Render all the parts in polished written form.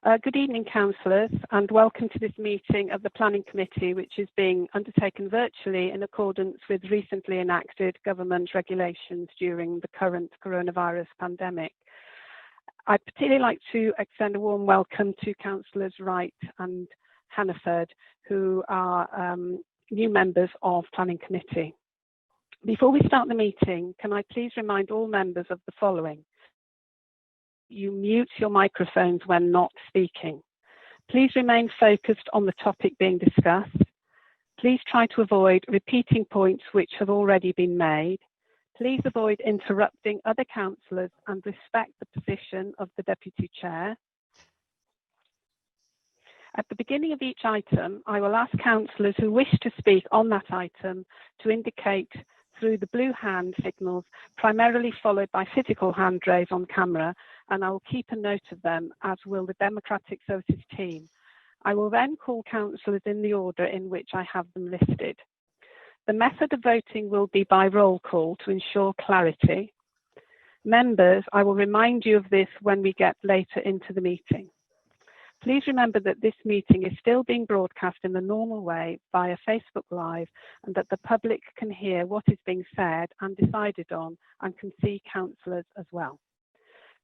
Good evening, councillors, and welcome to this meeting of the Planning Committee, which is being undertaken virtually in accordance with recently enacted government regulations during the current coronavirus pandemic. I'd particularly like to extend a warm welcome to Councillors Wright and Hannaford, who are new members of Planning Committee. Before we start the meeting, can I please remind all members of the following? You mute your microphones when not speaking. Please remain focused on the topic being discussed. Please try to avoid repeating points which have already been made. Please avoid interrupting other councillors and respect the position of the Deputy Chair. At the beginning of each item, I will ask councillors who wish to speak on that item to indicate through the blue hand signals, primarily followed by physical hand raise on camera, and I will keep a note of them, as will the Democratic Services team. I will then call councillors in the order in which I have them listed. The method of voting will be by roll call to ensure clarity. Members, I will remind you of this when we get later into the meeting. Please remember that this meeting is still being broadcast in the normal way via Facebook Live, and that the public can hear what is being said and decided on and can see councillors as well.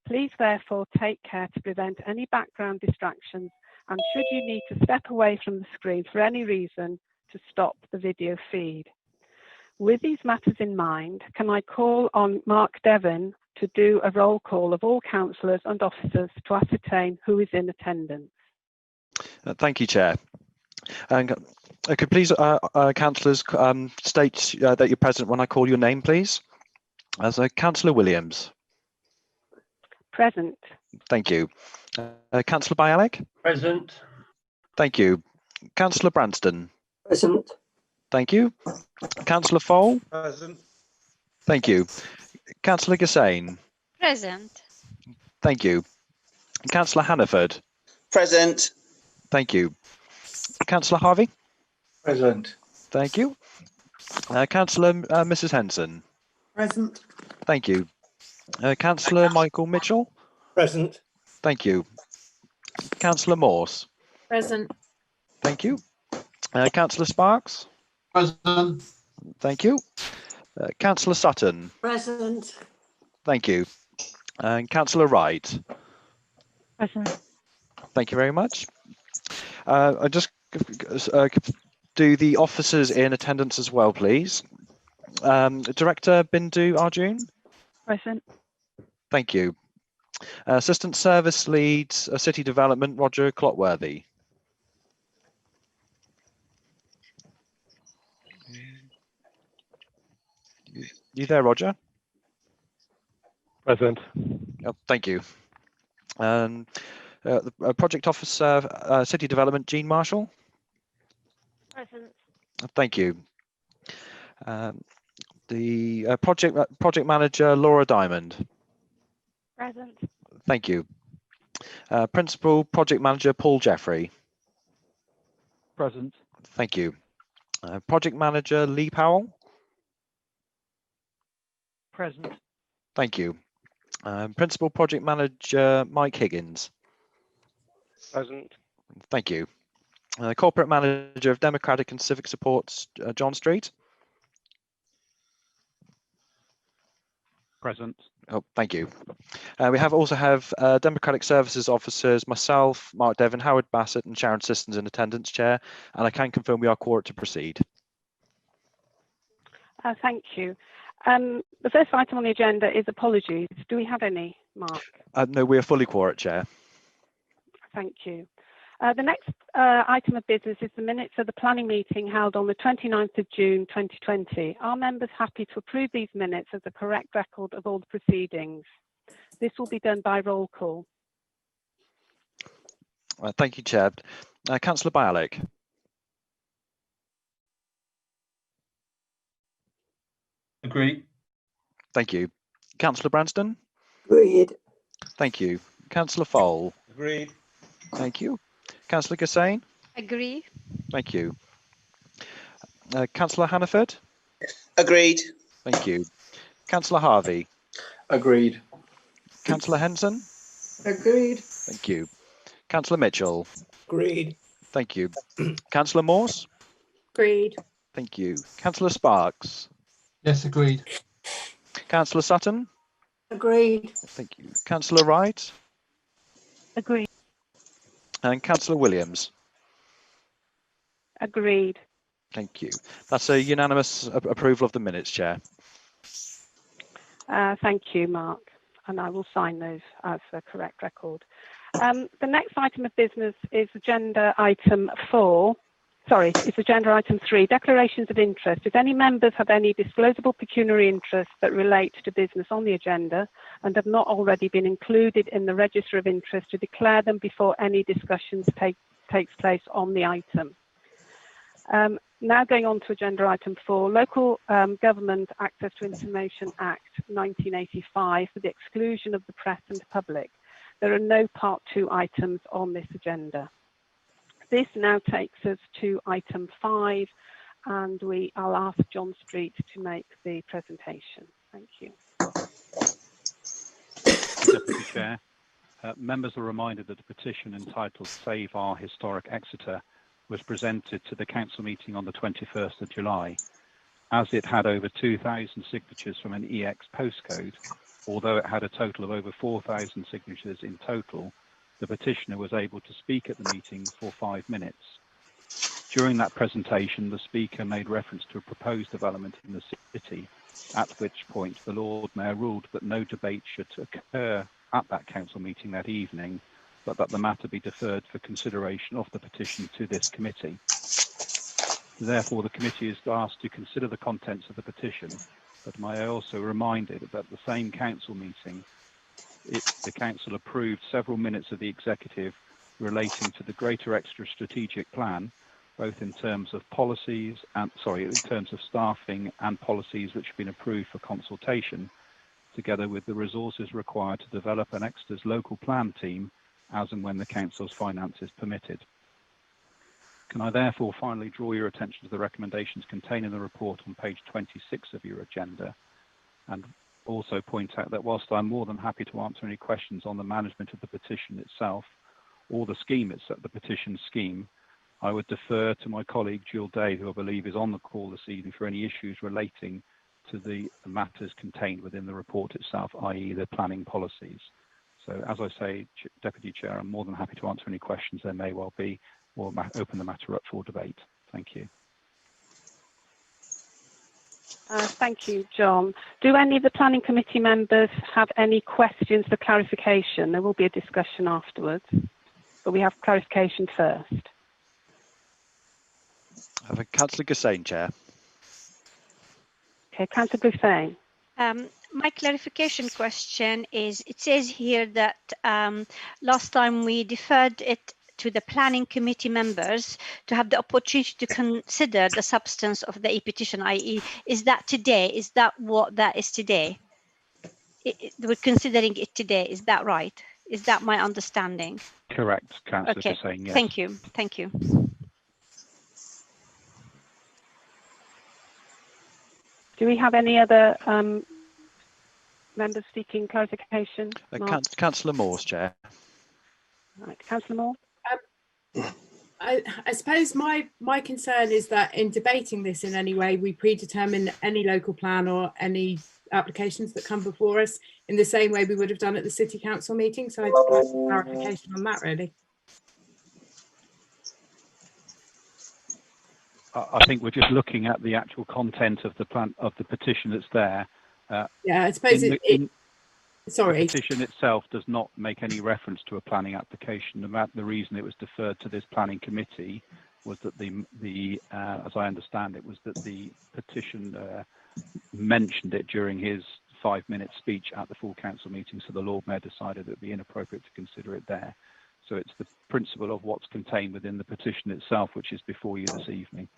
Please therefore take care to prevent any background distractions, and should you need to step away from the screen for any reason, to stop the video feed. With these matters in mind, can I call on Mark Devon to do a roll call of all councillors and officers to ascertain who is in attendance? Thank you, Chair. And could please, councillors, state that you're present when I call your name, please? As Councillor Williams. Present. Thank you. Councillor Bialik? Present. Thank you. Councillor Branston? Present. Thank you. Councillor Fole? Present. Thank you. Councillor Gassane? Present. Thank you. Councillor Hannaford? Present. Thank you. Councillor Harvey? Present. Thank you. Councillor Mrs Henson? Present. Thank you. Councillor Michael Mitchell? Present. Thank you. Councillor Morse? Present. Thank you. Councillor Sparks? Present. Thank you. Councillor Sutton? Present. Thank you. And Councillor Wright? Present. Thank you very much. I just do the officers in attendance as well, please. Director Bindu Arjun? Present. Thank you. Assistant Service Leads, City Development, Roger Clotworthy. You there, Roger? Present. Oh, thank you. The Project Officer, City Development, Jean Marshall. Present. Thank you. The Project Manager, Laura Diamond. Present. Thank you. Principal Project Manager, Paul Jeffrey. Present. Thank you. Project Manager, Lee Powell. Present. Thank you. Principal Project Manager, Mike Higgins. Present. Thank you. Corporate Manager of Democratic and Civic Supports, John Street. Present. Oh, thank you. We also have Democratic Services Officers, myself, Mark Devon, Howard Bassett and Sharon Sistons in attendance, Chair, and I can confirm we are quorate to proceed. Thank you. The first item on the agenda is apologies. Do we have any, Mark? No, we are fully quorate, Chair. Thank you. The next item of business is the minutes of the planning meeting held on the 29th of June 2020. Are members happy to approve these minutes as a correct record of all the proceedings? This will be done by roll call. Thank you, Chair. Councillor Bialik. Agreed. Thank you. Councillor Branston. Agreed. Thank you. Councillor Fole. Agreed. Thank you. Councillor Gassane. Agree. Thank you. Councillor Hannaford. Agreed. Thank you. Councillor Harvey. Agreed. Councillor Henson. Agreed. Thank you. Councillor Mitchell. Agreed. Thank you. Councillor Morse. Agreed. Thank you. Councillor Sparks. Yes, agreed. Councillor Sutton. Agreed. Thank you. Councillor Wright. Agreed. And Councillor Williams. Agreed. Thank you. That's a unanimous approval of the minutes, Chair. Thank you, Mark, and I will sign those as a correct record. The next item of business is agenda item 4. Sorry, it's agenda item 3, declarations of interest. If any members have any disclosable pecuniary interests that relate to business on the agenda and have not already been included in the register of interest, to declare them before any discussions takes place on the item. Now going on to agenda item 4, Local Government Access to Information Act 1985 for the exclusion of the press and public. There are no part 2 items on this agenda. This now takes us to item 5, and I'll ask John Street to make the presentation. Thank you. Deputy Chair, members are reminded that the petition entitled Save Our Historic Exeter was presented to the council meeting on the 21st of July. As it had over 2,000 signatures from an EX postcode, although it had a total of over 4,000 signatures in total, the petitioner was able to speak at the meeting for 5 minutes. During that presentation, the speaker made reference to a proposed development in the city, at which point the Lord Mayor ruled that no debate should occur at that council meeting that evening, but that the matter be deferred for consideration of the petition to this committee. Therefore, the committee is asked to consider the contents of the petition, but may I also reminded that at the same council meeting, the council approved several minutes of the executive relating to the Greater Exeter Strategic Plan, both in terms of policies and, in terms of staffing and policies which have been approved for consultation, together with the resources required to develop an Exeter's local plan team as and when the council's finances permitted. Can I therefore finally draw your attention to the recommendations contained in the report on page 26 of your agenda, and also point out that whilst I'm more than happy to answer any questions on the management of the petition itself or the scheme itself, the petition scheme, I would defer to my colleague Jill Day, who I believe is on the call this evening, for any issues relating to the matters contained within the report itself, i.e. the planning policies. So as I say, Deputy Chair, I'm more than happy to answer any questions there may well be, or open the matter up for debate. Thank you. Thank you, John. Do any of the planning committee members have any questions for clarification? There will be a discussion afterwards, but we have clarification first. I have a Councillor Gussain, Chair. Okay, Councillor Gussain. My clarification question is, it says here that last time we deferred it to the planning committee members to have the opportunity to consider the substance of the e-petition, i.e. is that today? Is that what that is today? We're considering it today, is that right? Is that my understanding? Correct, Councillor Okay, Gussain, yes. thank you, thank you. Do we have any other members seeking clarification? Councillor Morse, Chair. Right, Councillor Moore. I suppose my concern is that in debating this in any way, we predetermine any local plan or any applications that come before us in the same way we would have done at the City Council meeting. So I'd like some clarification on that, really. I think we're just looking at the actual content of the plan of the petition that's there. Yeah, I suppose sorry. The petition itself does not make any reference to a planning application. The reason it was deferred to this planning committee was that as I understand it, was that the petitioner mentioned it during his 5-minute speech at the full council meeting. So the Lord Mayor decided it would be inappropriate to consider it there. So it's the principle of what's contained within the petition itself, which is before you this evening.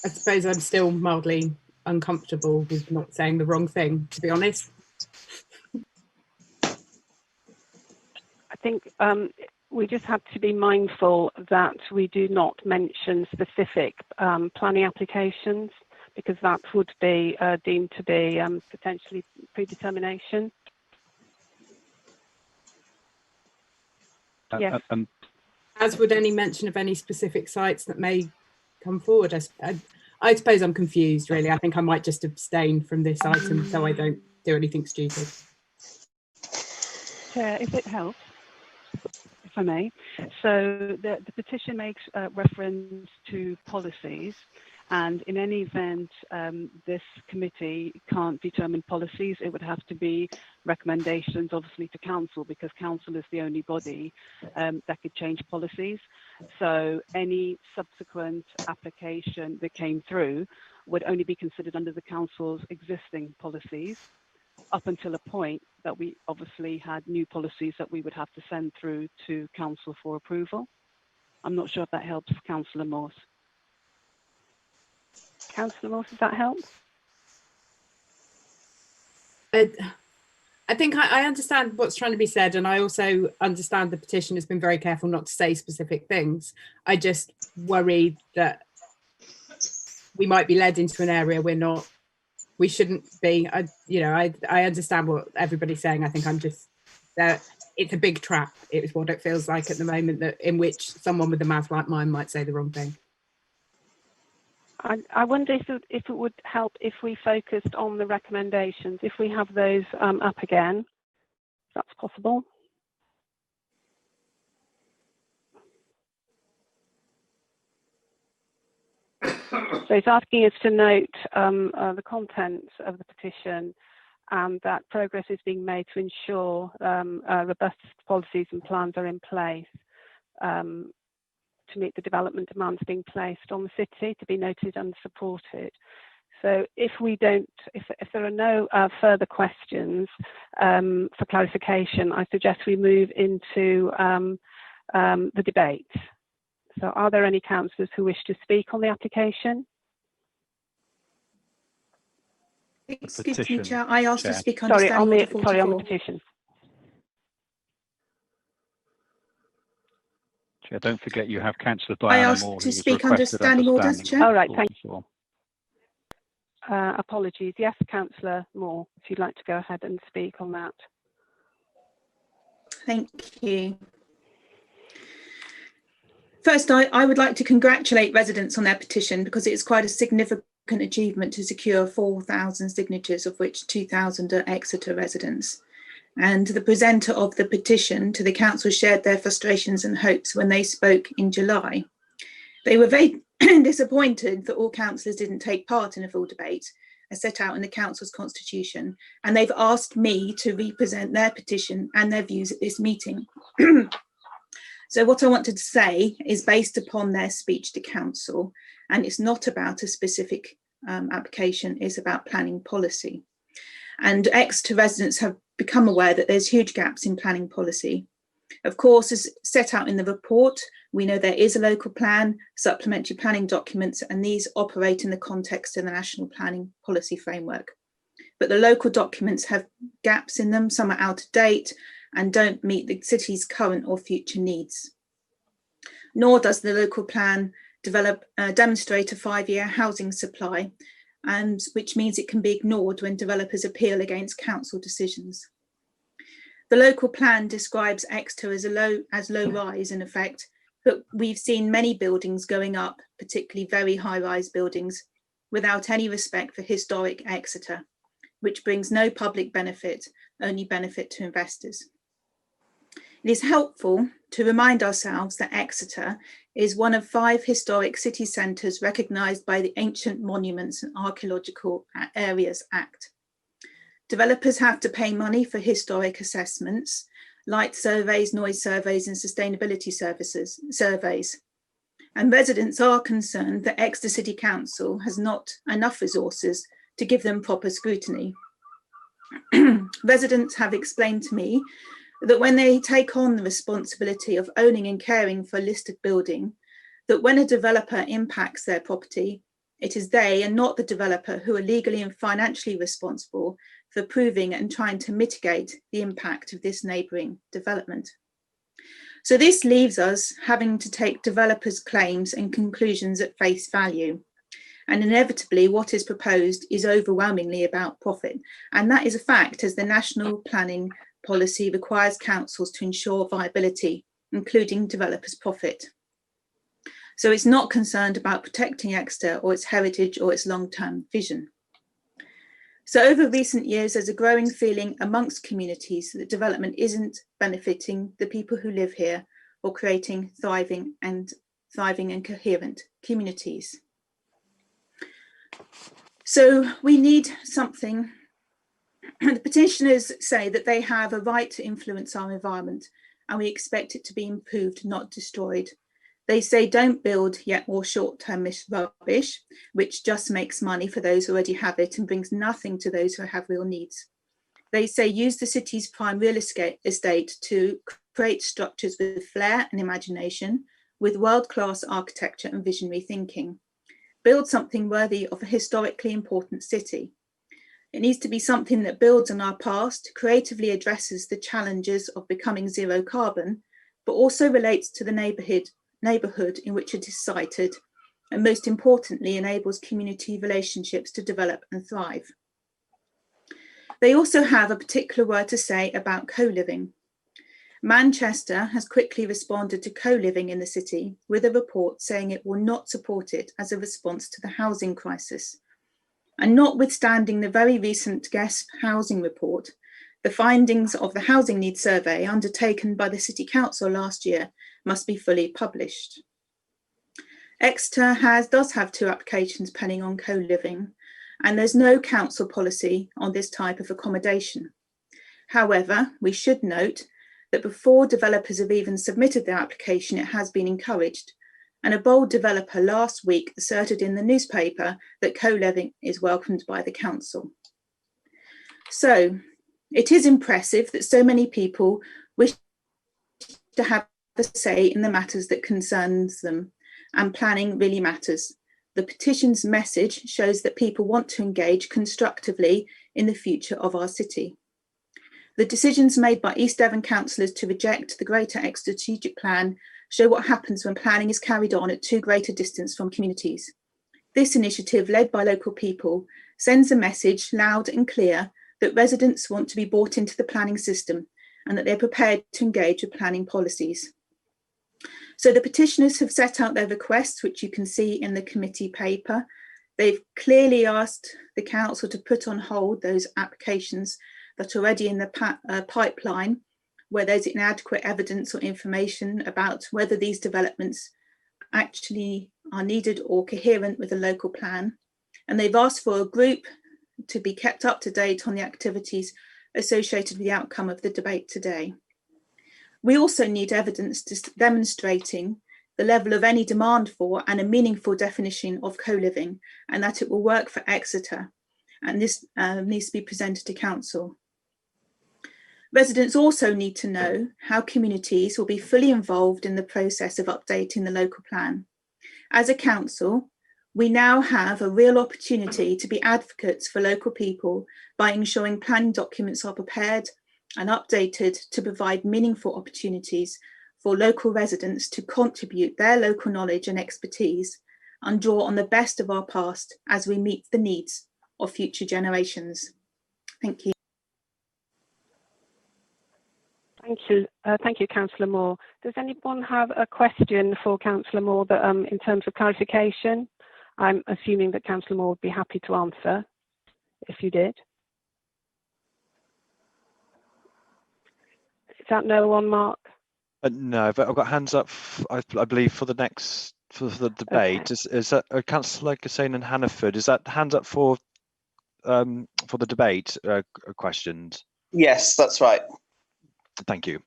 I suppose I'm still mildly uncomfortable with not saying the wrong thing, to be honest. I think we just have to be mindful that we do not mention specific planning applications, because that would be deemed to be potentially predetermination. Yes. As would any mention of any specific sites that may come forward. I suppose I'm confused, really. I think I might just abstain from this item so I don't do anything stupid. Chair, if it helps, if I may. So the petition makes reference to policies, and in any event, this committee can't determine policies. It would have to be recommendations, obviously, to council, because council is the only body that could change policies. So any subsequent application that came through would only be considered under the council's existing policies, up until a point that we obviously had new policies that we would have to send through to council for approval. I'm not sure if that helps Councillor Morse. Councillor Morse, does that help? I think I understand what's trying to be said, and I also understand the petition has been very careful not to say specific things. I just worry that we might be led into an area we shouldn't be. I understand what everybody's saying. I think I'm just it's a big trap. It's what it feels like at the moment, that in which someone with a mouth like mine might say the wrong thing. I wonder if it would help if we focused on the recommendations, if we have those up again, if that's possible. So it's asking us to note the contents of the petition, and that progress is being made to ensure robust policies and plans are in place to meet the development demands being placed on the city, to be noted and supported. So if there are no further questions for clarification, I suggest we move into the debate. So are there any councillors who wish to speak on the application? Excuse me, Chair. I asked to speak on on the petition. Chair, don't forget you have Councillor I Diana asked Moore, to speak under standing orders, Chair. All right, thank you. Apologies. Yes, Councillor Moore, if you'd like to go ahead and speak on that. Thank you. First, I would like to congratulate residents on their petition, because it's quite a significant achievement to secure 4,000 signatures, of which 2,000 are Exeter residents. And the presenter of the petition to the council shared their frustrations and hopes when they spoke in July. They were very disappointed that all councillors didn't take part in a full debate as set out in the council's constitution, and they've asked me to represent their petition and their views at this meeting. So what I wanted to say is based upon their speech to council, and it's not about a specific application, it's about planning policy. And Exeter residents have become aware that there's huge gaps in planning policy. Of course, as set out in the report, we know there is a local plan, supplementary planning documents, and these operate in the context of the National Planning Policy Framework. But the local documents have gaps in them, some are out of date and don't meet the city's current or future needs. Nor does the local plan demonstrate a 5-year housing supply, and which means it can be ignored when developers appeal against council decisions. The local plan describes Exeter as low rise in effect, but we've seen many buildings going up, particularly very high rise buildings, without any respect for historic Exeter, which brings no public benefit, only benefit to investors. It is helpful to remind ourselves that Exeter is one of 5 historic city centres recognised by the Ancient Monuments and Archaeological Areas Act. Developers have to pay money for historic assessments, light surveys, noise surveys and sustainability surveys. And residents are concerned that Exeter City Council has not enough resources to give them proper scrutiny. Residents have explained to me that when they take on the responsibility of owning and caring for a listed building, that when a developer impacts their property, it is they and not the developer who are legally and financially responsible for proving and trying to mitigate the impact of this neighbouring development. So this leaves us having to take developers' claims and conclusions at face value. And inevitably, what is proposed is overwhelmingly about profit. And that is a fact, as the national planning policy requires councils to ensure viability including developers' profit. So it's not concerned about protecting Exeter or its heritage or its long-term vision. So over recent years, there's a growing feeling amongst communities that development isn't benefiting the people who live here or creating thriving and coherent communities. So we need something. The petitioners say that they have a right to influence our environment and we expect it to be improved, not destroyed. They say don't build yet more short-termist rubbish, which just makes money for those who already have it and brings nothing to those who have real needs. They say use the city's prime real estate to create structures with flair and imagination, with world-class architecture and visionary thinking. Build something worthy of a historically important city. It needs to be something that builds on our past, creatively addresses the challenges of becoming zero carbon, but also relates to the neighbourhood in which it is sited, and most importantly, enables community relationships to develop and thrive. They also have a particular word to say about co-living. Manchester has quickly responded to co-living in the city with a report saying it will not support it as a response to the housing crisis. And notwithstanding the very recent guest housing report, the findings of the housing needs survey undertaken by the City Council last year must be fully published. Exeter does have 2 applications pending on co-living, and there's no council policy on this type of accommodation. However, we should note that before developers have even submitted their application, it has been encouraged. And a bold developer last week asserted in the newspaper that co-living is welcomed by the council. So it is impressive that so many people wish to have a say in the matters that concerns them, and planning really matters. The petition's message shows that people want to engage constructively in the future of our city. The decisions made by East Devon councillors to reject the Greater Exeter Strategic Plan show what happens when planning is carried on at too great a distance from communities. This initiative, led by local people, sends a message loud and clear that residents want to be brought into the planning system and that they're prepared to engage with planning policies. So the petitioners have set out their requests, which you can see in the committee paper. They've clearly asked the council to put on hold those applications that are already in the pipeline, where there's inadequate evidence or information about whether these developments actually are needed or coherent with a local plan. And they've asked for a group to be kept up to date on the activities associated with the outcome of the debate today. We also need evidence demonstrating the level of any demand for and a meaningful definition of co-living, and that it will work for Exeter. And this needs to be presented to council. Residents also need to know how communities will be fully involved in the process of updating the local plan. As a council, we now have a real opportunity to be advocates for local people by ensuring planning documents are prepared and updated to provide meaningful opportunities for local residents to contribute their local knowledge and expertise and draw on the best of our past as we meet the needs of future generations. Thank you. Thank you, Councillor Moore. Does anyone have a question for Councillor Moore that, in terms of clarification? I'm assuming that Councillor Moore would be happy to answer if you did. Is that no one, Mark? No, but I've got hands up, I believe, for the debate. Okay. Is that Councillor Gassane and Hannaford? Is that hands up for the debate questions? Yes, that's right. Thank you.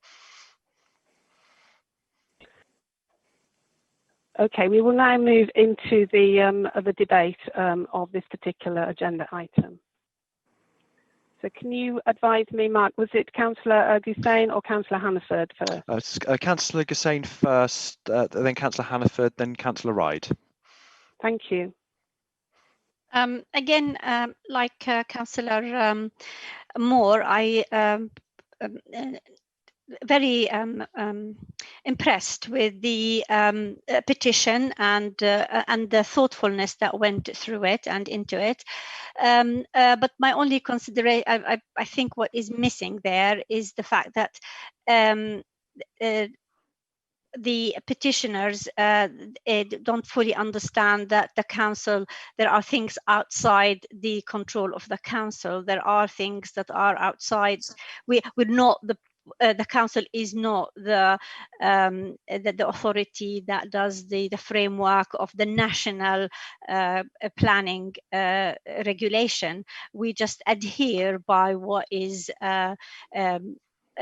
Okay, we will now move into the debate of this particular agenda item. So can you advise me, Mark, was it Councillor Gassane or Councillor Hannaford first? Councillor Gassane first, then Councillor Hannaford, then Councillor Ryde. Thank you. Again, like Councillor Moore, I very impressed with the petition and the thoughtfulness that went through it and into it. But my only consideration, I think what is missing there is the fact that the petitioners don't fully understand that the council, there are things outside the control of the council. There are things that are outside. We're not the council is not the authority that does the framework of the national planning regulation. We just adhere by what is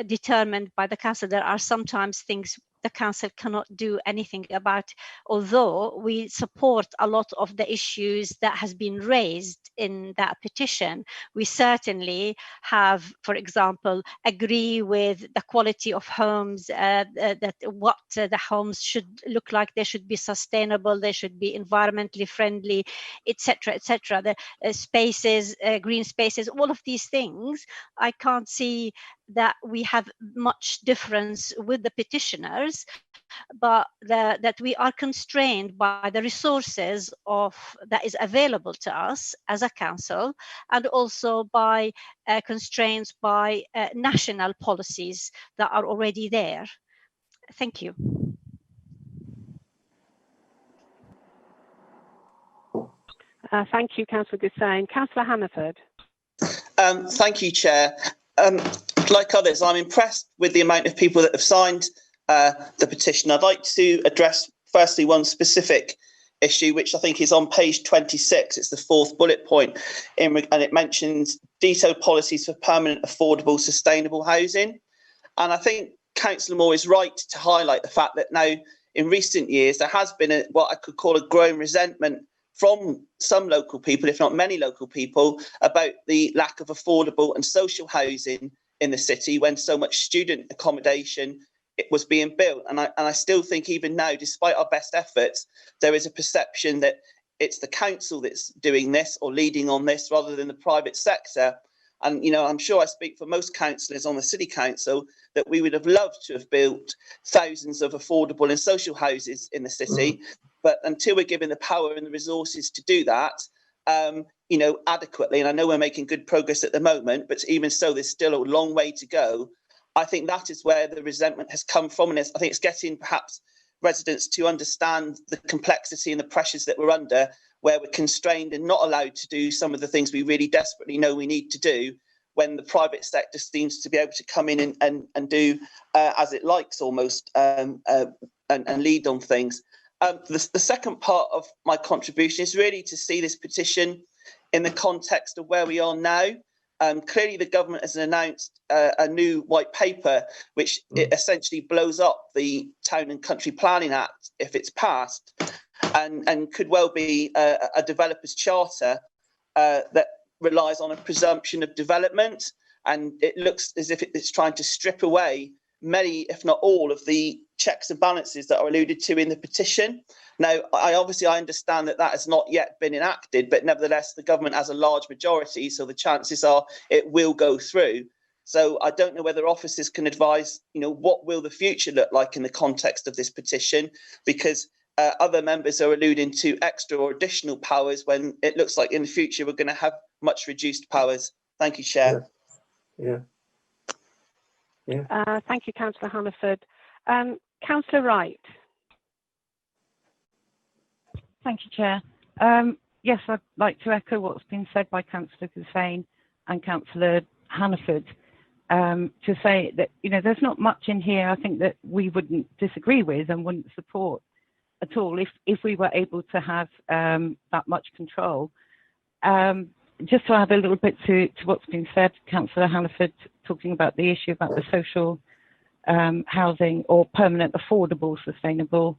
determined by the council. There are sometimes things the council cannot do anything about, although we support a lot of the issues that has been raised in that petition. We certainly have, for example, agree with the quality of homes, that what the homes should look like. They should be sustainable, they should be environmentally friendly, etc., etc. The spaces, green spaces, all of these things, I can't see that we have much difference with the petitioners, but that we are constrained by the resources that is available to us as a council, and also by constraints by national policies that are already there. Thank you. Thank you, Councillor Gussain. Councillor Hannaford. Thank you, Chair. Like others, I'm impressed with the amount of people that have signed the petition. I'd like to address firstly one specific issue, which I think is on page 26. It's the fourth bullet point, and it mentions detailed policies for permanent, affordable, sustainable housing. And I think Councillor Moore is right to highlight the fact that now, in recent years, there has been what I could call a growing resentment from some local people, if not many local people, about the lack of affordable and social housing in the city when so much student accommodation was being built. And I still think even now, despite our best efforts, there is a perception that it's the council that's doing this or leading on this rather than the private sector. And, you know, I'm sure I speak for most councillors on the city council that we would have loved to have built thousands of affordable and social houses in the city. But until we're given the power and the resources to do that, you know, adequately, and I know we're making good progress at the moment, but even so, there's still a long way to go. I think that is where the resentment has come from, and I think it's getting perhaps residents to understand the complexity and the pressures that we're under, where we're constrained and not allowed to do some of the things we really desperately know we need to do, when the private sector seems to be able to come in and do as it likes almost, and lead on things. The second part of my contribution is really to see this petition in the context of where we are now. Clearly, the government has announced a new white paper, which it essentially blows up the Town and Country Planning Act if it's passed, and could well be a developer's charter that relies on a presumption of development. And it looks as if it's trying to strip away many, if not all, of the checks and balances that are alluded to in the petition. Now, I understand that has not yet been enacted, but nevertheless, the government has a large majority, so the chances are it will go through. So I don't know whether officers can advise, you know, what will the future look like in the context of this petition, because other members are alluding to extra or additional powers when it looks like in the future we're going to have much reduced powers. Thank you, Chair. Thank you, Councillor Hannaford. Councillor Wright. Thank you, Chair. Yes, I'd like to echo what's been said by Councillor Gussain and Councillor Hannaford, to say that, you know, there's not much in here I think that we wouldn't disagree with and wouldn't support at all if we were able to have that much control. Just to add a little bit to what's been said, Councillor Hannaford talking about the issue about the social housing or permanent, affordable, sustainable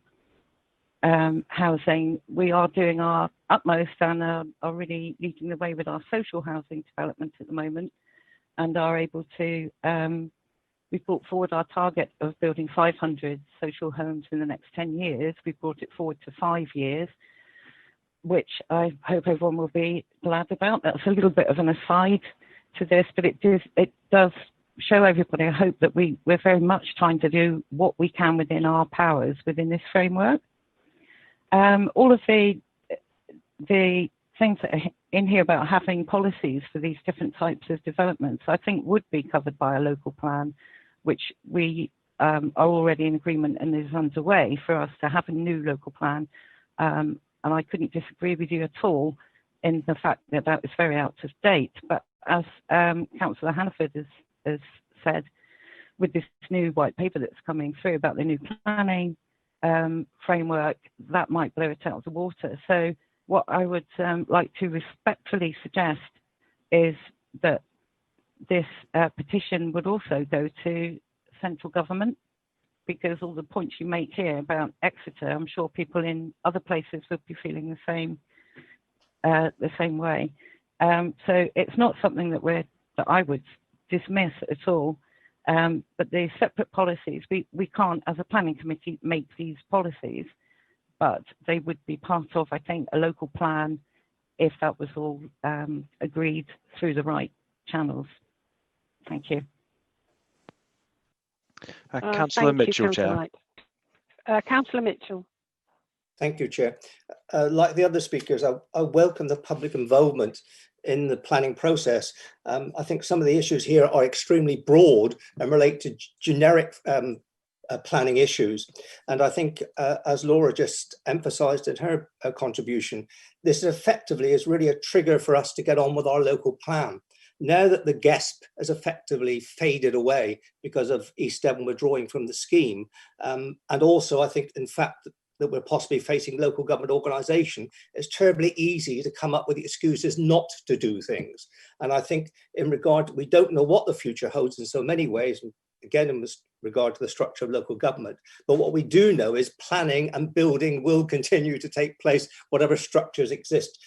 housing. We are doing our utmost and are really leading the way with our social housing development at the moment, and are able to, we've brought forward our target of building 500 social homes in the next 10 years. We've brought it forward to 5 years, which I hope everyone will be glad about. That's a little bit of an aside to this, but it does show everybody, I hope, that we're very much trying to do what we can within our powers within this framework. All of the things that are in here about having policies for these different types of developments, I think would be covered by a local plan, which we are already in agreement and is underway for us to have a new local plan. And I couldn't disagree with you at all in the fact that that is very out of date. But as Councillor Hannaford has said, with this new white paper that's coming through about the new planning framework, that might blow it out of the water. So what I would like to respectfully suggest is that this petition would also go to central government, because all the points you make here about Exeter, I'm sure people in other places would be feeling the same way. So it's not something that I would dismiss at all. But the separate policies, we can't, as a planning committee, make these policies, but they would be part of, I think, a local plan if that was all agreed through the right channels. Thank you. Councillor Mitchell, Chair. Councillor Mitchell. Thank you, Chair. Like the other speakers, I welcome the public involvement in the planning process. I think some of the issues here are extremely broad and relate to generic planning issues. And I think, as Laura just emphasised in her contribution, this effectively is really a trigger for us to get on with our local plan. Now that the GESP has effectively faded away because of East Devon withdrawing from the scheme, and also I think, in fact, that we're possibly facing local government organisation, it's terribly easy to come up with the excuses not to do things. And I think in regard, we don't know what the future holds in so many ways, and again, in regard to the structure of local government. But what we do know is planning and building will continue to take place, whatever structures exist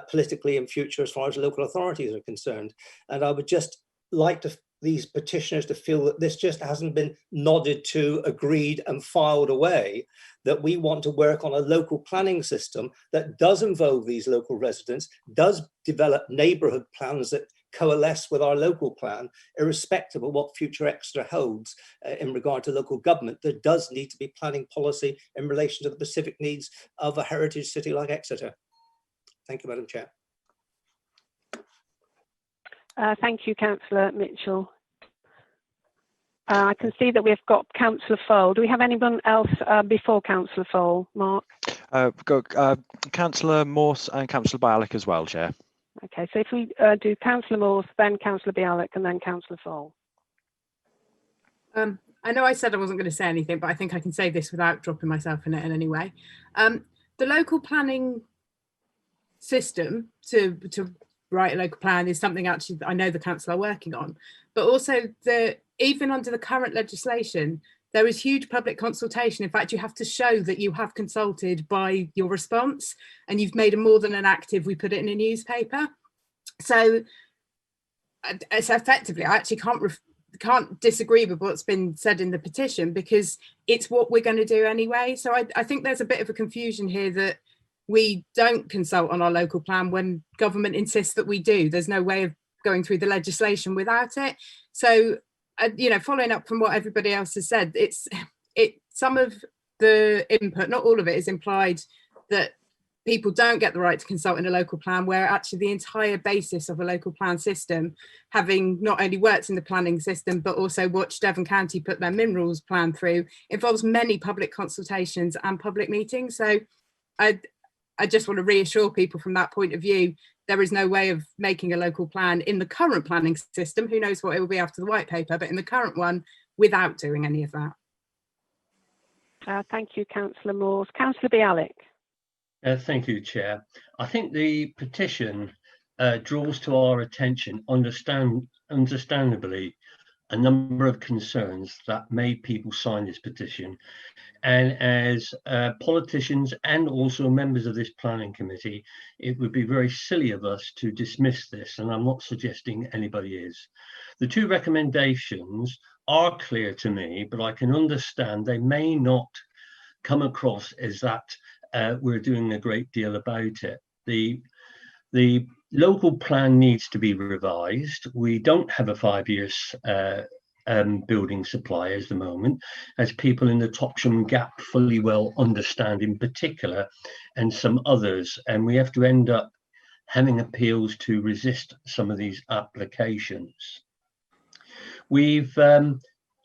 politically in future as far as local authorities are concerned. And I would just like these petitioners to feel that this just hasn't been nodded to, agreed and filed away, that we want to work on a local planning system that does involve these local residents, does develop neighbourhood plans that coalesce with our local plan, irrespective of what future Exeter holds in regard to local government. There does need to be planning policy in relation to the specific needs of a heritage city like Exeter. Thank you, Madam Chair. Thank you, Councillor Mitchell. I can see that we've got Councillor Fole. Do we have anyone else before Councillor Fole, Mark? We've got Councillor Morse and Councillor Bialik as well, Chair. Okay, so if we do Councillor Morse, then Councillor Bialik, and then Councillor Fole. I know I said I wasn't going to say anything, but I think I can say this without dropping myself in it in any way. The local planning system to write a local plan is something actually I know the council are working on, but also even under the current legislation, there is huge public consultation. In fact, you have to show that you have consulted by your response and you've made a more than an active, we put it in a newspaper. So it's effectively, I actually can't disagree with what's been said in the petition, because it's what we're going to do anyway. So I think there's a bit of a confusion here that we don't consult on our local plan when government insists that we do. There's no way of going through the legislation without it. So, you know, following up from what everybody else has said, some of the input, not all of it, is implied that people don't get the right to consult in a local plan, where actually the entire basis of a local plan system, having not only worked in the planning system, but also watched Devon County put their minerals plan through, involves many public consultations and public meetings. So I just want to reassure people from that point of view, there is no way of making a local plan in the current planning system. Who knows what it will be after the white paper, but in the current one, without doing any of that. Thank you, Councillor Morse. Councillor Bialik. Thank you, Chair. I think the petition draws to our attention, understandably, a number of concerns that made people sign this petition. And as politicians and also members of this planning committee, it would be very silly of us to dismiss this, and I'm not suggesting anybody is. The two recommendations are clear to me, but I can understand they may not come across as that we're doing a great deal about it. The local plan needs to be revised. We don't have a 5 years building supply at the moment, as people in the Topsham Gap fully well understand in particular, and some others, and we have to end up having appeals to resist some of these applications. We've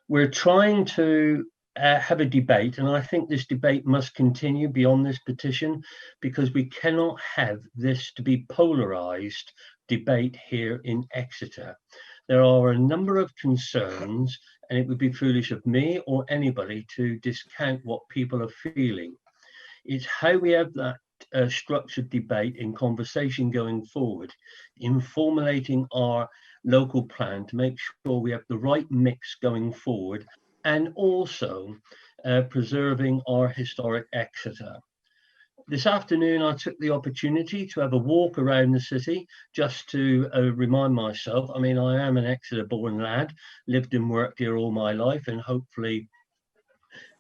we're trying to have a debate, and I think this debate must continue beyond this petition, because we cannot have this to be polarized debate here in Exeter. There are a number of concerns, and it would be foolish of me or anybody to discount what people are feeling. It's how we have that structured debate and conversation going forward in formulating our local plan to make sure we have the right mix going forward, and also preserving our historic Exeter. This afternoon, I took the opportunity to have a walk around the city just to remind myself, I mean, I am an Exeter-born lad, lived and worked here all my life, and hopefully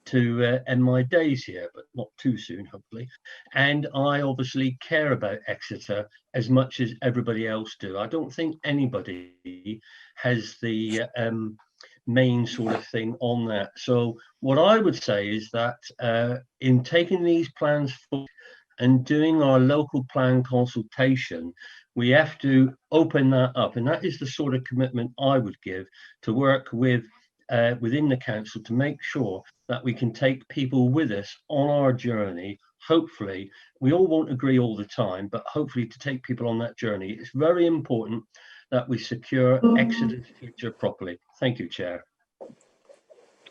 to end my days here, but not too soon, hopefully. And I obviously care about Exeter as much as everybody else do. I don't think anybody has the main sort of thing on that. So what I would say is that in taking these plans forward and doing our local plan consultation, we have to open that up. And that is the sort of commitment I would give to work with within the council to make sure that we can take people with us on our journey. Hopefully, we all won't agree all the time, but hopefully to take people on that journey. It's very important that we secure Exeter's future properly. Thank you, Chair.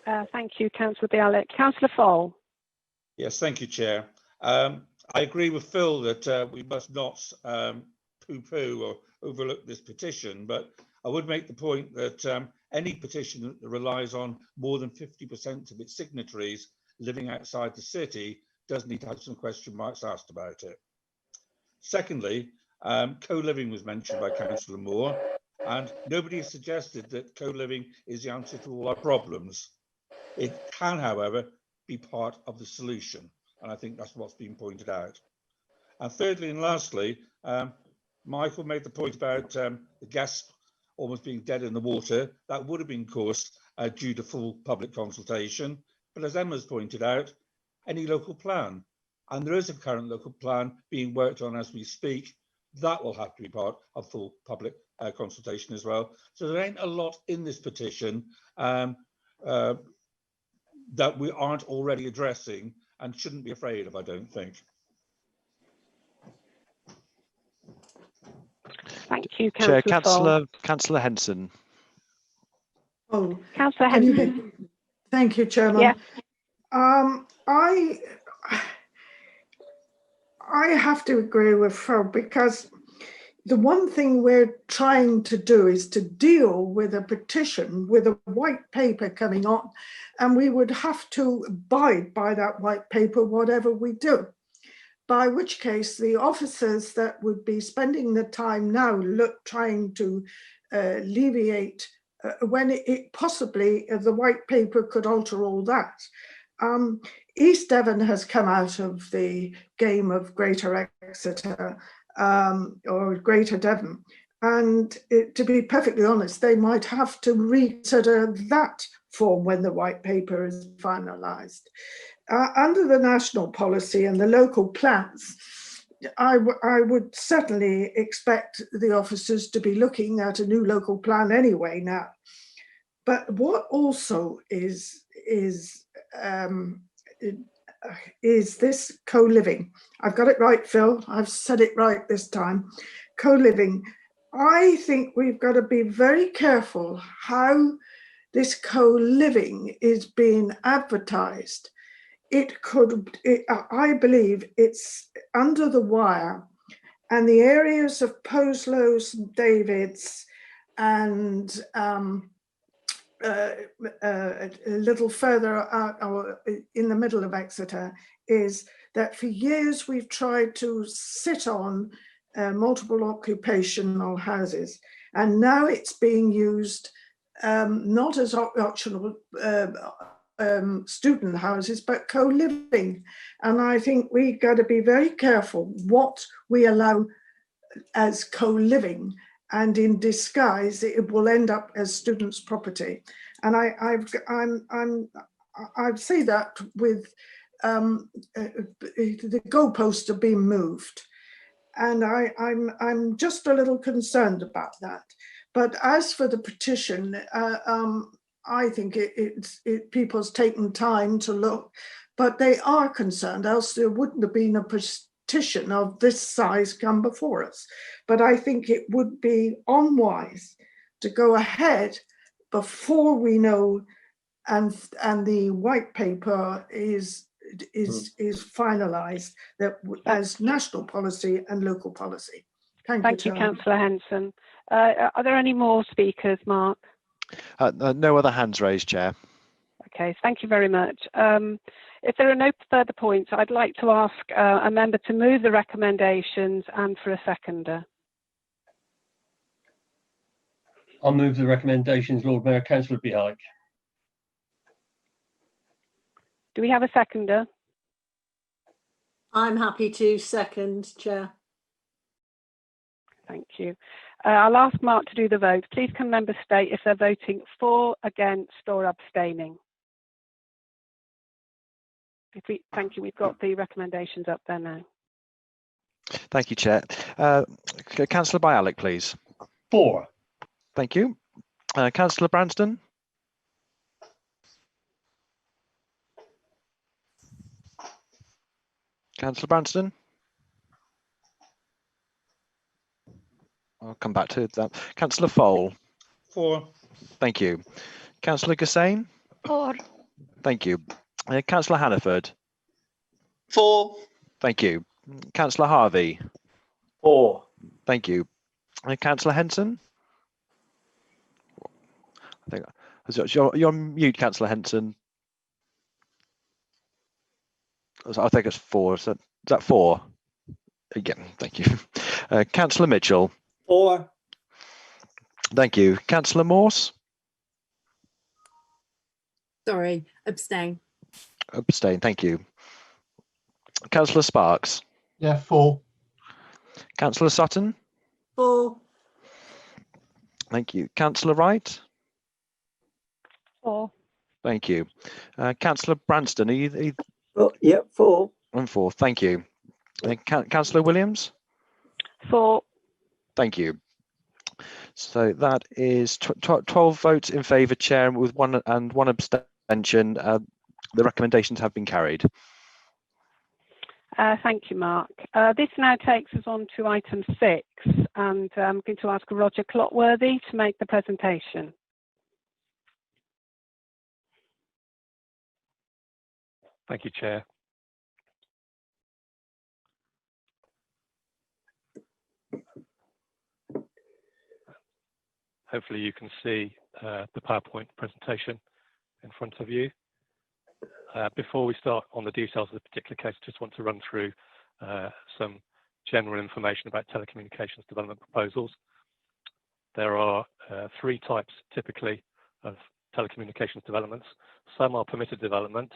Thank you, Councillor Bialik. Councillor Fall. Yes, thank you, Chair. I agree with Phil that we must not poo-poo or overlook this petition, but I would make the point that any petition that relies on more than 50% of its signatories living outside the city does need to have some question marks asked about it. Secondly, co-living was mentioned by Councillor Moore, and nobody has suggested that co-living is the answer to all our problems. It can, however, be part of the solution, and I think that's what's been pointed out. And thirdly and lastly, Michael made the point about the gas almost being dead in the water. That would have been caused due to full public consultation. But as Emma's pointed out, any local plan, and there is a current local plan being worked on as we speak, that will have to be part of full public consultation as well. So there ain't a lot in this petition that we aren't already addressing and shouldn't be afraid of, I don't think. Thank you, Councillor Councillor Henson. Oh, Councillor Henson. Thank you, Chairman. Yeah. I have to agree with Phil, because the one thing we're trying to do is to deal with a petition with a white paper coming on, and we would have to abide by that white paper, whatever we do. By which case the officers that would be spending the time now trying to alleviate when it possibly the white paper could alter all that. East Devon has come out of the game of Greater Exeter or Greater Devon, and to be perfectly honest, they might have to reconsider that form when the white paper is finalised. Under the national policy and the local plans, I would certainly expect the officers to be looking at a new local plan anyway now. But what also is this co-living. I've got it right, Phil. I've said it right this time. Co-living. I think we've got to be very careful how this co-living is being advertised. I believe it's under the wire, and the areas of Poslow, St David's, and a little further out or in the middle of Exeter, is that for years we've tried to sit on multiple occupational houses, and now it's being used not as optional student houses, but co-living. And I think we've got to be very careful what we allow as co-living, and in disguise it will end up as students' property. And I say that with the goalposts are being moved, and I'm just a little concerned about that. But as for the petition, I think people's taken time to look, but they are concerned, else there wouldn't have been a petition of this size come before us. But I think it would be unwise to go ahead before we know and the white paper is finalised that as national policy and local policy. Thank you, Councillor Henson. Are there any more speakers, Mark? No other hands raised, Chair. Okay, thank you very much. If there are no further points, I'd like to ask a member to move the recommendations and for a seconder. I'll move the recommendations, Lord Mayor. Councillor Biodiversity. Do we have a seconder? I'm happy to second, Chair. Thank you. I'll ask Mark to do the vote. Please can members state if they're voting for, against or abstaining. Thank you. We've got the recommendations up there now. Thank you, Chair. Councillor Bialik, please. For. Thank you. Councillor Branston. Councillor Branston. I'll come back to that. Councillor Fole. For. Thank you. Councillor Gassane. For. Thank you. Councillor Hannaford. For. Thank you. Councillor Harvey. For. Thank you. Councillor Henson. I think you're on mute, Councillor Henson. I think it's 4. Is that 4? Again, thank you. Councillor Mitchell. For. Thank you. Councillor Morse. Sorry, abstain. Abstain. Thank you. Councillor Sparks. Yeah, for. Councillor Sutton. For. Thank you. Councillor Wright. For. Thank you. Councillor Branston. Are you Yeah, for. I'm for. Thank you. Councillor Williams. For. Thank you. So that is 12 votes in favour, Chair, with one abstention. The recommendations have been carried. Thank you, Mark. This now takes us on to item 6, and I'm going to ask Roger Clotworthy to make the presentation. Thank you, Chair. Hopefully you can see the PowerPoint presentation in front of you. Before we start on the details of the particular case, I just want to run through some general information about telecommunications development proposals. There are 3 types typically of telecommunications developments. Some are permitted development,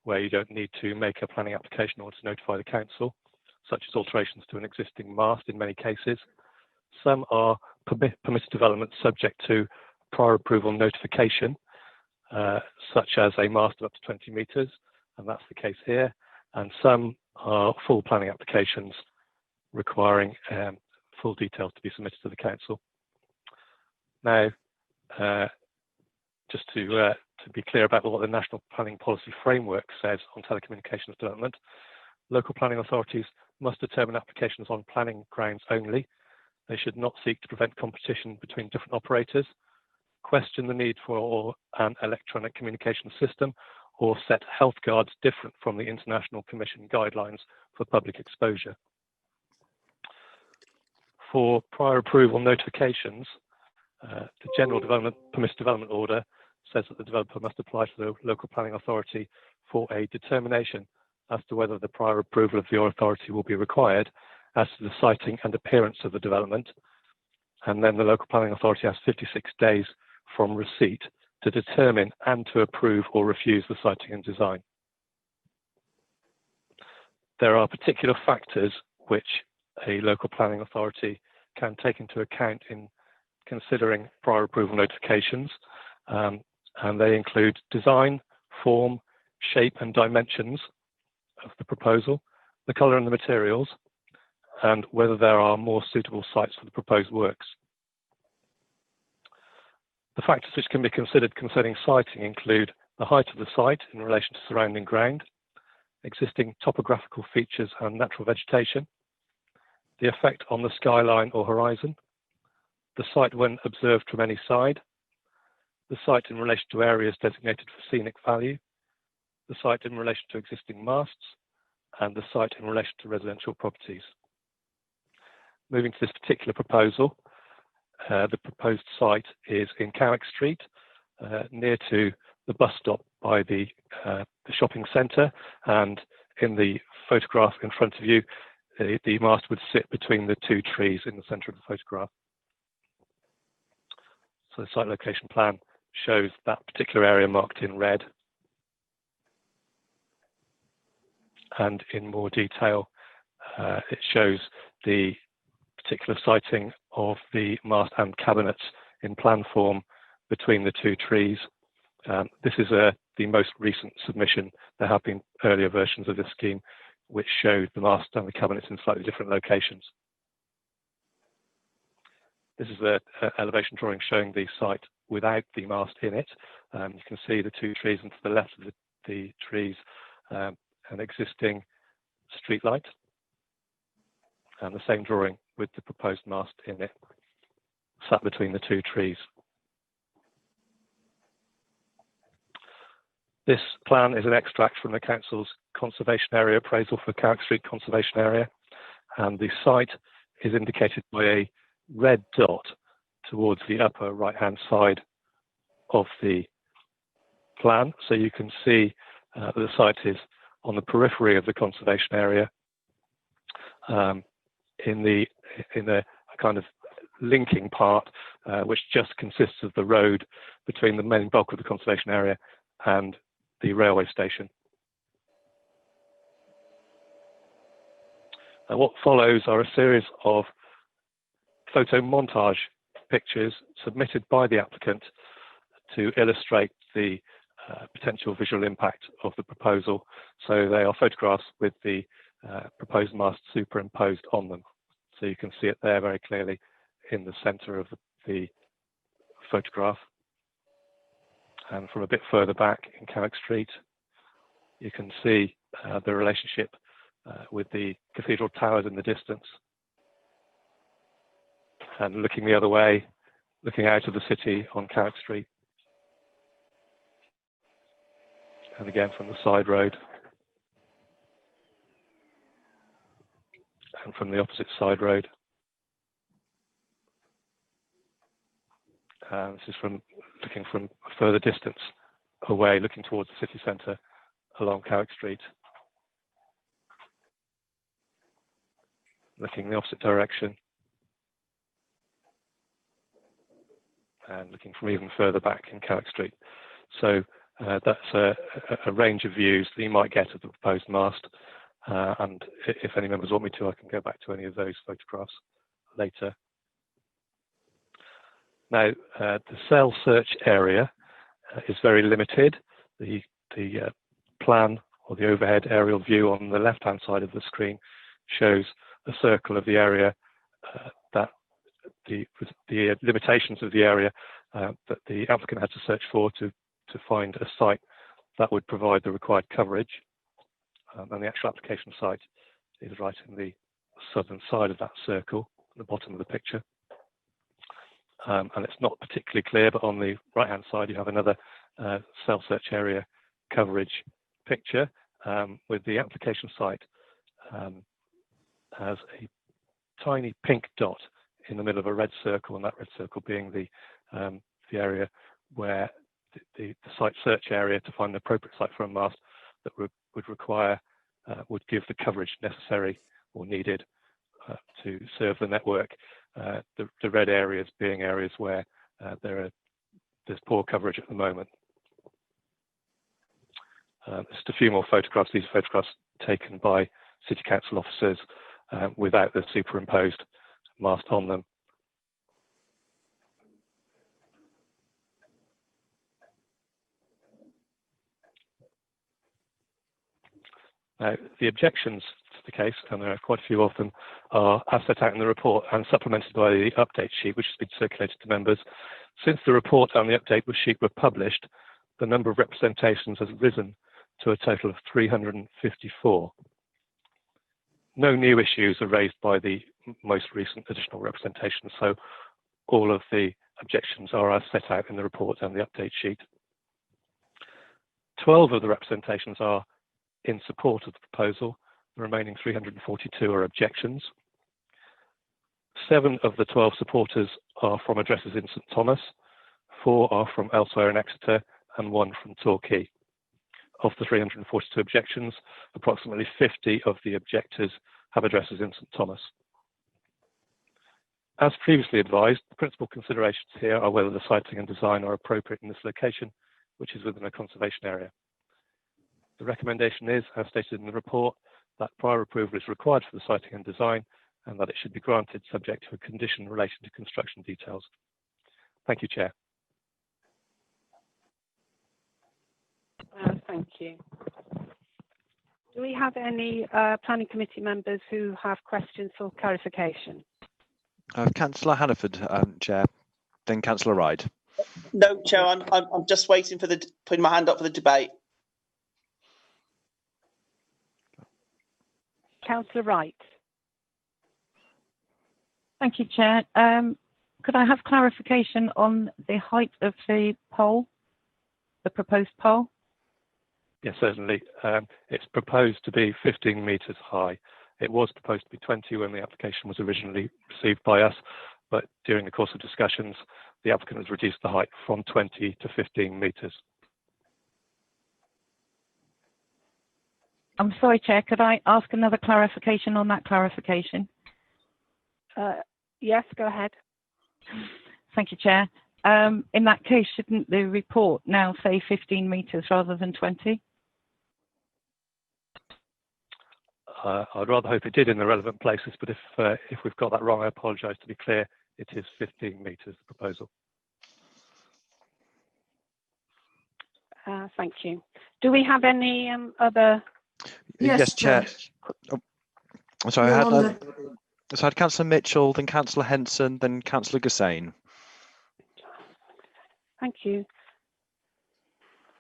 where you don't need to make a planning application or to notify the council, such as alterations to an existing mast in many cases. Some are permitted development subject to prior approval notification, such as a mast of up to 20 metres, and that's the case here. And some are full planning applications requiring full details to be submitted to the council. Now, just to be clear about what the National Planning Policy Framework says on telecommunications development, local planning authorities must determine applications on planning grounds only. They should not seek to prevent competition between different operators, question the need for an electronic communication system, or set health guards different from the International Commission guidelines for public exposure. For prior approval notifications, the General Permissive Development Order says that the developer must apply to the local planning authority for a determination as to whether the prior approval of the authority will be required as to the siting and appearance of the development. And then the local planning authority has 56 days from receipt to determine and to approve or refuse the siting and design. There are particular factors which a local planning authority can take into account in considering prior approval notifications, and they include design, form, shape and dimensions of the proposal, the colour and the materials, and whether there are more suitable sites for the proposed works. The factors which can be considered concerning siting include the height of the site in relation to surrounding ground, existing topographical features and natural vegetation, the effect on the skyline or horizon, the site when observed from any side, the site in relation to areas designated for scenic value, the site in relation to existing masts, and the site in relation to residential properties. Moving to this particular proposal, the proposed site is in Carrick Street, near to the bus stop by the shopping centre, and in the photograph in front of you, the mast would sit between the two trees in the centre of the photograph. So the site location plan shows that particular area marked in red. And in more detail, it shows the particular siting of the mast and cabinets in plan form between the two trees. This is the most recent submission. There have been earlier versions of this scheme which showed the mast and the cabinets in slightly different locations. This is the elevation drawing showing the site without the mast in it. You can see the two trees, and to the left of the trees, an existing street light, and the same drawing with the proposed mast in it, sat between the two trees. This plan is an extract from the Council's Conservation Area Appraisal for Carrick Street Conservation Area, and the site is indicated by a red dot towards the upper right-hand side of the plan. So you can see the site is on the periphery of the conservation area, in the kind of linking part, which just consists of the road between the main bulk of the conservation area and the railway station. What follows are a series of photo montage pictures submitted by the applicant to illustrate the potential visual impact of the proposal. So they are photographs with the proposed mast superimposed on them. So you can see it there very clearly in the centre of the photograph. And from a bit further back in Carrick Street, you can see the relationship with the cathedral towers in the distance. And looking the other way, looking out of the city on Carrick Street. And again from the side road. And from the opposite side road. This is from looking from a further distance away, looking towards the city centre along Carrick Street. Looking in the opposite direction. And looking from even further back in Carrick Street. So that's a range of views that you might get of the proposed mast. And if any members want me to, I can go back to any of those photographs later. Now, the cell search area is very limited. The plan or the overhead aerial view on the left-hand side of the screen shows a circle of the area that the limitations of the area that the applicant had to search for to find a site that would provide the required coverage. And the actual application site is right in the southern side of that circle, at the bottom of the picture. And it's not particularly clear, but on the right-hand side, you have another cell search area coverage picture with the application site as a tiny pink dot in the middle of a red circle, and that red circle being the area where the site search area to find the appropriate site for a mast that would give the coverage necessary or needed to serve the network. The red areas being areas where there's poor coverage at the moment. Just a few more photographs. These are photographs taken by City Council officers without the superimposed mast on them. Now, the objections to the case, and there are quite a few of them, are as set out in the report and supplemented by the update sheet, which has been circulated to members. Since the report and the update sheet were published, the number of representations has risen to a total of 354. No new issues are raised by the most recent additional representations, so all of the objections are as set out in the report and the update sheet. 12 of the representations are in support of the proposal. The remaining 342 are objections. 7 of the 12 supporters are from addresses in St Thomas, 4 are from elsewhere in Exeter, and 1 from Torquay. Of the 342 objections, approximately 50 of the objectors have addresses in St Thomas. As previously advised, the principal considerations here are whether the siting and design are appropriate in this location, which is within a conservation area. The recommendation is, as stated in the report, that prior approval is required for the siting and design, and that it should be granted subject to a condition in relation to construction details. Thank you, Chair. Thank you. Do we have any planning committee members who have questions or clarification? Councillor Hannaford, Chair, then Councillor Wright. No, Chair, I'm just waiting for putting my hand up for the debate. Councillor Wright. Thank you, Chair. Could I have clarification on the height of the pole, the proposed pole? Yes, certainly. It's proposed to be 15 metres high. It was proposed to be 20 when the application was originally received by us, but during the course of discussions, the applicant has reduced the height from 20 to 15 metres. I'm sorry, Chair, could I ask another clarification on that clarification? Yes, go ahead. Thank you, Chair. In that case, shouldn't the report now say 15 metres rather than 20? I'd rather hope it did in the relevant places, but if we've got that wrong, I apologise. To be clear, it is 15 metres, the proposal. Thank you. Do we have any other? Yes, Chair. Oh, sorry, I had Councillor Mitchell, then Councillor Henson, then Councillor Gussain. Thank you.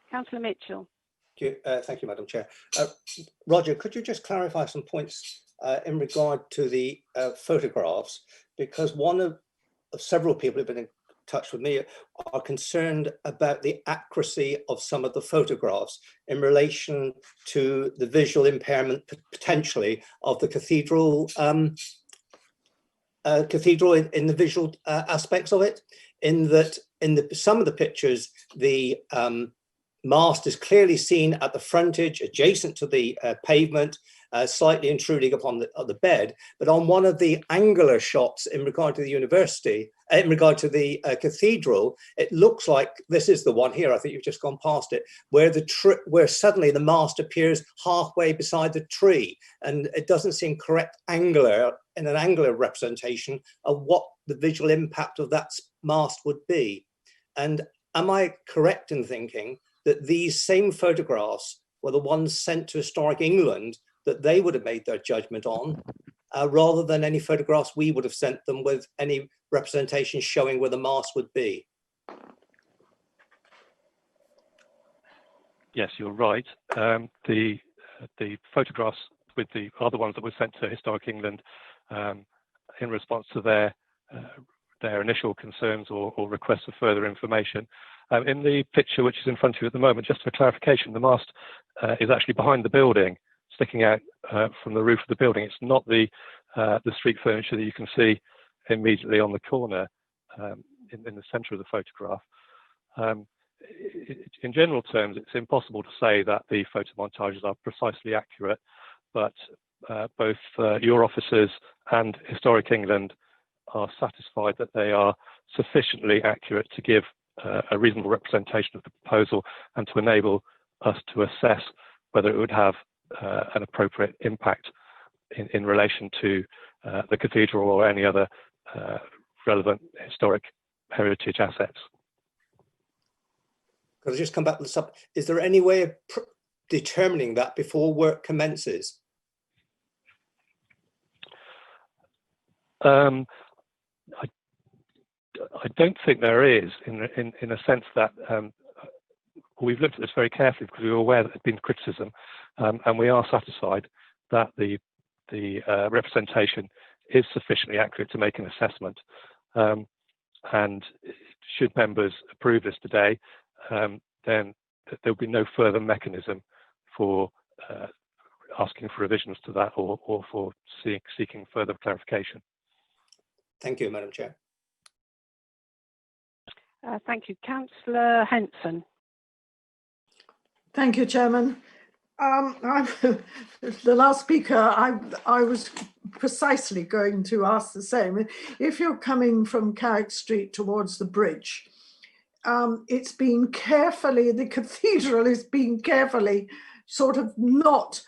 Councillor Mitchell. Thank you, Madam Chair. Roger, could you just clarify some points in regard to the photographs? Because one of several people who've been in touch with me are concerned about the accuracy of some of the photographs in relation to the visual impairment potentially of the cathedral in the visual aspects of it, in that some of the pictures, the mast is clearly seen at the frontage, adjacent to the pavement, slightly intruding upon the bed. But on one of the angular shots in regard to the university, in regard to the cathedral, it looks like this is the one here. I think you've just gone past it, where suddenly the mast appears halfway beside the tree, and it doesn't seem correct angular in an angular representation of what the visual impact of that mast would be. And am I correct in thinking that these same photographs were the ones sent to Historic England that they would have made their judgment on, rather than any photographs we would have sent them with any representation showing where the mast would be? Yes, you're right. The photographs with the other ones that were sent to Historic England in response to their initial concerns or requests for further information. In the picture which is in front of you at the moment, just for clarification, the mast is actually behind the building, sticking out from the roof of the building. It's not the street furniture that you can see immediately on the corner in the centre of the photograph. In general terms, it's impossible to say that the photo montages are precisely accurate, but both your officers and Historic England are satisfied that they are sufficiently accurate to give a reasonable representation of the proposal and to enable us to assess whether it would have an appropriate impact in relation to the cathedral or any other relevant historic heritage assets. Could I just come back to the sub? Is there any way of determining that before work commences? I don't think there is, in a sense that we've looked at this very carefully because we were aware that there'd been criticism, and we are satisfied that the representation is sufficiently accurate to make an assessment. And should members approve this today, then there'll be no further mechanism for asking for revisions to that or for seeking further clarification. Thank you, Madam Chair. Thank you. Councillor Henson. Thank you, Chairman. The last speaker, I was precisely going to ask the same. If you're coming from Carrick Street towards the bridge, it's been carefully, the cathedral is being carefully sort of not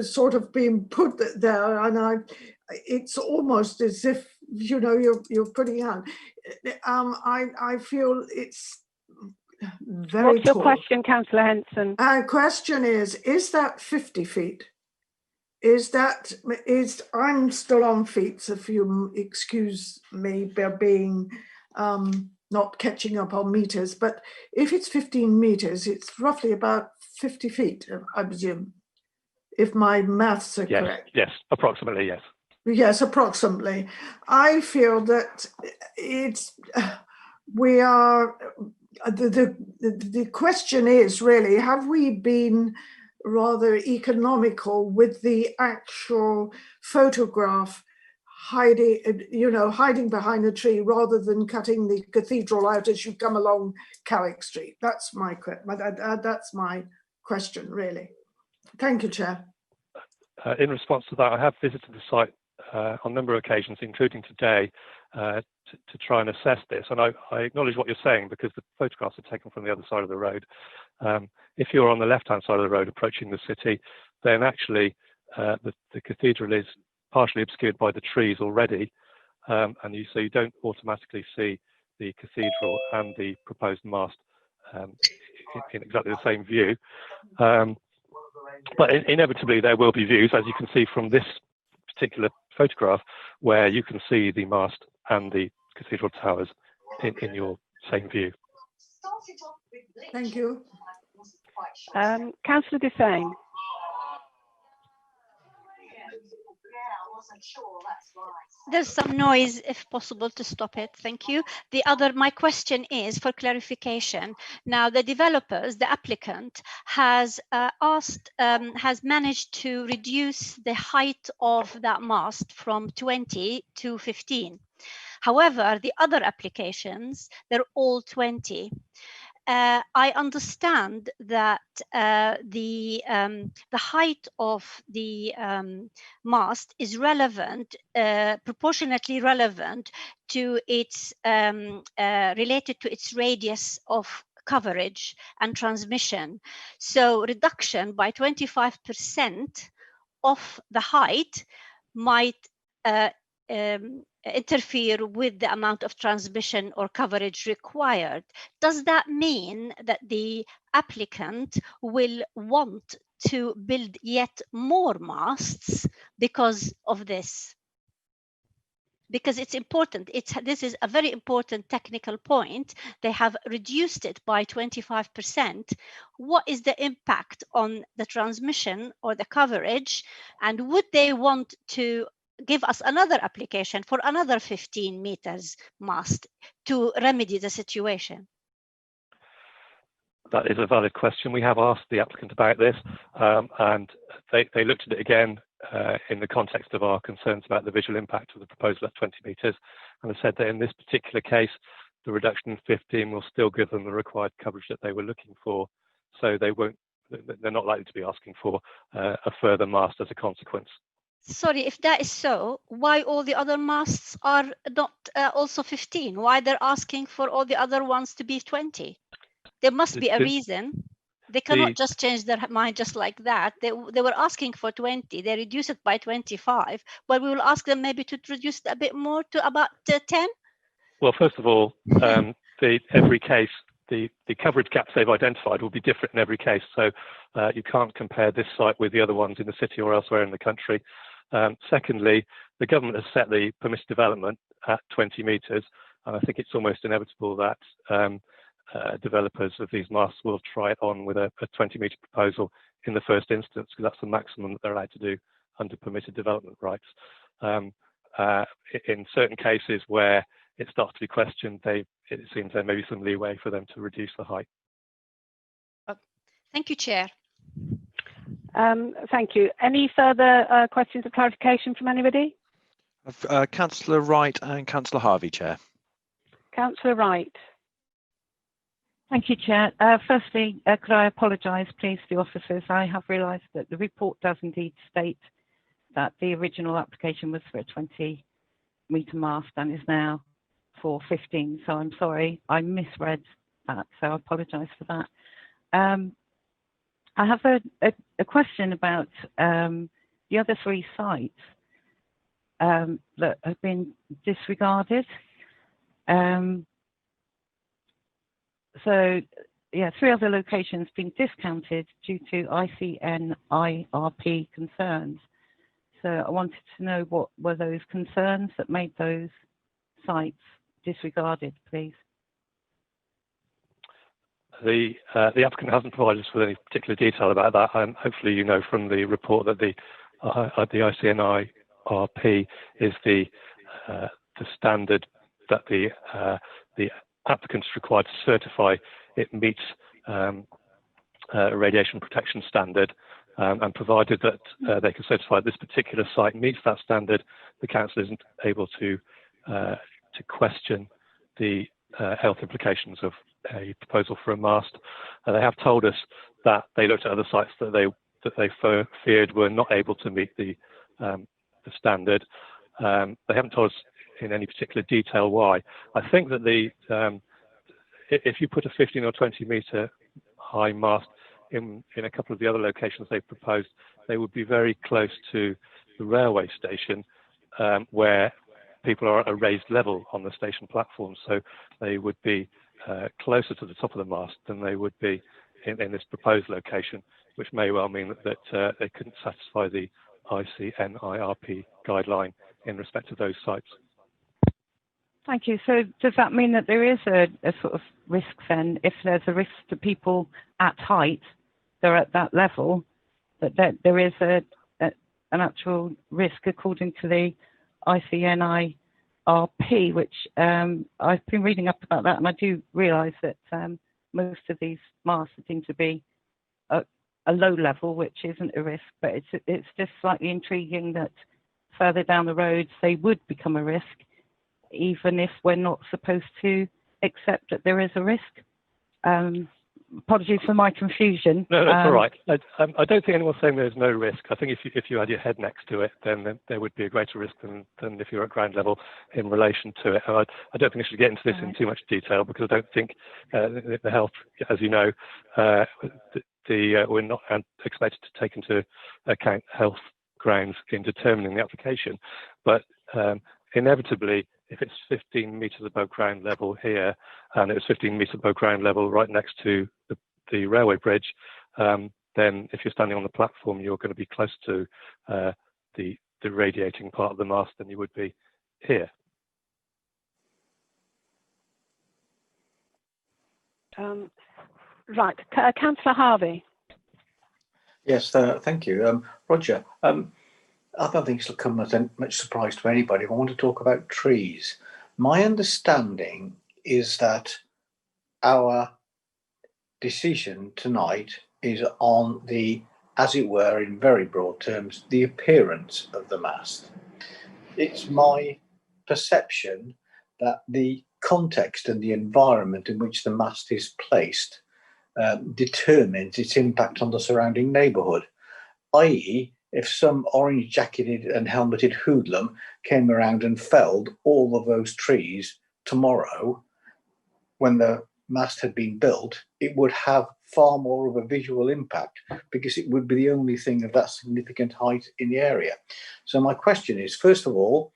sort of being put there, and it's almost as if, you know, you're putting out. I feel it's very What's your tall. question, Councillor Henson? Question is that 50 feet? I'm still on feet, so if you excuse me being not catching up on meters, but if it's 15 meters, it's roughly about 50 feet, I presume, if my maths are correct. Yes, approximately, yes. Yes, approximately. I feel that we are, the question is really, have we been rather economical with the actual photograph hiding behind a tree rather than cutting the cathedral out as you come along Carrick Street? That's my question, really. Thank you, Chair. In response to that, I have visited the site on a number of occasions, including today, to try and assess this. And I acknowledge what you're saying, because the photographs are taken from the other side of the road. If you're on the left-hand side of the road approaching the city, then actually the cathedral is partially obscured by the trees already, and so you don't automatically see the cathedral and the proposed mast in exactly the same view. But inevitably there will be views, as you can see from this particular photograph, where you can see the mast and the cathedral towers in your same view. Thank you. Councillor Dufresne. There's some noise, if possible, to stop it. Thank you. My question is for clarification. Now, the developers, the applicant, has managed to reduce the height of that mast from 20 to 15. However, the other applications, they're all 20. I understand that the height of the mast is relevant, proportionately relevant to its related to its radius of coverage and transmission. So reduction by 25% of the height might interfere with the amount of transmission or coverage required. Does that mean that the applicant will want to build yet more masts because of this? Because it's important. This is a very important technical point. They have reduced it by 25%. What is the impact on the transmission or the coverage? And would they want to give us another application for another 15 meters mast to remedy the situation? That is a valid question. We have asked the applicant about this, and they looked at it again in the context of our concerns about the visual impact of the proposal at 20 meters, and have said that in this particular case, the reduction in 15 will still give them the required coverage that they were looking for. So they're not likely to be asking for a further mast as a consequence. Sorry, if that is so, why all the other masts are not also 15? Why they're asking for all the other ones to be 20? There must be a reason. They cannot just change their mind just like that. They were asking for 20. They reduced it by 25, but we will ask them maybe to reduce it a bit more to about 10. Well, first of all, every case, the coverage gaps they've identified will be different in every case. So you can't compare this site with the other ones in the city or elsewhere in the country. Secondly, the government has set the permitted development at 20 metres, And I think it's almost inevitable that developers of these masts will try it on with a 20-metre proposal in the first instance, because that's the maximum that they're allowed to do under permitted development rights. In certain cases where it starts to be questioned, it seems there may be some leeway for them to reduce the height. Thank you, Chair. Thank you. Any further questions or clarification from anybody? Councillor Wright and Councillor Harvey, Chair. Councillor Wright. Thank you, Chair. Firstly, could I apologise, please, to the officers? I have realised that the report does indeed state that the original application was for a 20-metre mast and is now for 15. So I'm sorry, I misread that. So I apologise for that. I have a question about the other 3 sites that have been disregarded. So, yeah, 3 other locations being discounted due to ICNIRP concerns. So I wanted to know what were those concerns that made those sites disregarded, please. The applicant hasn't provided us with any particular detail about that. Hopefully you know from the report that the ICNIRP is the standard that the applicant is required to certify it meets a radiation protection standard, and provided that they can certify this particular site meets that standard, the council isn't able to question the health implications of a proposal for a mast. They have told us that they looked at other sites that they feared were not able to meet the standard. They haven't told us in any particular detail why. I think that if you put a 15 or 20 metre high mast in a couple of the other locations they've proposed, they would be very close to the railway station, where people are at a raised level on the station platform, so they would be closer to the top of the mast than they would be in this proposed location, which may well mean that they couldn't satisfy the ICNIRP guideline in respect of those sites. Thank you. So does that mean that there is a sort of risk then, if there's a risk to people at height, they're at that level, that there is an actual risk according to the ICNIRP, which I've been reading up about that, and I do realise that most of these masts seem to be a low level, which isn't a risk, but it's just slightly intriguing that further down the road they would become a risk, even if we're not supposed to accept that there is a risk. Apologies for my confusion. No, that's all right. I don't think anyone's saying there's no risk. I think if you had your head next to it, then there would be a greater risk than if you're at ground level in relation to it. And I don't think I should get into this in too much detail, because I don't think the health, as you know, we're not expected to take into account health grounds in determining the application. But inevitably, if it's 15 metres above ground level here, and it was 15 metres above ground level right next to the railway bridge, then if you're standing on the platform, you're going to be closer to the radiating part of the mast than you would be here. Right, Councillor Harvey. Yes, thank you. Roger, I don't think it'll come as much surprise to anybody. I want to talk about trees. My understanding is that our decision tonight is on the, as it were, in very broad terms, the appearance of the mast. It's my perception that the context and the environment in which the mast is placed determines its impact on the surrounding neighbourhood, i.e., if some orange-jacketed and helmeted hoodlum came around and felled all of those trees tomorrow when the mast had been built, it would have far more of a visual impact, because it would be the only thing of that significant height in the area. So my question is, first of all,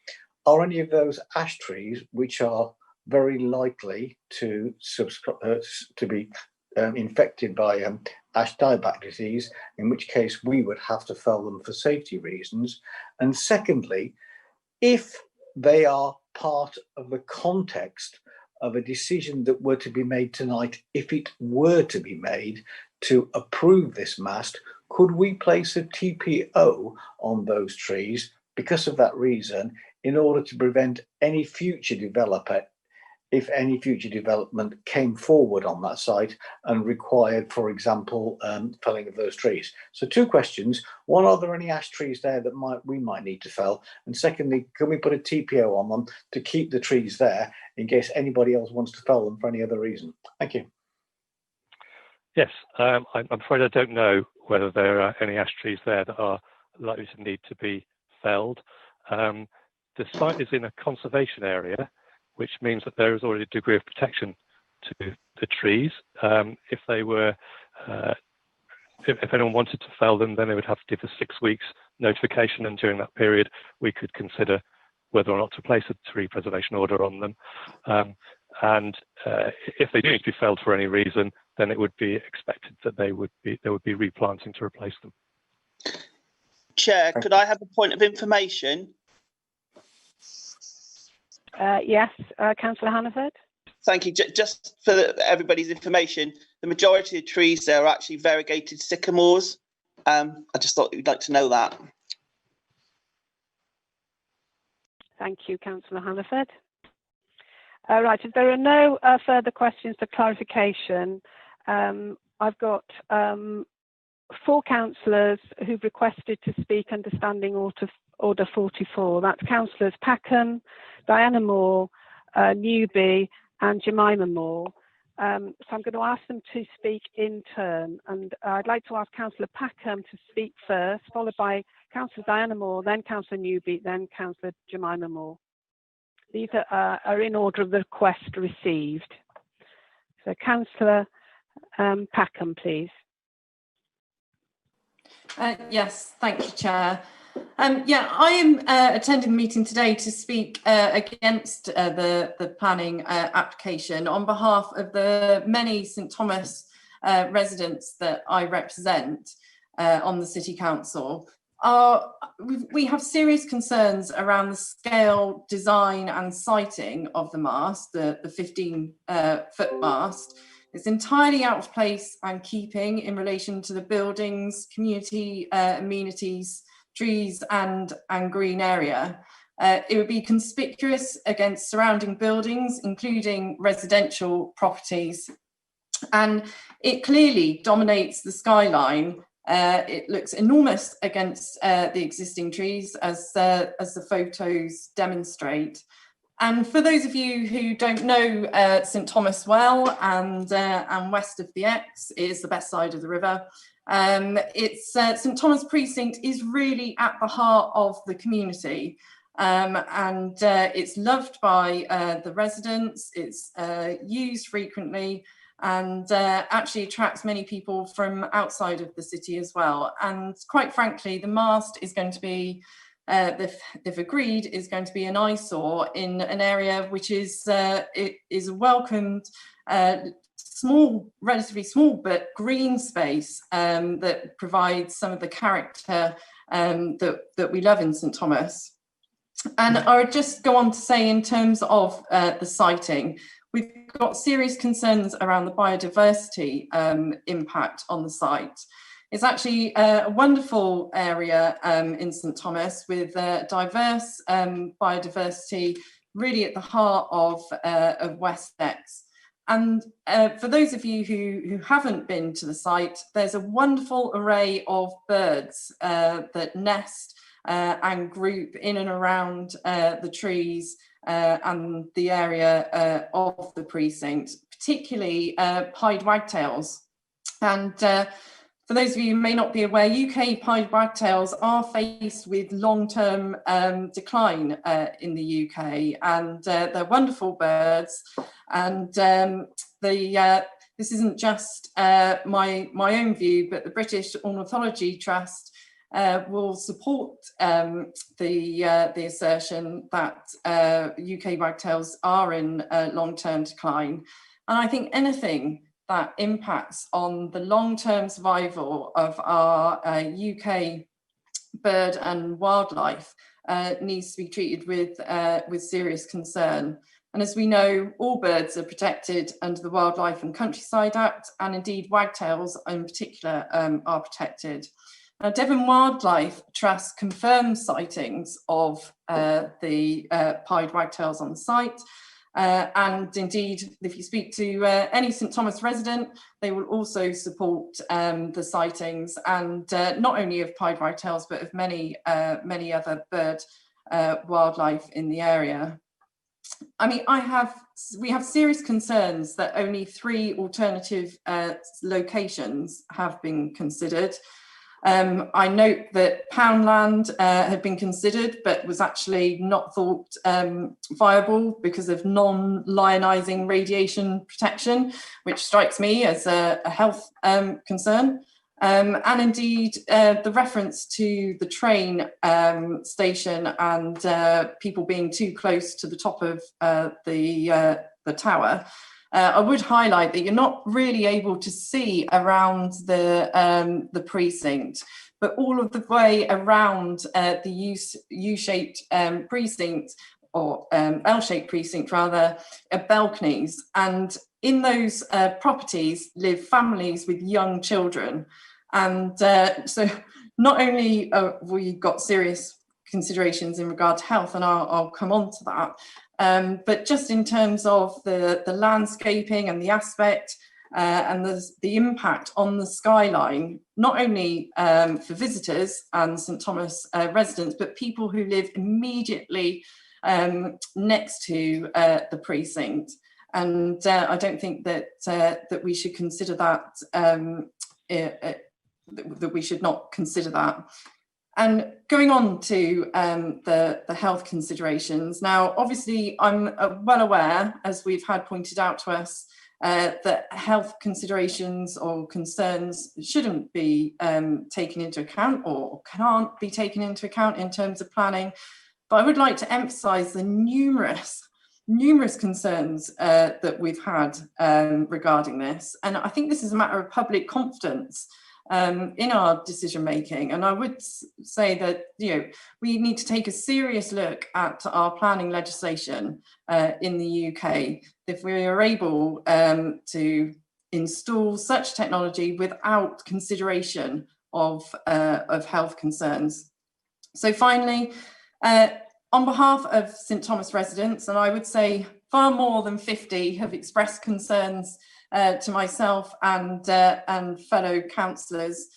are any of those ash trees, which are very likely to be infected by ash dieback disease, in which case we would have to fell them for safety reasons? And secondly, if they are part of the context of a decision that were to be made tonight, if it were to be made to approve this mast. Could we place a TPO on those trees because of that reason, in order to prevent any future developer, if any future development came forward on that site and required, for example, felling of those trees? So 2 questions. One, are there any ash trees there that we might need to fell? And secondly, can we put a TPO on them to keep the trees there in case anybody else wants to fell them for any other reason? Thank you. Yes, I'm afraid I don't know whether there are any ash trees there that are likely to need to be felled. The site is in a conservation area, which means that there is already a degree of protection to the trees. If they were, if anyone wanted to fell them, then they would have to give us 6 weeks notification, and during that period, we could consider whether or not to place a tree preservation order on them. If they do need to be felled for any reason, then it would be expected that there would be replanting to replace them. Chair, could I have a point of information? Yes, Councillor Hannaford. Thank you. Just for everybody's information, the majority of trees there are actually variegated sycamores. I just thought you'd like to know that. Thank you, Councillor Hannaford. Right, if there are no further questions for clarification, I've got 4 councillors who've requested to speak under Standing Order 44. That's Councillors Packham, Diana Moore, Newby and Jemima Moore. So I'm going to ask them to speak in turn, and I'd like to ask Councillor Packham to speak first, followed by Councillor Diana Moore, then Councillor Newby, then Councillor Jemima Moore. These are in order of the request received. So Councillor Packham, please. Yes, thank you, Chair. Yeah, I am attending the meeting today to speak against the planning application on behalf of the many St Thomas residents that I represent on the City Council. We have serious concerns around the scale, design and siting of the mast, the 15-foot mast. It's entirely out of place and keeping in relation to the buildings, community amenities, trees and green area. It would be conspicuous against surrounding buildings, including residential properties. And it clearly dominates the skyline. It looks enormous against the existing trees, as the photos demonstrate. And for those of you who don't know St Thomas well, and west of the Exe is the best side of the river, St Thomas Precinct is really at the heart of the community, and it's loved by the residents. It's used frequently, and actually attracts many people from outside of the city as well. And quite frankly, the mast is going to be, if agreed, is going to be an eyesore in an area which is it is a welcomed, relatively small but green space that provides some of the character that we love in St Thomas. And I would just go on to say, in terms of the siting, we've got serious concerns around the biodiversity impact on the site. It's actually a wonderful area in St Thomas, with diverse biodiversity really at the heart of West Exe. And for those of you who haven't been to the site, there's a wonderful array of birds that nest and group in and around the trees and the area of the precinct, particularly pied wagtails. And for those of you who may not be aware, UK pied wagtails are faced with long-term decline in the UK, and they're wonderful birds. And this isn't just my own view, but the British Ornithology Trust will support the assertion that UK wagtails are in long-term decline. And I think anything that impacts on the long-term survival of our UK bird and wildlife needs to be treated with serious concern. And as we know, all birds are protected under the Wildlife and Countryside Act, and indeed wagtails in particular are protected. Now, Devon Wildlife Trust confirms sightings of the pied wagtails on the site. And indeed, if you speak to any St Thomas resident, they will also support the sightings, and not only of pied wagtails, but of many other bird wildlife in the area. I mean, we have serious concerns that only 3 alternative locations have been considered. I note that Poundland had been considered, but was actually not thought viable because of non-lionising radiation protection, which strikes me as a health concern. And indeed, the reference to the train station and people being too close to the top of the tower. I would highlight that you're not really able to see around the precinct, but all of the way around the U-shaped precinct, or L-shaped precinct rather, are balconies. And in those properties live families with young children. And so not only have we got serious considerations in regard to health, and I'll come on to that, but just in terms of the landscaping and the aspect and the impact on the skyline, not only for visitors and St Thomas residents, but people who live immediately next to the precinct. And I don't think that we should consider that, that we should not consider that. And going on to the health considerations. Now, obviously, I'm well aware, as we've had pointed out to us, that health considerations or concerns shouldn't be taken into account or can't be taken into account in terms of planning. But I would like to emphasise the numerous concerns that we've had regarding this. And I think this is a matter of public confidence in our decision making. And I would say that, you know, we need to take a serious look at our planning legislation in the UK if we are able to install such technology without consideration of health concerns. So finally, on behalf of St Thomas residents, and I would say far more than 50 have expressed concerns to myself and fellow councillors.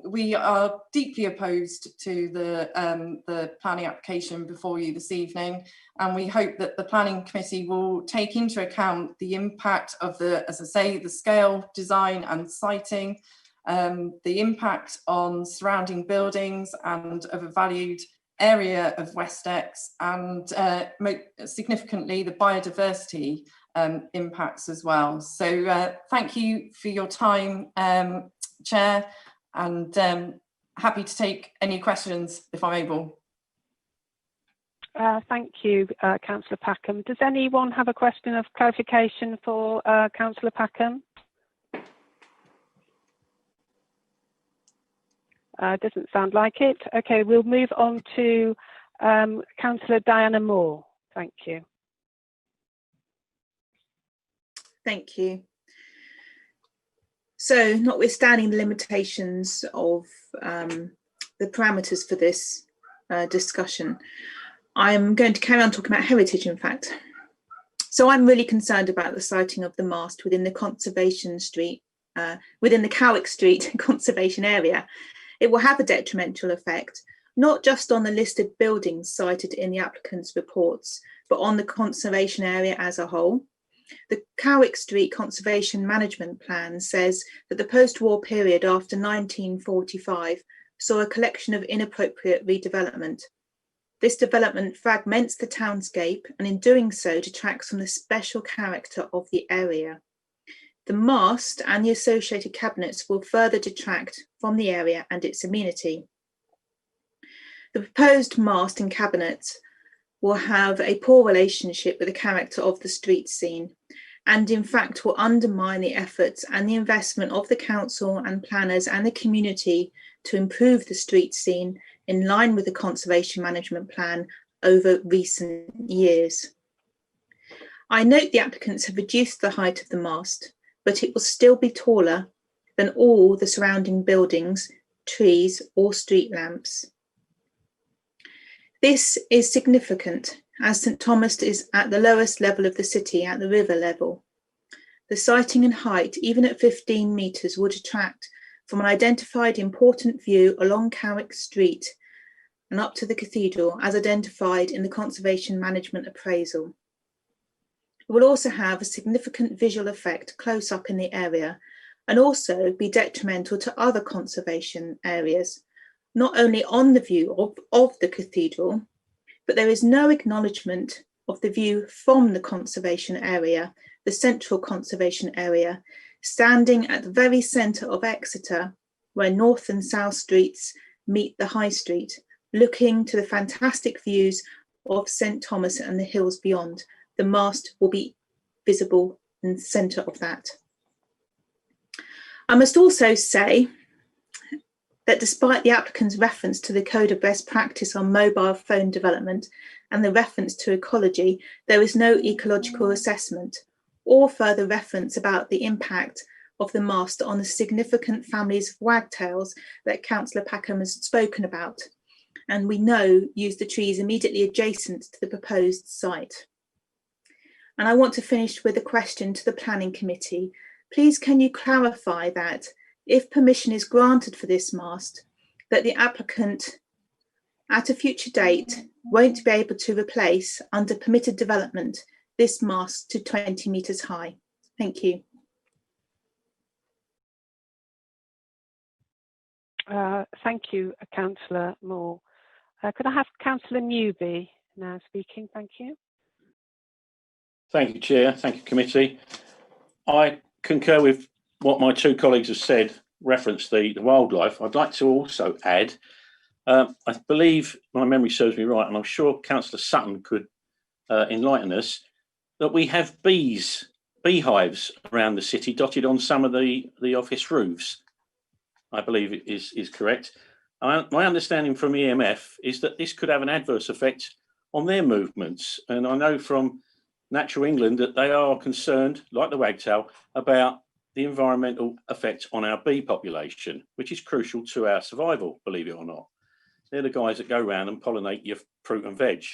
We are deeply opposed to the planning application before you this evening, and we hope that the planning committee will take into account the impact of as I say, the scale, design and siting, the impact on surrounding buildings and of a valued area of Westex, and significantly the biodiversity impacts as well. So thank you for your time, Chair, and happy to take any questions if I'm able. Thank you, Councillor Packham. Does anyone have a question of clarification for Councillor Packham? Doesn't sound like it. Okay, we'll move on to Councillor Diana Moore. Thank you. Thank you. So, notwithstanding the limitations of the parameters for this discussion, I'm going to carry on talking about heritage, in fact. So I'm really concerned about the siting of the mast within the within the Carrick Street conservation area. It will have a detrimental effect, not just on the listed buildings cited in the applicant's reports, but on the conservation area as a whole. The Carrick Street Conservation Management Plan says that the post-war period after 1945 saw a collection of inappropriate redevelopment. This development fragments the townscape and in doing so detracts from the special character of the area. The mast and the associated cabinets will further detract from the area and its amenity. The proposed mast and cabinets will have a poor relationship with the character of the street scene, and in fact will undermine the efforts and the investment of the council and planners and the community to improve the street scene, in line with the Conservation Management Plan over recent years. I note the applicants have reduced the height of the mast, but it will still be taller than all the surrounding buildings, trees or street lamps. This is significant as St Thomas is at the lowest level of the city at the river level. The sighting and height, even at 15 metres, would attract from an identified important view along Carrick Street and up to the cathedral as identified in the Conservation Management Appraisal. It will also have a significant visual effect close up in the area and also be detrimental to other conservation areas, not only on the view of the cathedral, but there is no acknowledgement of the view from the conservation area, the central conservation area, standing at the very centre of Exeter, where North and South Streets meet the High Street, looking to the fantastic views of St Thomas and the hills beyond. The mast will be visible in the centre of that. I must also say that despite the applicant's reference to the Code of Best Practice on mobile phone development and the reference to ecology, there is no ecological assessment or further reference about the impact of the mast on the significant families of wagtails that Councillor Packham has spoken about, and we know use the trees immediately adjacent to the proposed site. And I want to finish with a question to the Planning Committee. Please can you clarify that if permission is granted for this mast, that the applicant at a future date won't be able to replace under permitted development this mast to 20 metres high? Thank you. Thank you, Councillor Moore. Could I have Councillor Newby now speaking? Thank you. Thank you, Chair. Thank you, Committee. I concur with what my two colleagues have said, reference the wildlife. I'd like to also add, I believe my memory serves me right, and I'm sure Councillor Sutton could enlighten us, that we have beehives around the city dotted on some of the office roofs. I believe it is correct. My understanding from EMF is that this could have an adverse effect on their movements. And I know from Natural England that they are concerned, like the wagtail, about the environmental effect on our bee population, which is crucial to our survival, believe it or not. They're the guys that go around and pollinate your fruit and veg.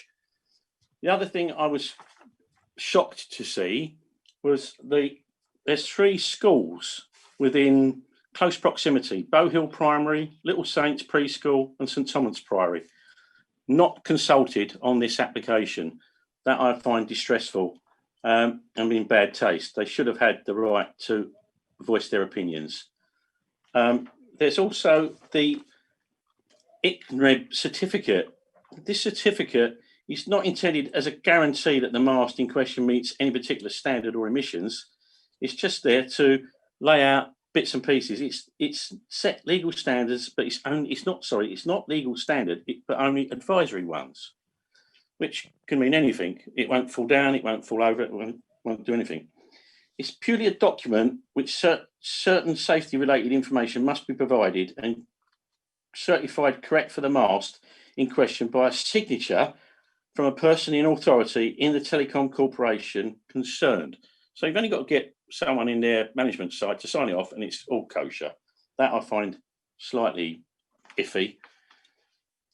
The other thing I was shocked to see was there's 3 schools within close proximity: Bow Hill Primary, Little Saints Preschool and St Thomas Priory, not consulted on this application. That I find distressful and in bad taste. They should have had the right to voice their opinions. There's also the ICNREB certificate. This certificate is not intended as a guarantee that the mast in question meets any particular standard or emissions. It's just there to lay out bits and pieces. It's set legal standards, but it's not legal standard, but only advisory ones, which can mean anything. It won't fall down, it won't fall over, it won't do anything. It's purely a document which certain safety related information must be provided and certified correct for the mast in question by a signature from a person in authority in the Telecom Corporation concerned. So you've only got to get someone in their management side to sign it off and it's all kosher. That I find slightly iffy.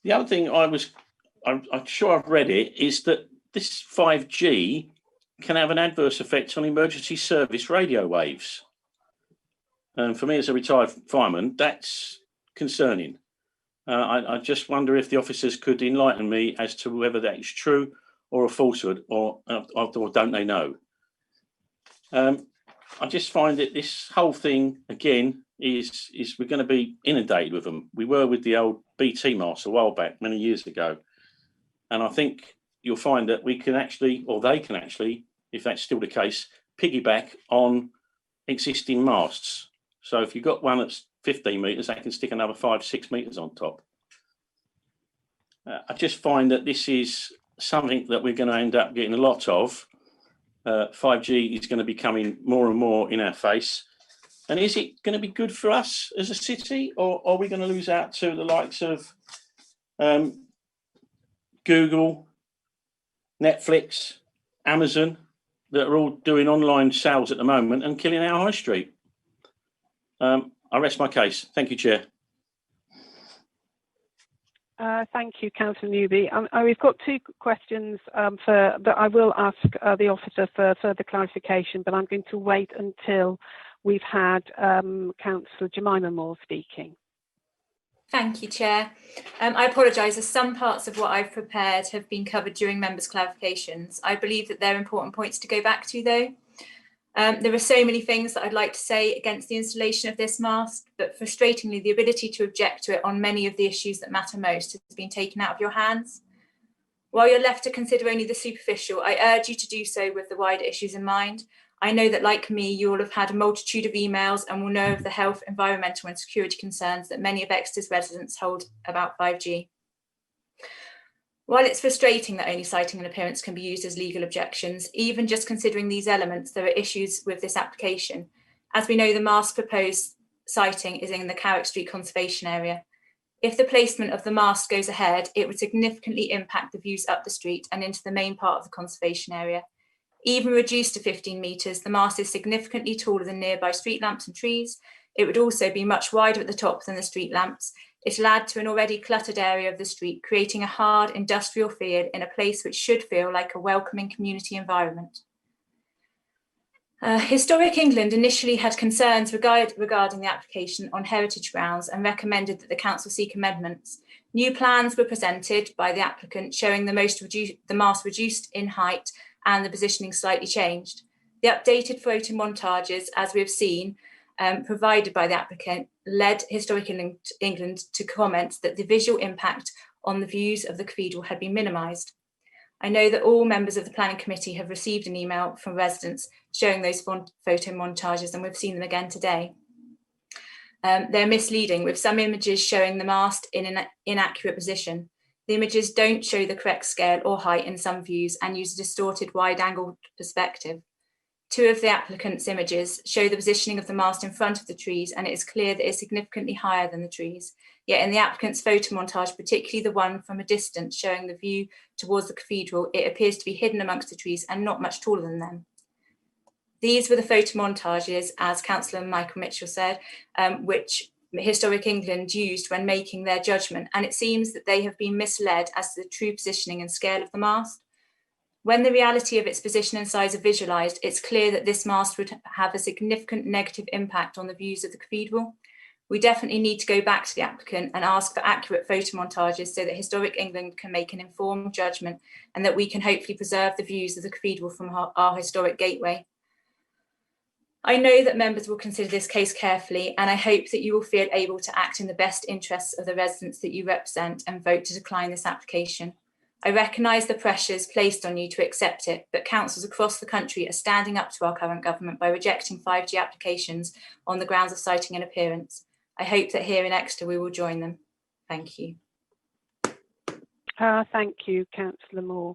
The other thing I'm sure I've read it, is that this 5G can have an adverse effect on emergency service radio waves. And for me as a retired fireman, that's concerning. I just wonder if the officers could enlighten me as to whether that is true or a falsehood, or don't they know? I just find that this whole thing, again, is we're going to be inundated with them. We were with the old BT masts a while back, many years ago. And I think you'll find that we can actually, or they can actually, if that's still the case, piggyback on existing masts. So if you've got one that's 15 metres, they can stick another 5-6 metres on top. I just find that this is something that we're going to end up getting a lot of. 5G is going to be coming more and more in our face. And is it going to be good for us as a city, or are we going to lose out to the likes of Google, Netflix, Amazon, that are all doing online sales at the moment and killing our high street. I rest my case. Thank you, Chair. Thank you, Councillor Newby. We've got two questions that I will ask the officer for further clarification, but I'm going to wait until we've had Councillor Jemima Moore speaking. Thank you, Chair. I apologise as some parts of what I've prepared have been covered during members' clarifications. I believe that they're important points to go back to, though. There are so many things that I'd like to say against the installation of this mast, but frustratingly, the ability to object to it on many of the issues that matter most has been taken out of your hands. While you're left to consider only the superficial, I urge you to do so with the wider issues in mind. I know that, like me, you will have had a multitude of emails and will know of the health, environmental and security concerns that many of Exeter's residents hold about 5G. While it's frustrating that only sighting and appearance can be used as legal objections, even just considering these elements, there are issues with this application. As we know, the mast proposed sighting is in the Carrick Street Conservation Area. If the placement of the mast goes ahead, it would significantly impact the views up the street and into the main part of the conservation area. Even reduced to 15 metres, the mast is significantly taller than nearby street lamps and trees. It would also be much wider at the top than the street lamps. It'll add to an already cluttered area of the street, creating a hard industrial feel in a place which should feel like a welcoming community environment. Historic England initially had concerns regarding the application on heritage grounds and recommended that the council seek amendments. New plans were presented by the applicant showing the mast reduced in height and the positioning slightly changed. The updated photo montages, as we have seen, provided by the applicant, led Historic England to comment that the visual impact on the views of the cathedral had been minimised. I know that all members of the planning committee have received an email from residents showing those photo montages, and we've seen them again today. They're misleading, with some images showing the mast in an inaccurate position. The images don't show the correct scale or height in some views and use a distorted wide-angle perspective. Two of the applicant's images show the positioning of the mast in front of the trees, and it is clear that it's significantly higher than the trees. Yet in the applicant's photo montage, particularly the one from a distance showing the view towards the cathedral, it appears to be hidden amongst the trees and not much taller than them. These were the photo montages, as Councillor Michael Mitchell said, which Historic England used when making their judgment, and it seems that they have been misled as to the true positioning and scale of the mast. When the reality of its position and size are visualised, it's clear that this mast would have a significant negative impact on the views of the cathedral. We definitely need to go back to the applicant and ask for accurate photo montages so that Historic England can make an informed judgment and that we can hopefully preserve the views of the cathedral from our historic gateway. I know that members will consider this case carefully, and I hope that you will feel able to act in the best interests of the residents that you represent and vote to decline this application. I recognise the pressures placed on you to accept it, but councils across the country are standing up to our current government by rejecting 5G applications on the grounds of sighting and appearance. I hope that here in Exeter we will join them. Thank you. Thank you, Councillor Moore.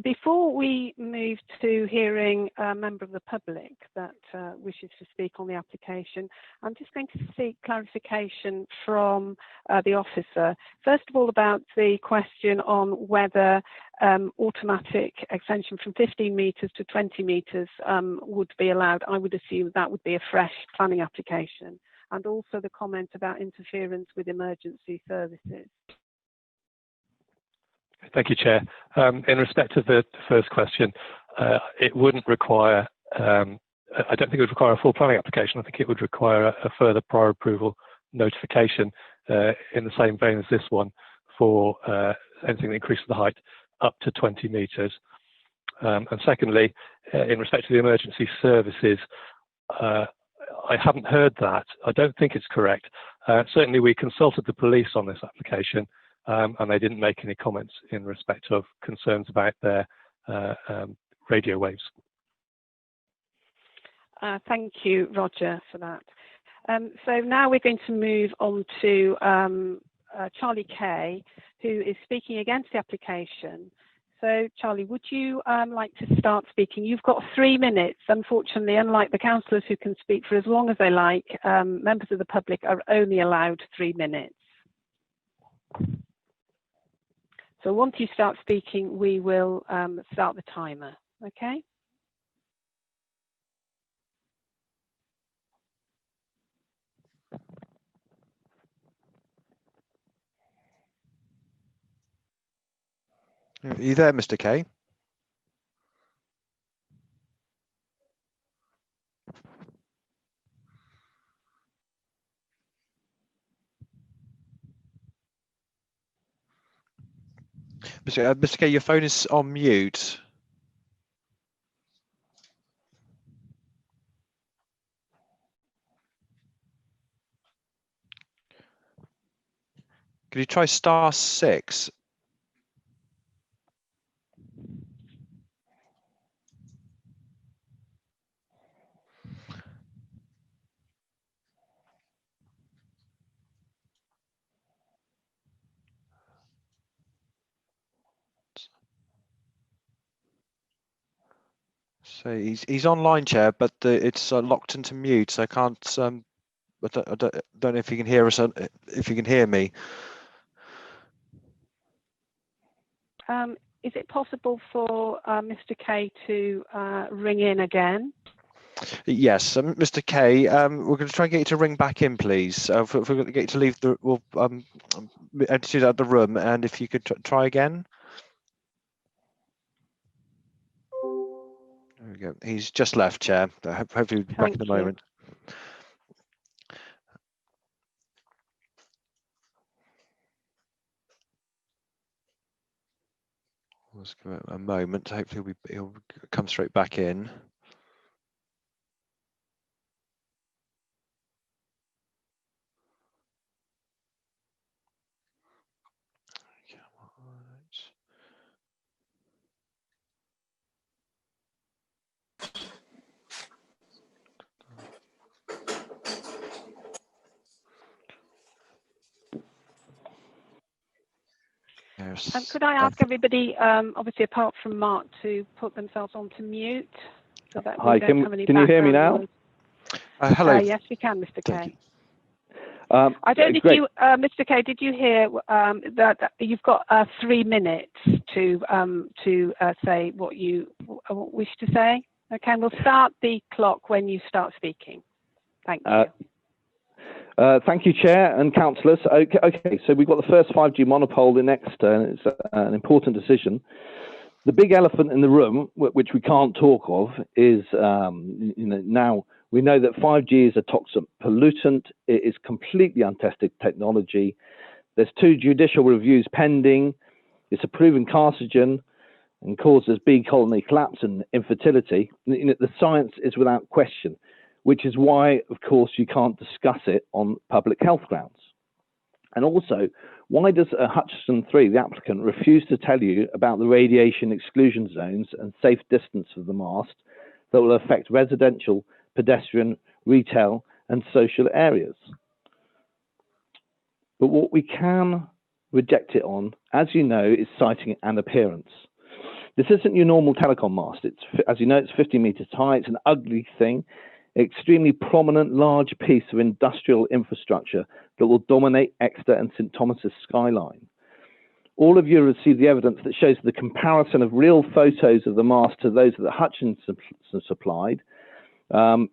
Before we move to hearing a member of the public that wishes to speak on the application, I'm just going to seek clarification from the officer. First of all, about the question on whether automatic extension from 15 metres to 20 metres would be allowed. I would assume that would be a fresh planning application. And also the comment about interference with emergency services. Thank you, Chair. In respect of the first question, it wouldn't require, I don't think it would require a full planning application. I think it would require a further prior approval notification in the same vein as this one for anything that increases the height up to 20 metres. And secondly, in respect to the emergency services, I haven't heard that. I don't think it's correct. Certainly we consulted the police on this application, and they didn't make any comments in respect of concerns about their radio waves. Thank you, Roger, for that. So now we're going to move on to Charlie Kay, who is speaking against the application. So, Charlie, would you like to start speaking? You've got 3 minutes. Unfortunately, unlike the councillors who can speak for as long as they like, members of the public are only allowed 3 minutes. So once you start speaking, we will start the timer, okay? Are you there, Mr. Kay? Mr. Kay, your phone is on mute. Could you try *6? So he's online, Chair, but it's locked into mute, so I can't. I don't know if you can hear us. If you can hear me. Is it possible for Mr. Kay to ring in again? Yes, Mr. Kay, we're going to try and get you to ring back in, please. If we're going to get you to leave the, we'll exit out the room, and if you could try again. There we go. He's just left, Chair. Hopefully he'll be back in a moment. Let's give it a moment. Hopefully he'll come straight back in. Could I ask everybody, obviously apart from Mark, to put themselves onto mute so that Hi, we don't have any can you hear me now? Hello. Yes, we can, Mr. Kay. I don't know if you, Mr. Kay, did you hear that you've got 3 minutes to say what you wish to say? Okay, and we'll start the clock when you start speaking. Thank you. Thank you, Chair and councillors. Okay, so we've got the first 5G monopole in Exeter, and it's an important decision. The big elephant in the room, which we can't talk of, is now we know that 5G is a toxic pollutant. It is completely untested technology. There's 2 judicial reviews pending. It's a proven carcinogen and causes bee colony collapse and infertility. The science is without question, which is why, of course, you can't discuss it on public health grounds. And also, why does Hutchison 3, the applicant, refuse to tell you about the radiation exclusion zones and safe distance of the mast that will affect residential, pedestrian, retail, and social areas? But what we can reject it on, as you know, is siting and appearance. This isn't your normal telecom mast. It's, as you know, it's 50 meters high. It's an ugly thing. Extremely prominent, large piece of industrial infrastructure that will dominate Exeter and St Thomas's skyline. All of you have received the evidence that shows the comparison of real photos of the mast to those that Hutchison supplied. And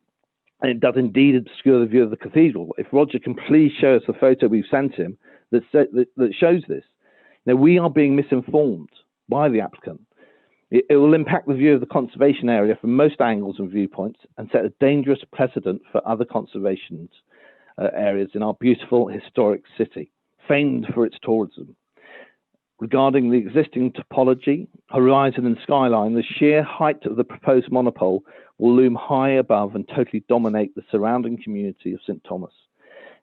it does indeed obscure the view of the cathedral. If Roger can please show us the photo we've sent him that shows this. Now, we are being misinformed by the applicant. It will impact the view of the conservation area from most angles and viewpoints and set a dangerous precedent for other conservation areas in our beautiful historic city, famed for its tourism. Regarding the existing topology, horizon and skyline, the sheer height of the proposed monopole will loom high above and totally dominate the surrounding community of St Thomas,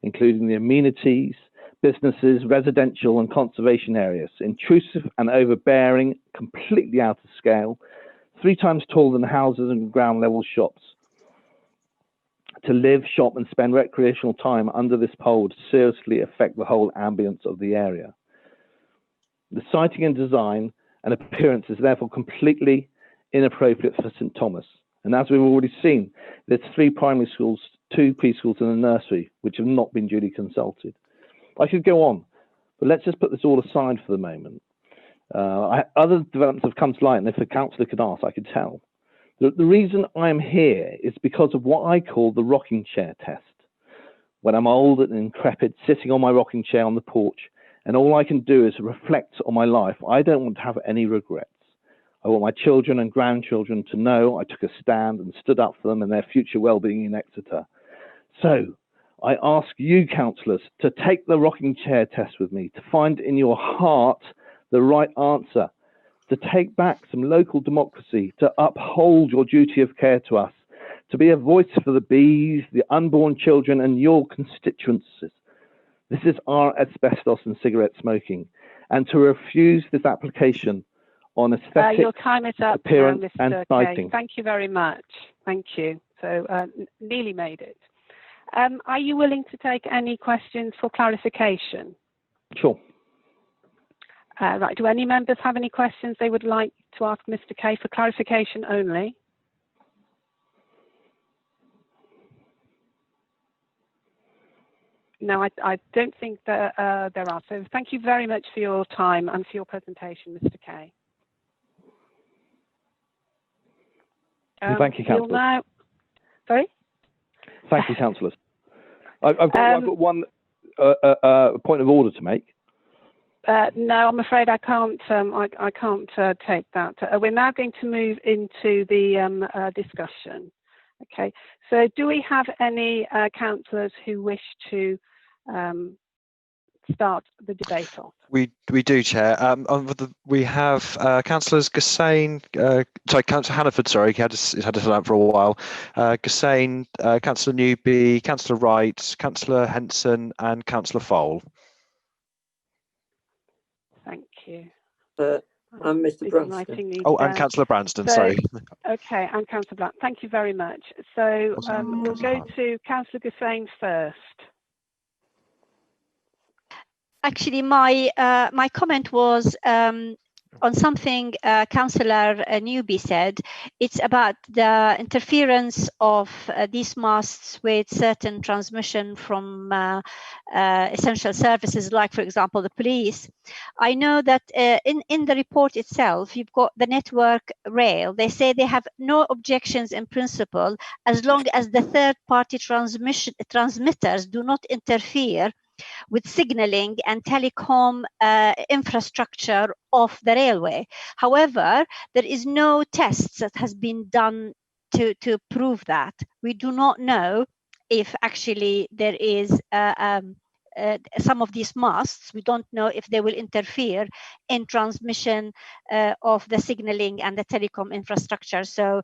including the amenities, businesses, residential and conservation areas, intrusive and overbearing, completely out of scale, 3 times taller than houses and ground level shops. To live, shop and spend recreational time under this pole would seriously affect the whole ambience of the area. The siting and design and appearance is therefore completely inappropriate for St Thomas. And as we've already seen, there's 3 primary schools, 2 preschools and a nursery, which have not been duly consulted. I could go on, but let's just put this all aside for the moment. Other developments have come to light, and if the councillor could ask, I could tell. The reason I'm here is because of what I call the rocking chair test. When I'm old and decrepit, sitting on my rocking chair on the porch, and all I can do is reflect on my life, I don't want to have any regrets. I want my children and grandchildren to know I took a stand and stood up for them and their future well-being in Exeter. So I ask you, councillors, to take the rocking chair test with me, to find in your heart the right answer, to take back some local democracy, to uphold your duty of care to us, to be a voice for the bees, the unborn children, and your constituencies. This is our asbestos and cigarette smoking, and to refuse this application on aesthetic, your time is up appearance, now, and Mr. sighting. Kay. Thank you very much. Thank you. So nearly made it. Are you willing to take any questions for clarification? Sure. Right. Do any members have any questions they would like to ask Mr. Kay for clarification only? No, I don't think that there are. So thank you very much for your time and for your presentation, Mr. Kay. Thank you, councillors. Now... Sorry? Thank you, councillors. I've got one point of order to make. No, I'm afraid I can't. I can't take that. We're now going to move into the discussion. Okay. So, do we have any councillors who wish to start the debate off? We do, Chair. We have councillors Gassane, Councillor Hannaford. Sorry, he had to sit down for a while. Gassane, Councillor Newby, Councillor Wright, Councillor Henson, and Councillor Fole. Thank you. I'm Mr. Branston. Oh, and Councillor Branston, sorry. Okay, and Councillor Black. Thank you very much. So we'll go to Councillor Gassane first. Actually, my comment was on something Councillor Newby said. It's about the interference of these masts with certain transmission from essential services, like, for example, the police. I know that in the report itself, you've got the network rail. They say they have no objections in principle as long as the third-party transmitters do not interfere with signalling and telecom infrastructure of the railway. However, there is no tests that has been done to prove that. We do not know if actually there is some of these masts, we don't know if they will interfere in transmission of the signaling and the telecom infrastructure. So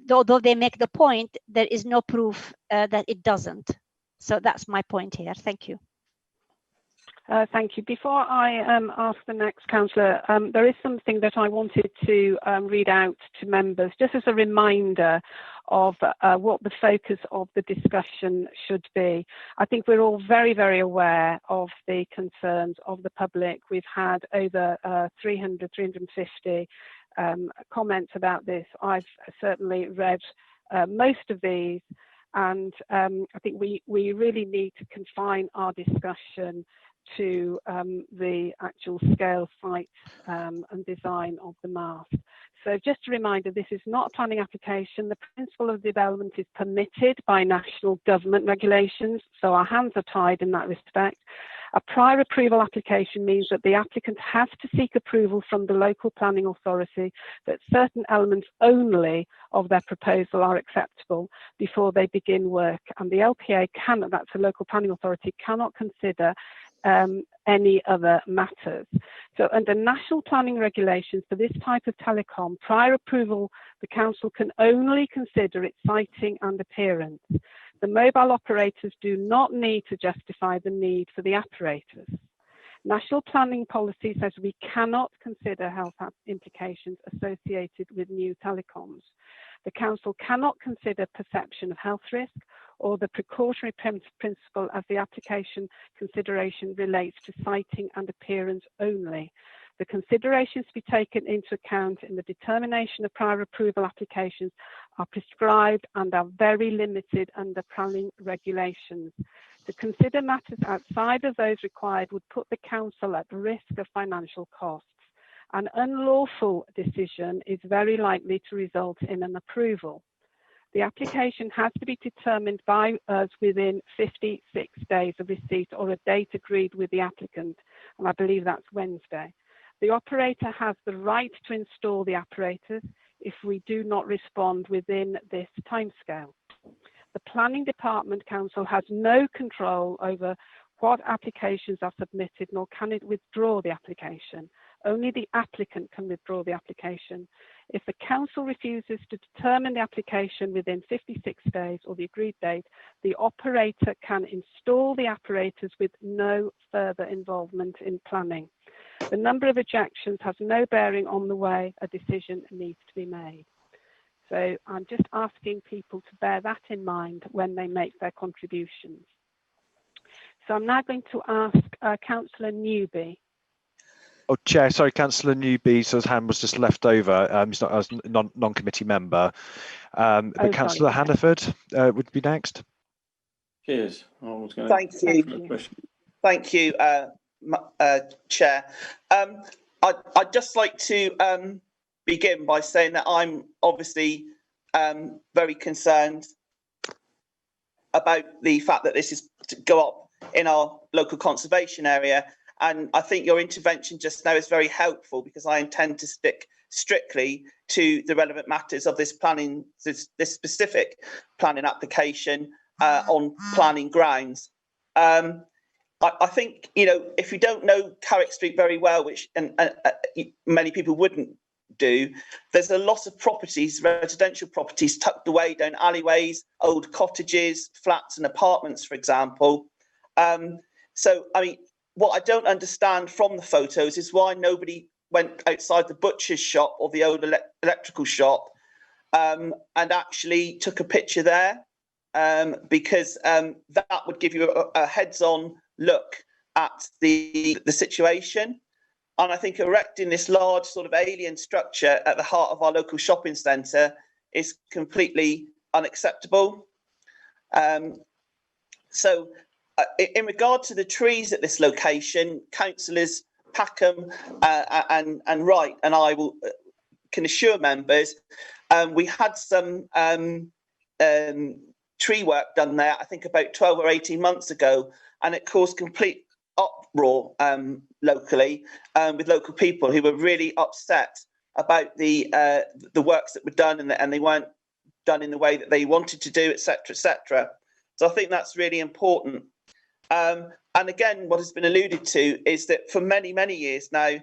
although they make the point, there is no proof that it doesn't. So that's my point here. Thank you. Thank you. Before I ask the next councillor, there is something that I wanted to read out to members, just as a reminder of what the focus of the discussion should be. I think we're all very, very aware of the concerns of the public. We've had over 350 comments about this. I've certainly read most of these. And I think we really need to confine our discussion to the actual scale, site and design of the mast. So just a reminder, this is not a planning application. The principle of development is permitted by national government regulations, so our hands are tied in that respect. A prior approval application means that the applicant has to seek approval from the local planning authority that certain elements only of their proposal are acceptable before they begin work. And the LPA cannot, that's the local planning authority, cannot consider any other matters. So under national planning regulations for this type of telecom, prior approval, the council can only consider its siting and appearance. The mobile operators do not need to justify the need for the apparatus. National planning policy says we cannot consider health implications associated with new telecoms. The council cannot consider perception of health risk or the precautionary principle as the application consideration relates to siting and appearance only. The considerations to be taken into account in the determination of prior approval applications are prescribed and are very limited under planning regulations. To consider matters outside of those required would put the council at risk of financial costs. An unlawful decision is very likely to result in an approval. The application has to be determined by us within 56 days of receipt or a date agreed with the applicant, and I believe that's Wednesday. The operator has the right to install the apparatus if we do not respond within this timescale. The Planning Department Council has no control over what applications are submitted, nor can it withdraw the application. Only the applicant can withdraw the application. If the council refuses to determine the application within 56 days or the agreed date, the operator can install the apparatus with no further involvement in planning. The number of objections has no bearing on the way a decision needs to be made. So I'm just asking people to bear that in mind when they make their contributions. So I'm now going to ask Councillor Newby. Oh, Chair, sorry, Councillor Newby, so his hand was just left over. He's not a non-committee member. But Councillor Hannaford would be next. Cheers. I was going Thank you. Thank you, Chair. I'd just like to begin by saying that I'm obviously very concerned about the fact that this is to go up in our local conservation area. And I think your intervention just now is very helpful, because I intend to stick strictly to the relevant matters of this planning, this specific planning application on planning grounds. I think, you know, if you don't know Carrick Street very well, which many people wouldn't do, there's a lot of properties, residential properties, tucked away down alleyways, old cottages, flats and apartments, for example. So, I mean, what I don't understand from the photos is why nobody went outside the butcher's shop or the old electrical shop and actually took a picture there, because that would give you a heads-on look at the situation. And I think erecting this large sort of alien structure at the heart of our local shopping centre is completely unacceptable. So in regard to the trees at this location, councillors Packham and Wright and I can assure members we had some tree work done there, I think about 12 or 18 months ago, and it caused complete uproar locally with local people who were really upset about the works that were done and they weren't done in the way that they wanted to do, etc., etc. So I think that's really important. And again, what has been alluded to is that for many, many years now,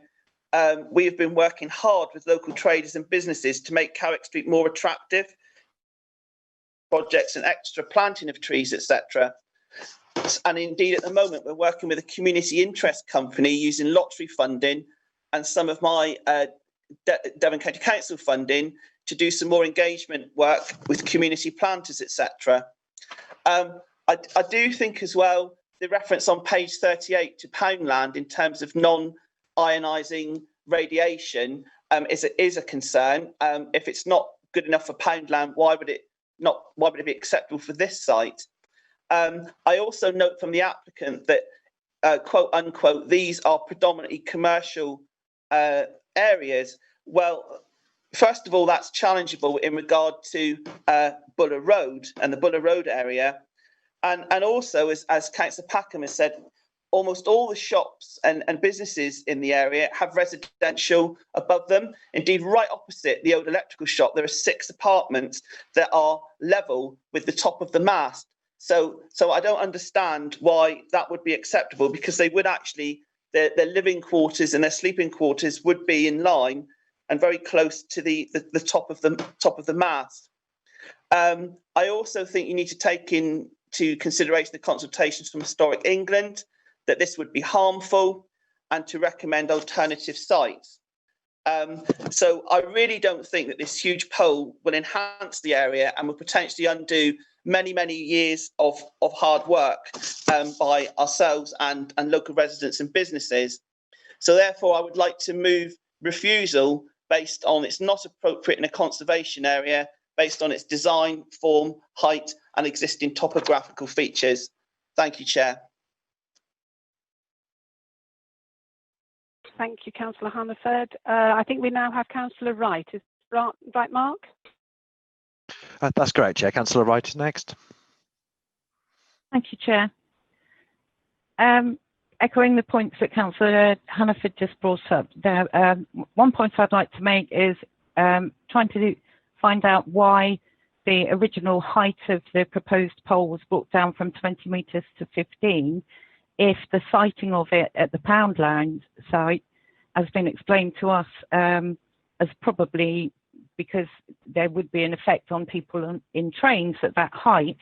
we have been working hard with local traders and businesses to make Carrick Street more attractive, projects and extra planting of trees, etc. And indeed, at the moment, we're working with a community interest company using lottery funding and some of my Devon County Council funding to do some more engagement work with community planters, etc. I do think as well, the reference on page 38 to Poundland in terms of non-ionising radiation is a concern. If it's not good enough for Poundland, why would it be acceptable for this site? I also note from the applicant that quote unquote, these are predominantly commercial areas. Well, first of all, that's challengeable in regard to Buller Road and the Buller Road area. And also, as Councillor Packham has said, almost all the shops and businesses in the area have residential above them. Indeed, right opposite the old electrical shop, there are 6 apartments that are level with the top of the mast. So I don't understand why that would be acceptable, because they would actually, their living quarters and their sleeping quarters would be in line and very close to the top of the mast. I also think you need to take into consideration the consultations from Historic England, that this would be harmful, and to recommend alternative sites. So I really don't think that this huge pole will enhance the area and will potentially undo many, many years of hard work by ourselves and local residents and businesses. So therefore, I would like to move refusal based on it's not appropriate in a conservation area, based on its design, form, height, and existing topographical features. Thank you, Chair. Thank you, Councillor Hannaford. I think we now have Councillor Wright. Is right, Mark? That's correct, Chair. Councillor Wright is next. Thank you, Chair. Echoing the points that Councillor Hannaford just brought up, there, one point I'd like to make is trying to find out why the original height of the proposed pole was brought down from 20 metres to 15, if the siting of it at the Poundland site has been explained to us as probably because there would be an effect on people in trains at that height.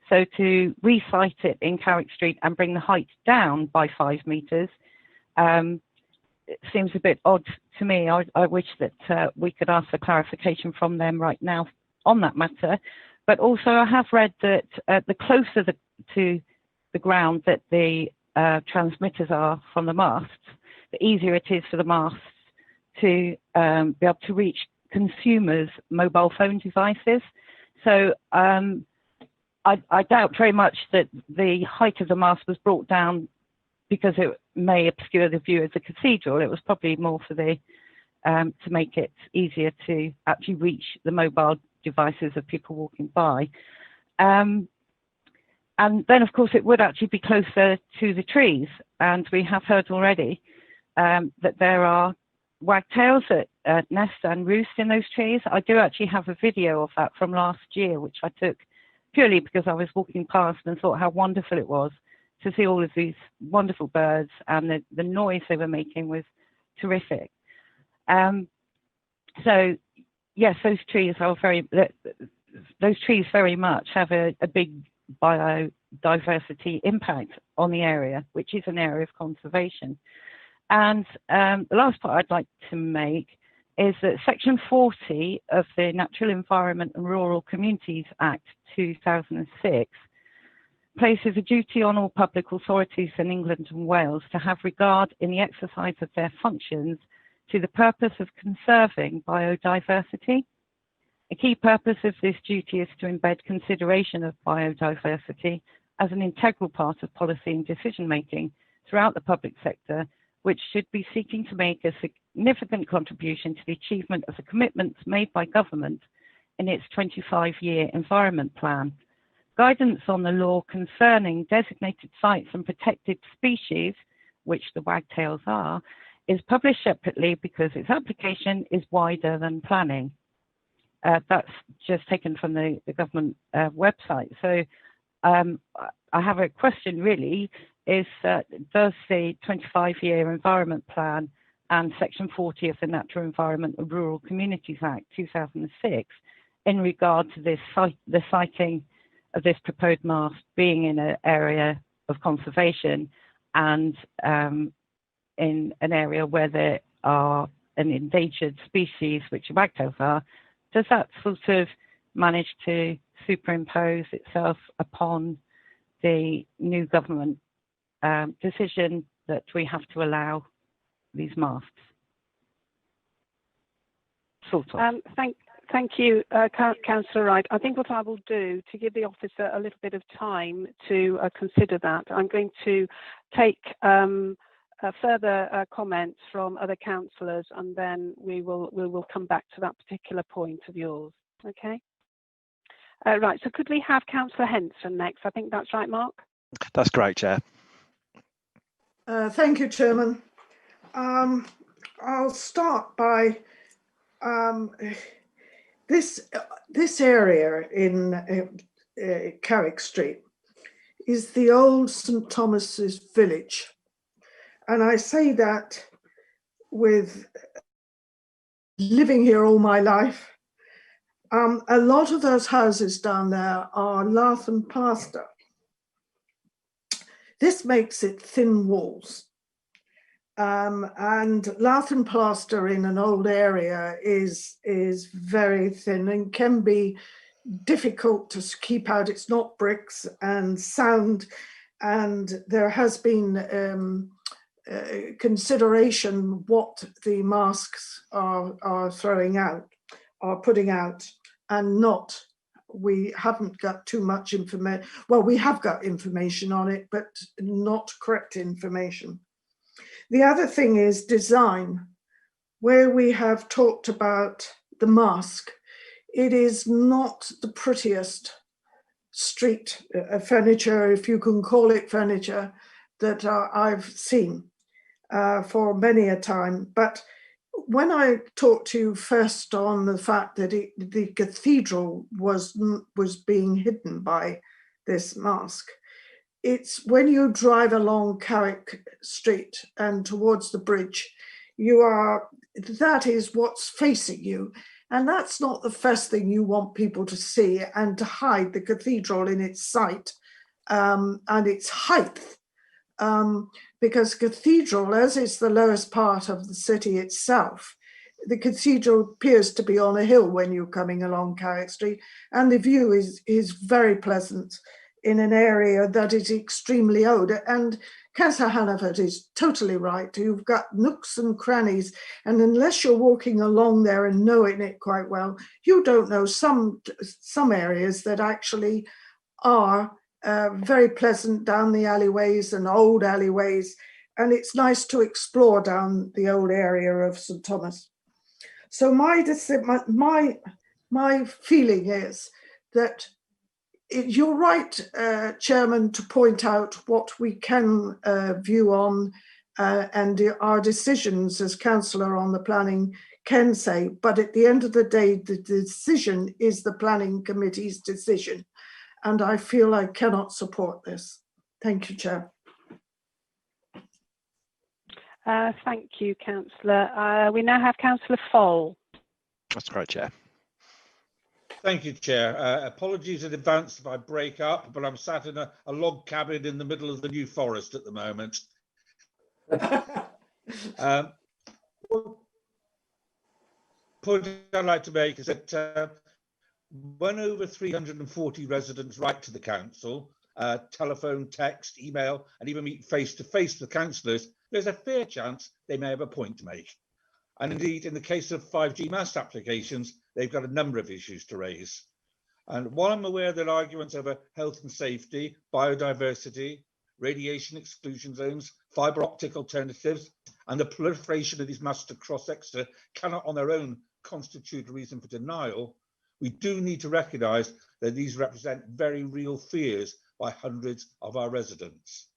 So to re-site it in Carrick Street and bring the height down by 5 metres it seems a bit odd to me. I wish that we could ask for clarification from them right now on that matter. But also I have read that the closer to the ground that the transmitters are from the masts, the easier it is for the masts to be able to reach consumers' mobile phone devices. So I doubt very much that the height of the mast was brought down because it may obscure the view of the cathedral. It was probably more for the to make it easier to actually reach the mobile devices of people walking by. And then, of course, it would actually be closer to the trees. And we have heard already that there are wagtails that nest and roost in those trees. I do actually have a video of that from last year, which I took purely because I was walking past and thought how wonderful it was to see all of these wonderful birds, and the noise they were making was terrific. So yes, those trees very much have a big biodiversity impact on the area, which is an area of conservation. And the last part I'd like to make is that Section 40 of the Natural Environment and Rural Communities Act 2006 places a duty on all public authorities in England and Wales to have regard in the exercise of their functions to the purpose of conserving biodiversity. A key purpose of this duty is to embed consideration of biodiversity as an integral part of policy and decision making throughout the public sector, which should be seeking to make a significant contribution to the achievement of the commitments made by government in its 25-year environment plan. Guidance on the law concerning designated sites and protected species, which the wagtails are, is published separately because its application is wider than planning. That's just taken from the government website. So I have a question really, is does the 25-year environment plan and Section 40 of the Natural Environment and Rural Communities Act 2006 in regard to this the siting of this proposed mast being in an area of conservation and in an area where there are an endangered species, which wagtails are, does that sort of manage to superimpose itself upon the new government decision that we have to allow these masts? Sort of. Thank you, Councillor Wright. I think what I will do to give the officer a little bit of time to consider that, I'm going to take further comments from other councillors, and then we will come back to that particular point of yours. Okay. Right. So could we have Councillor Henson next? I think that's right, Mark. That's great, Chair. Thank you, Chairman. I'll start by this area in Carrick Street is the old St Thomas's village, and I say that with living here all my life. A lot of those houses down there are lath and plaster. This makes it thin walls. And lath and plaster in an old area is very thin and can be difficult to keep out. It's not bricks and sound, and there has been consideration what the masks are throwing out, are putting out, and not. We haven't got too much information. Well, we have got information on it, but not correct information. The other thing is design. Where we have talked about the mosque, it is not the prettiest street furniture, if you can call it furniture, that I've seen for many a time. But when I talked to you first on the fact that the cathedral was being hidden by this mosque, it's when you drive along Carrick Street and towards the bridge, that is what's facing you. And that's not the first thing you want people to see, and to hide the cathedral in its site and its height. Because cathedral, as it's the lowest part of the city itself, the cathedral appears to be on a hill when you're coming along Carrick Street, and the view is very pleasant in an area that is extremely old. And Councillor Hannaford is totally right. You've got nooks and crannies, and unless you're walking along there and knowing it quite well, you don't know some areas that actually are very pleasant down the alleyways and old alleyways, and it's nice to explore down the old area of St Thomas. So my feeling is that you're right, Chairman, to point out what we can view on and our decisions as councillor on the planning can say, but at the end of the day, the decision is the planning committee's decision. And I feel I cannot support this. Thank you, Chair. Thank you, Councillor. We now have Councillor Foll. That's correct, Chair. Thank you, Chair. Apologies in advance if I break up, but I'm sat in a log cabin in the middle of the New Forest at the moment. Point I'd like to make is that when over 340 residents write to the council, telephone, text, email, and even meet face-to-face with councillors, there's a fair chance they may have a point to make. And indeed, in the case of 5G mast applications, they've got a number of issues to raise. And while I'm aware that arguments over health and safety, biodiversity, radiation exclusion zones, fibre optic alternatives, and the proliferation of these masts across Exeter cannot on their own constitute a reason for denial, we do need to recognise that these represent very real fears by hundreds of our residents.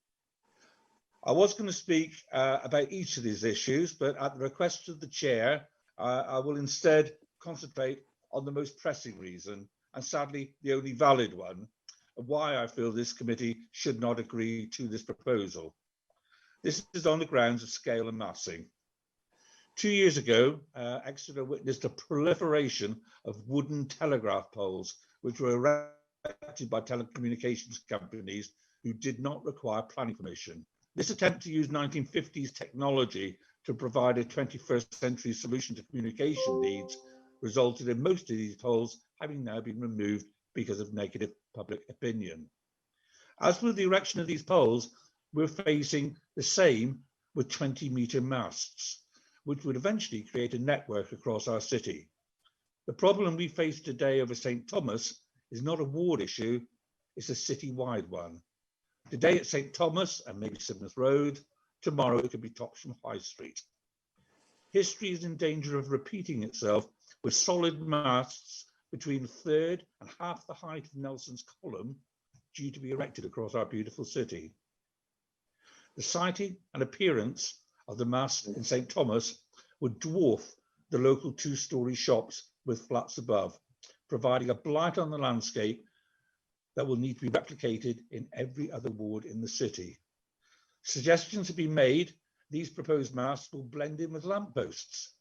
I was going to speak about each of these issues, but at the request of the Chair, I will instead concentrate on the most pressing reason, and sadly the only valid one, of why I feel this committee should not agree to this proposal. This is on the grounds of scale and massing. 2 years ago, Exeter witnessed a proliferation of wooden telegraph poles, which were erected by telecommunications companies who did not require planning permission. This attempt to use 1950s technology to provide a 21st century solution to communication needs resulted in most of these poles having now been removed because of negative public opinion. As with the erection of these poles, we're facing the same with 20-metre masts, which would eventually create a network across our city. The problem we face today over St Thomas is not a ward issue, it's a city-wide one. Today it's St Thomas and maybe Sidmouth Road, tomorrow it could be Topsham High Street. History is in danger of repeating itself with solid masts between a third and half the height of Nelson's Column due to be erected across our beautiful city. The siting and appearance of the mast in St Thomas would dwarf the local two-storey shops with flats above, providing a blight on the landscape that will need to be replicated in every other ward in the city. Suggestions have been made these proposed masts will blend in with lampposts.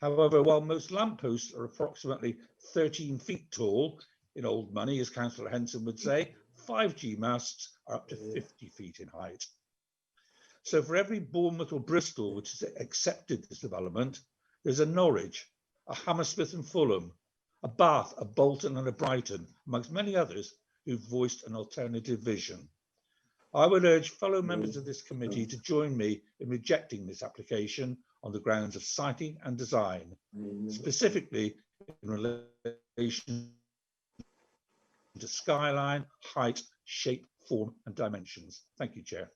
However, while most lampposts are approximately 13 feet tall, in old money, as Councillor Henson would say, 5G masts are up to 50 feet in height. So for every Bournemouth or Bristol which has accepted this development, there's a Norwich, a Hammersmith and Fulham, a Bath, a Bolton and a Brighton, amongst many others who've voiced an alternative vision. I would urge fellow members of this committee to join me in rejecting this application on the grounds of siting and design, specifically in relation to skyline, height, shape, form and dimensions. Thank you, Chair.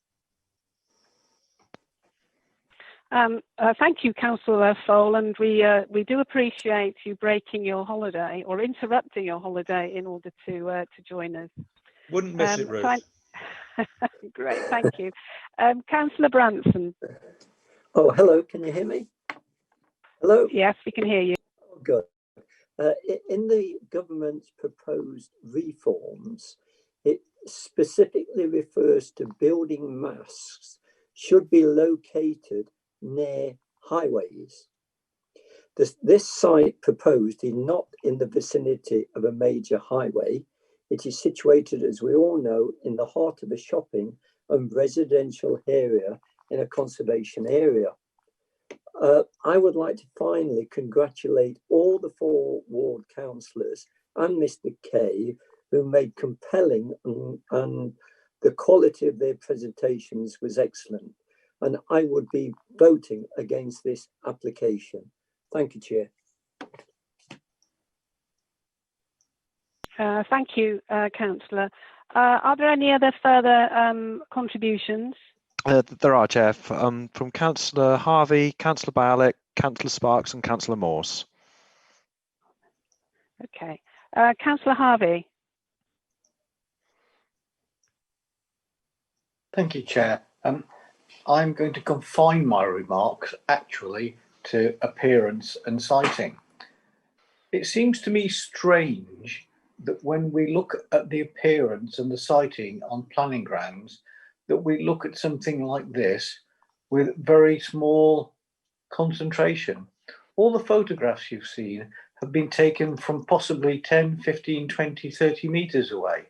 Thank you, Councillor Fole, and we do appreciate you breaking your holiday or interrupting your holiday in order to join us. Wouldn't miss it, Ruth. Great, thank you. Councillor Branson. Oh, hello, can you hear me? Hello? Yes, we can hear you. Oh, good. In the government's proposed reforms, it specifically refers to building masts should be located near highways. This site proposed is not in the vicinity of a major highway. It is situated, as we all know, in the heart of a shopping and residential area in a conservation area. I would like to finally congratulate all the 4 ward councillors and Mr. Kay, who made compelling and the quality of their presentations was excellent. And I would be voting against this application. Thank you, Chair. Thank you, Councillor. Are there any other further contributions? There are, Chair, from Councillor Harvey, Councillor Bialik, Councillor Sparks and Councillor Morse. Okay. Councillor Harvey. Thank you, Chair. I'm going to confine my remarks actually to appearance and siting. It seems to me strange that when we look at the appearance and the siting on planning grounds, that we look at something like this with very small concentration. All the photographs you've seen have been taken from possibly 10, 15, 20, 30 metres away.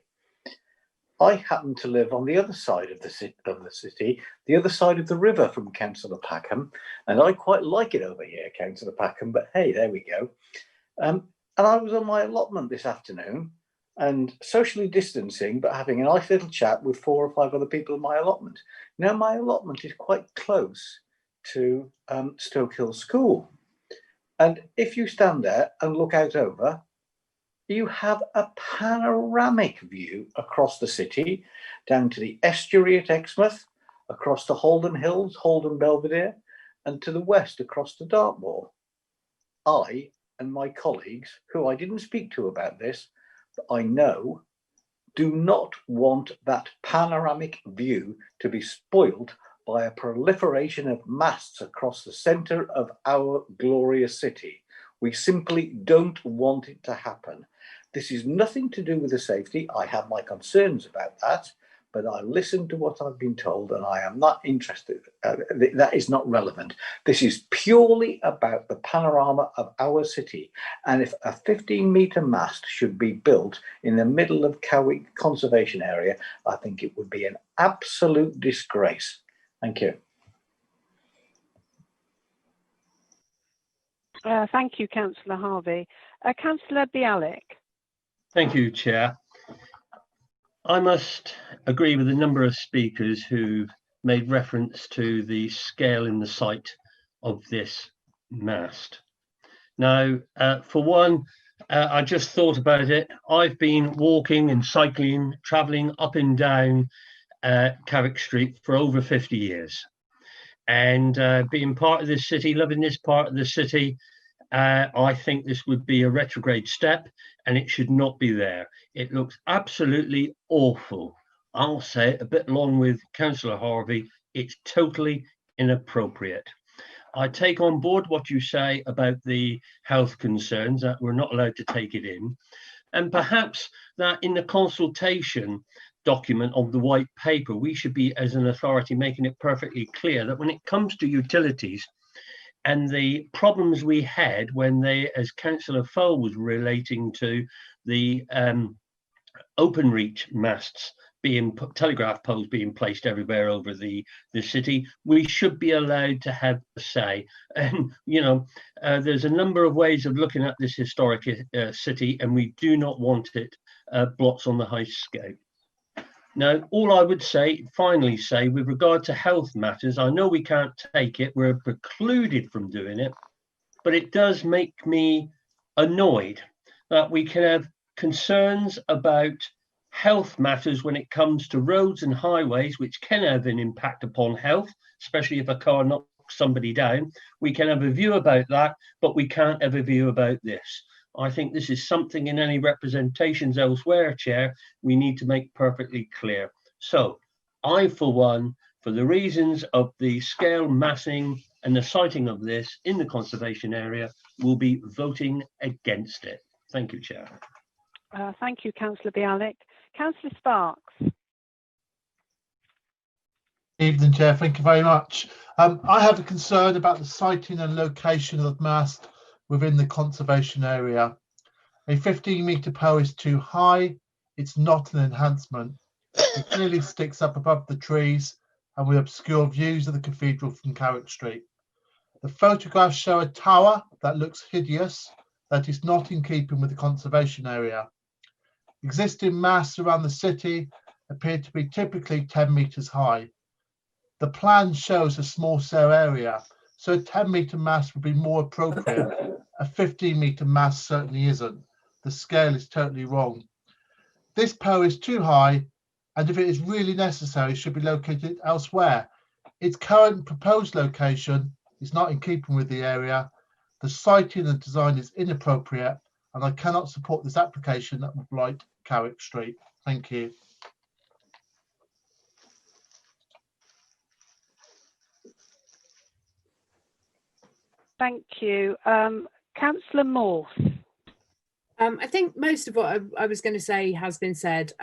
I happen to live on the other side of the city, the other side of the river from Councillor Packham, and I quite like it over here, Councillor Packham, but hey, there we go. And I was on my allotment this afternoon and socially distancing, but having a nice little chat with 4 or 5 other people in my allotment. Now, my allotment is quite close to Stoke Hill School. And if you stand there and look out over, you have a panoramic view across the city, down to the estuary at Exmouth, across the Holden Hills, Holden Belvedere, and to the west across to Dartmoor. I and my colleagues, who I didn't speak to about this, but I know, do not want that panoramic view to be spoiled by a proliferation of masts across the centre of our glorious city. We simply don't want it to happen. This is nothing to do with the safety. I have my concerns about that, but I listen to what I've been told and I am not interested. That is not relevant. This is purely about the panorama of our city. And if a 15-metre mast should be built in the middle of Carrick Conservation Area, I think it would be an absolute disgrace. Thank you. Thank you, Councillor Harvey. Councillor Bialik. Thank you, Chair. I must agree with a number of speakers who made reference to the scale and the site of this mast. Now, for one, I just thought about it. I've been walking and cycling, travelling up and down Carrick Street for over 50 years. And being part of this city, loving this part of the city, I think this would be a retrograde step and it should not be there. It looks absolutely awful. I'll say it a bit along with Councillor Harvey, it's totally inappropriate. I take on board what you say about the health concerns, that we're not allowed to take it in. And perhaps that in the consultation document of the white paper, we should be, as an authority, making it perfectly clear that when it comes to utilities and the problems we had when they, as Councillor Fole was relating to the open reach masts being telegraph poles being placed everywhere over the city, we should be allowed to have a say. And you know, there's a number of ways of looking at this historic city, and we do not want it blots on the high scale. Now, all I would say, finally say, with regard to health matters, I know we can't take it, we're precluded from doing it, but it does make me annoyed that we can have concerns about health matters when it comes to roads and highways, which can have an impact upon health, especially if a car knocks somebody down. We can have a view about that, but we can't have a view about this. I think this is something in any representations elsewhere, Chair, we need to make perfectly clear. So I, for one, for the reasons of the scale massing and the siting of this in the conservation area, will be voting against it. Thank you, Chair. Thank you, Councillor Bialik. Councillor Sparks. Evening, Chair. Thank you very much. I have a concern about the siting and location of the mast within the conservation area. A 15-metre pole is too high. It's not an enhancement. It clearly sticks up above the trees and will obscure views of the cathedral from Carrick Street. The photographs show a tower that looks hideous, that is not in keeping with the conservation area. Existing masts around the city appear to be typically 10 metres high. The plan shows a small cell area, so a 10-metre mast would be more appropriate. A 15-metre mast certainly isn't. The scale is totally wrong. This pole is too high, and if it is really necessary, should be located elsewhere. Its current proposed location is not in keeping with the area. The siting and design is inappropriate, and I cannot support this application that would blight Carrick Street. Thank you. Thank you. Councillor Morse. I think most of what I was going to say has been said.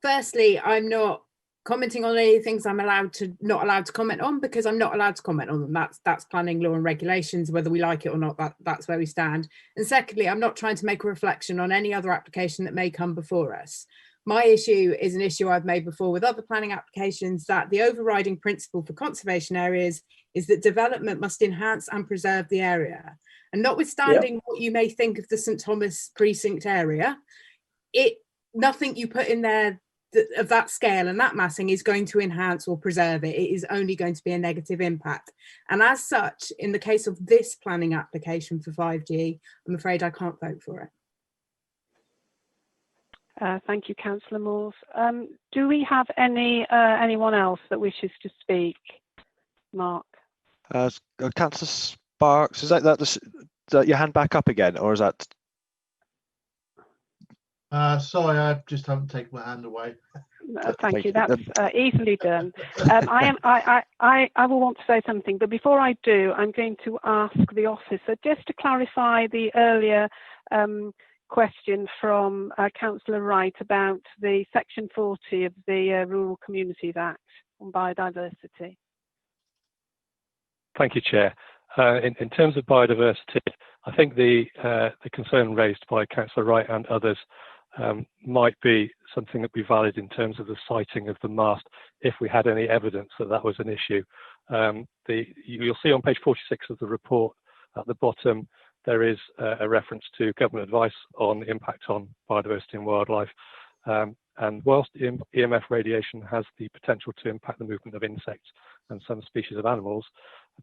Firstly, I'm not commenting on any things I'm not allowed to comment on, because I'm not allowed to comment on them. That's planning law and regulations, whether we like it or not, that's where we stand. And secondly, I'm not trying to make a reflection on any other application that may come before us. My issue is an issue I've made before with other planning applications, that the overriding principle for conservation areas is that development must enhance and preserve the area. And notwithstanding what you may think of the St Thomas precinct area, nothing you put in there of that scale and that massing is going to enhance or preserve it. It is only going to be a negative impact. And as such, in the case of this planning application for 5G, I'm afraid I can't vote for it. Thank you, Councillor Moores. Do we have anyone else that wishes to speak? Mark. Councillor Sparks, is that your hand back up again, or is that? Sorry, I just haven't taken my hand away. Thank you. That's easily done. I will want to say something, but before I do, I'm going to ask the officer just to clarify the earlier question from Councillor Wright about the Section 40 of the Rural Communities Act on biodiversity. Thank you, Chair. In terms of biodiversity, I think the concern raised by Councillor Wright and others might be something that would be valid in terms of the siting of the mast if we had any evidence that that was an issue. You'll see on page 46 of the report at the bottom, there is a reference to government advice on the impact on biodiversity and wildlife. And whilst EMF radiation has the potential to impact the movement of insects and some species of animals,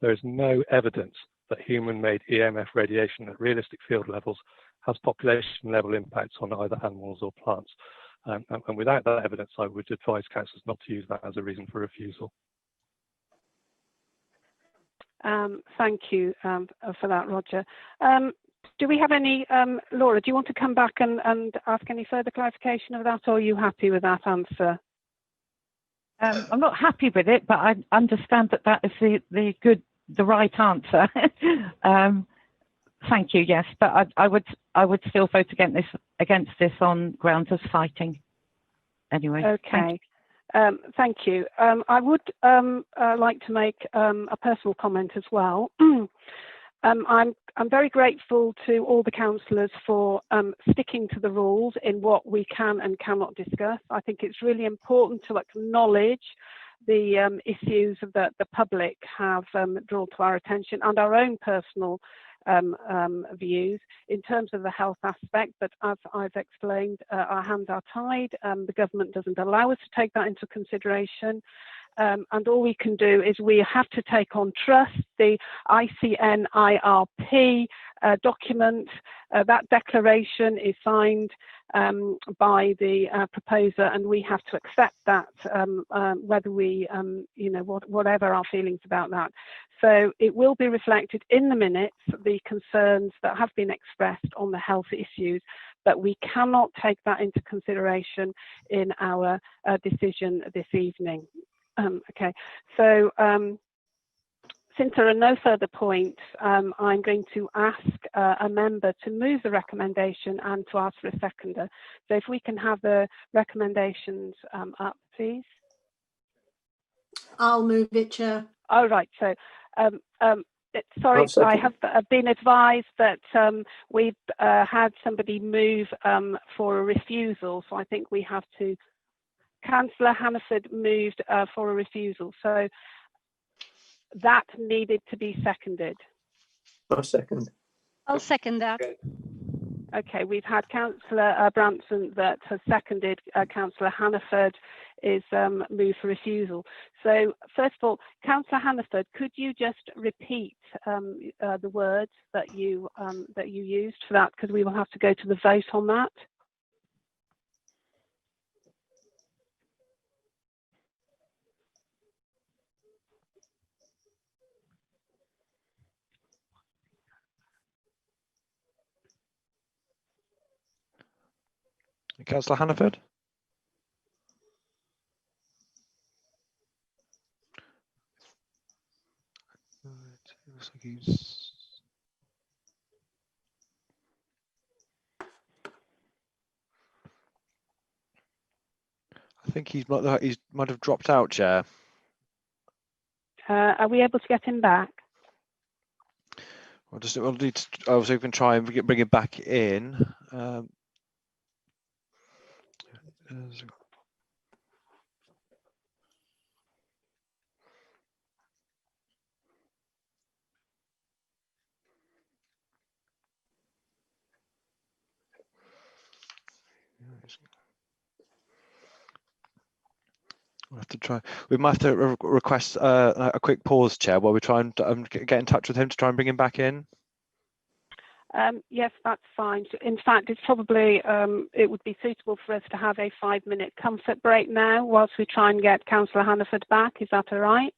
there is no evidence that human-made EMF radiation at realistic field levels has population-level impacts on either animals or plants. And without that evidence, I would advise councillors not to use that as a reason for refusal. Thank you for that, Roger. Do we have any, Laura, do you want to come back and ask any further clarification of that, or are you happy with that answer? I'm not happy with it, but I understand that that is the right answer. Thank you. Yes, but I would still vote against this on grounds of citing. Anyway. Okay. Thank you. I would like to make a personal comment as well. I'm very grateful to all the councillors for sticking to the rules in what we can and cannot discuss. I think it's really important to acknowledge the issues that the public have drawn to our attention and our own personal views in terms of the health aspect, but as I've explained, our hands are tied. The government doesn't allow us to take that into consideration, And all we can do is we have to take on trust the ICNIRP document. That declaration is signed by the proposer, and we have to accept that, whether we, whatever our feelings about that. So it will be reflected in the minutes, the concerns that have been expressed on the health issues, but we cannot take that into consideration in our decision this evening. Okay, so since there are no further points, I'm going to ask a member to move the recommendation and to ask for a seconder. So if we can have the recommendations up, please. I'll move it, Chair. All right, so sorry, I have been advised that we've had somebody move for a refusal, so I think we have to. Councillor Hannaford moved for a refusal, so that needed to be seconded. I'll second. I'll second that. Okay, we've had Councillor Branson that has seconded. Councillor Hannaford is moved for refusal. So first of all, Councillor Hannaford, could you just repeat the words that you used for that, because we will have to go to the vote on that. Councillor Hannaford? Looks like he's... I think he might have dropped out, Chair. Are we able to get him back? We'll need to, obviously we can try and bring him back in. We'll have to try. We might have to request a quick pause, Chair, while we try and get in touch with him to try and bring him back in. Yes, that's fine. In fact, it's probably it would be suitable for us to have a 5-minute comfort break now whilst we try and get Councillor Hannaford back. Is that all right?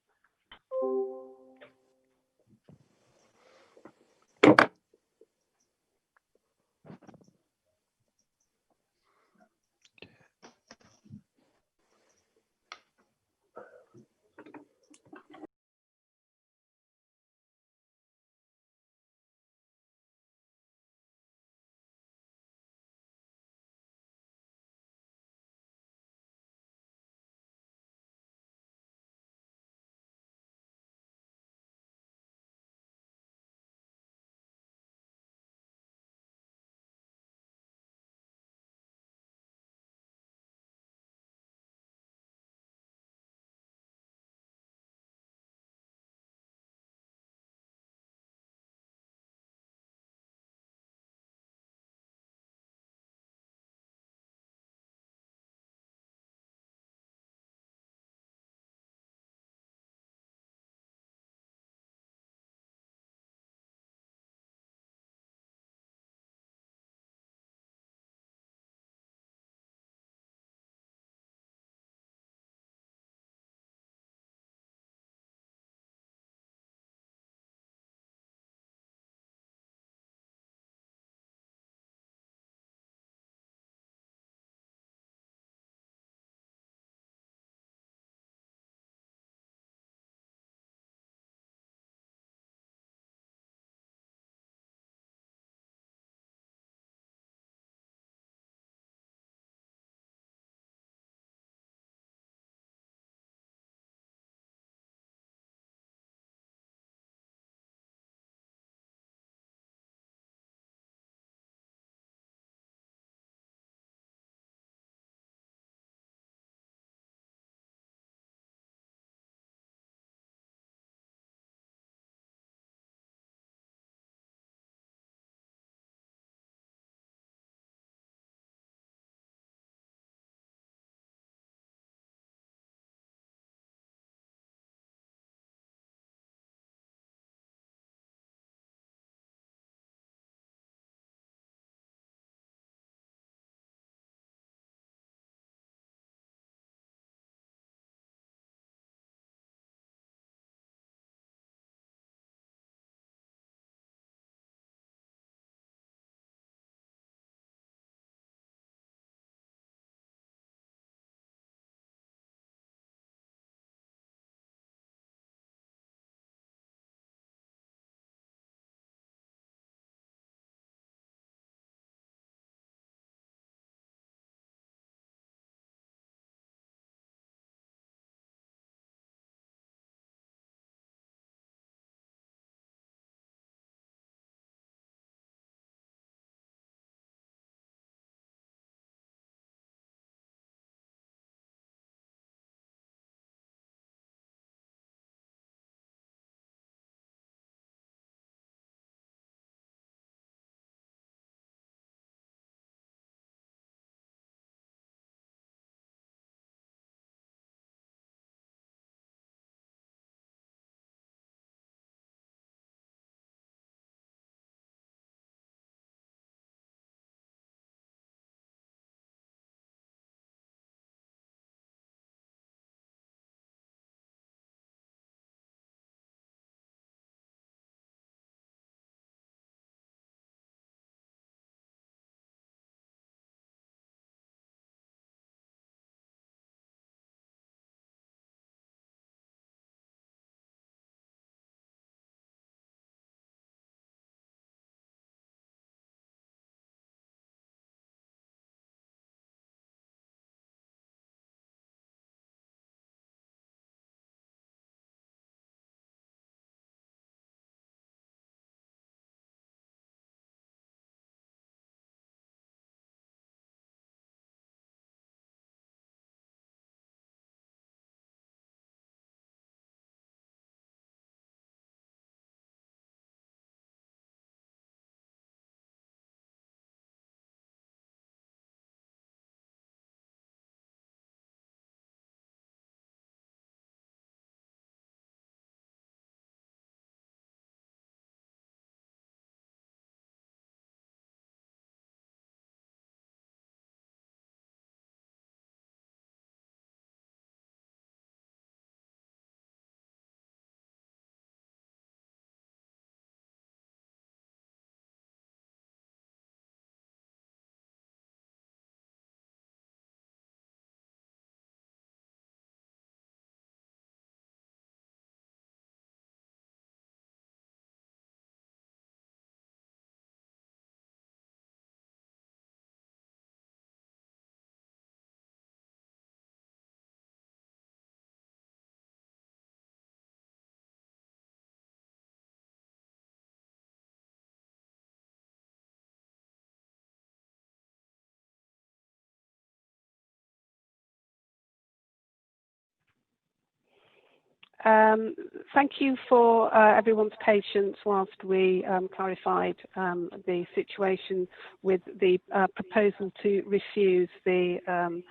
Thank you for everyone's patience whilst we clarified the situation with the proposal to refuse the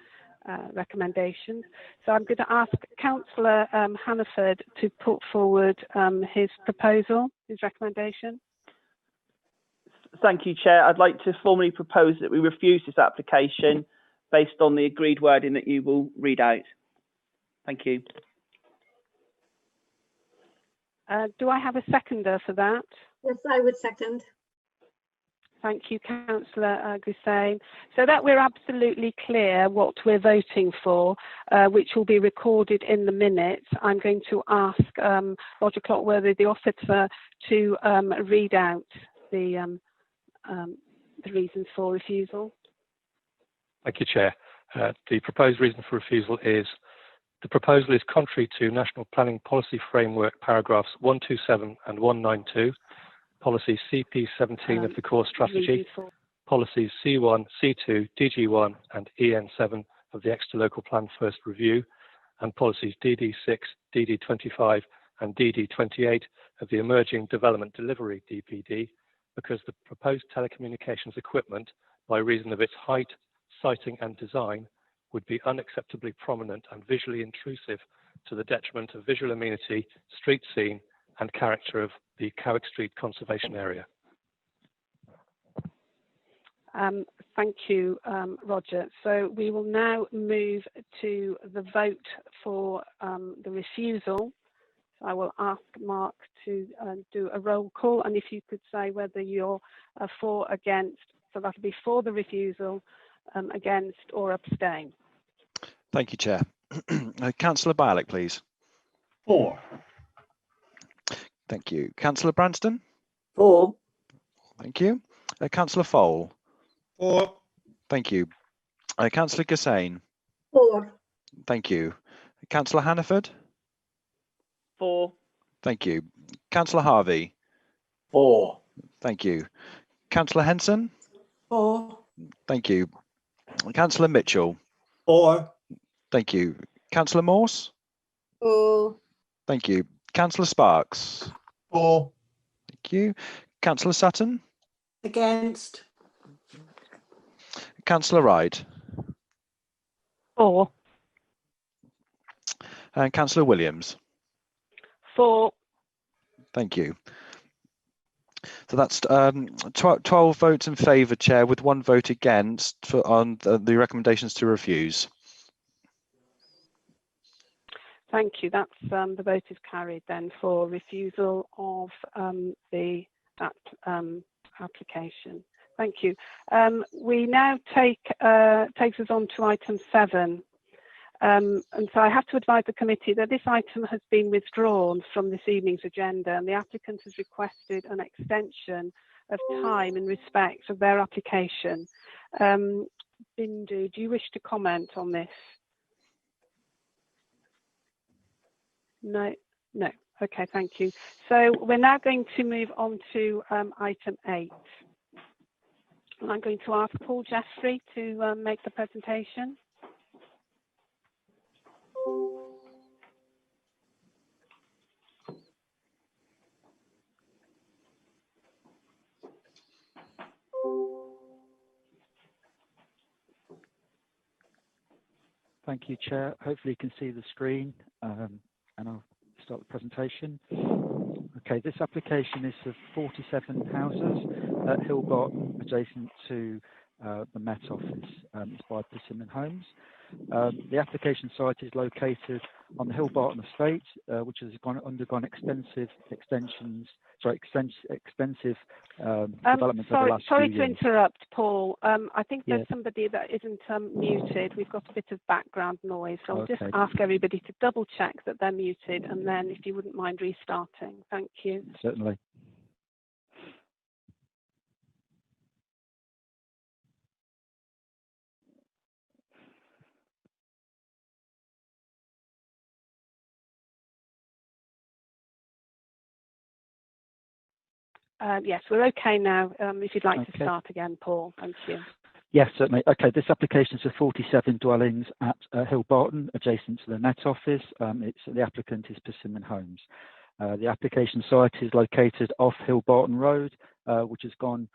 recommendations. So I'm going to ask Councillor Hannaford to put forward his proposal, his recommendation. Thank you, Chair. I'd like to formally propose that we refuse this application based on the agreed wording that you will read out. Thank you. Do I have a seconder for that? Yes, I would second. Thank you, Councillor Gussain. So that we're absolutely clear what we're voting for, which will be recorded in the minutes, I'm going to ask Roger Clockworthy, the officer, to read out the reasons for refusal. Thank you, Chair. The proposed reason for refusal is the proposal is contrary to National Planning Policy Framework paragraphs 127 and 192, policy CP17 of the core strategy, policies C1, C2, DG1 and EN7 of the Exeter Local Plan First Review, and policies DD6, DD25 and DD28 of the Emerging Development Delivery DPD, because the proposed telecommunications equipment, by reason of its height, siting and design, would be unacceptably prominent and visually intrusive to the detriment of visual amenity, street scene and character of the Carrick Street Conservation Area. Thank you, Roger. So we will now move to the vote for the refusal. So I will ask Mark to do a roll call, and if you could say whether you're for, against, so that'll be for the refusal, against or abstain. Thank you, Chair. Councillor Bialik, please. For. Thank you. Councillor Branston? For. Thank you. Councillor Fole? For. Thank you. Councillor Gussain? For. Thank you. Councillor Hannaford? For. Thank you. Councillor Harvey? For. Thank you. Councillor Henson? For. Thank you. Councillor Mitchell? For. Thank you. Councillor Morse? For. Thank you. Councillor Sparks? For. Thank you. Councillor Sutton? Against. Councillor Wright? For. And Councillor Williams? For. Thank you. So that's 12 votes in favour, Chair, with 1 vote against on the recommendations to refuse. Thank you. That's the vote is carried then for refusal of the application. Thank you. We now takes us on to item 7. And so I have to advise the committee that this item has been withdrawn from this evening's agenda, and the applicant has requested an extension of time in respect of their application. Bindu, do you wish to comment on this? No. Okay, thank you. So we're now going to move on to item 8. And I'm going to ask Paul Jeffrey to make the presentation. Thank you, Chair. Hopefully you can see the screen, and I'll start the presentation. Okay, this application is of 47 houses at Hillbot, adjacent to the Met Office. It's by Persimmon Homes. The application site is located on the Hillbarton estate, which has undergone expensive development over the last Sorry few to years. interrupt, Paul. I think there's Yes. somebody that isn't muted. We've got a bit of background noise, so I'll just Okay. ask everybody to double check that they're muted, and then if you wouldn't mind restarting. Thank you. Certainly. Yes, we're okay now. If you'd like to Okay. start again, Paul. Thank you. Yes, certainly. Okay, this application is for 47 dwellings at Hill Barton, adjacent to the Met Office. The applicant is Persimmon Homes. The application site is located off Hill Barton Road, which has gone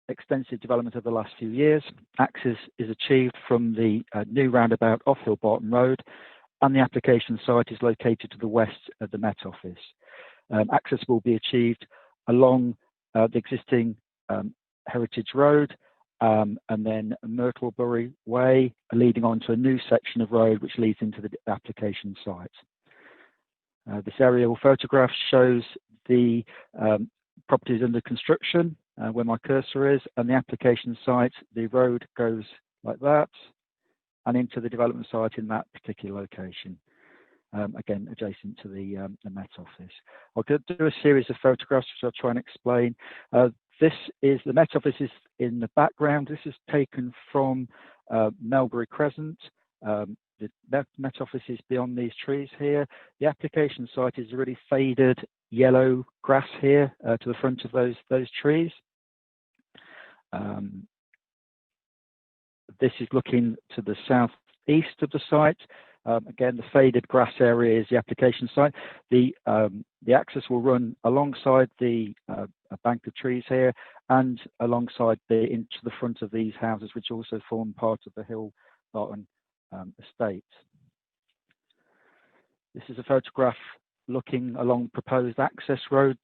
extensive development over the last few years. Access is achieved from the new roundabout off Hill Barton Road, and the application site is located to the west of the Met Office. Access will be achieved along the existing Heritage Road, and then Myrtlebury Way, leading on to a new section of road which leads into the application site. This aerial photograph shows the properties under construction, where my cursor is, and the application site. The road goes like that and into the development site in that particular location, again adjacent to the Met Office. I'll do a series of photographs which I'll try and explain. This is the Met Office is in the background. This is taken from Melbury Crescent. The Met Office is beyond these trees here. The application site is really faded yellow grass here to the front of those trees. This is looking to the southeast of the site. Again, the faded grass area is the application site. The access will run alongside the a bank of trees here and alongside into the front of these houses, which also form part of the Hill Barton estate. This is a photograph looking along proposed access road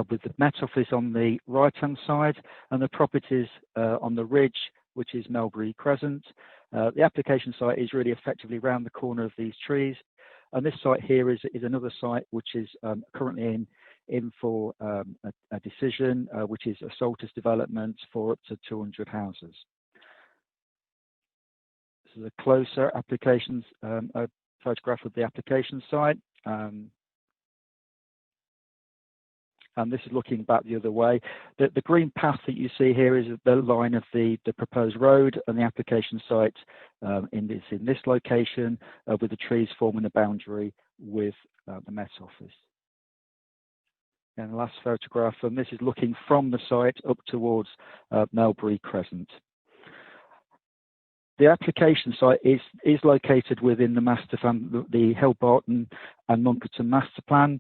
with the Met Office on the right-hand side and the properties on the ridge, which is Melbury Crescent. The application site is really effectively round the corner of these trees, and this site here is another site which is currently in for a decision, which is a Saltus development for up to 200 houses. This is a closer applications photograph of the application site. And this is looking back the other way. The green path that you see here is the line of the proposed road, and the application site in this location with the trees forming a boundary with the Met Office. And the last photograph, and this is looking from the site up towards Melbury Crescent. The application site is located within the master plan, the Hill Barton and Munkerton master plan.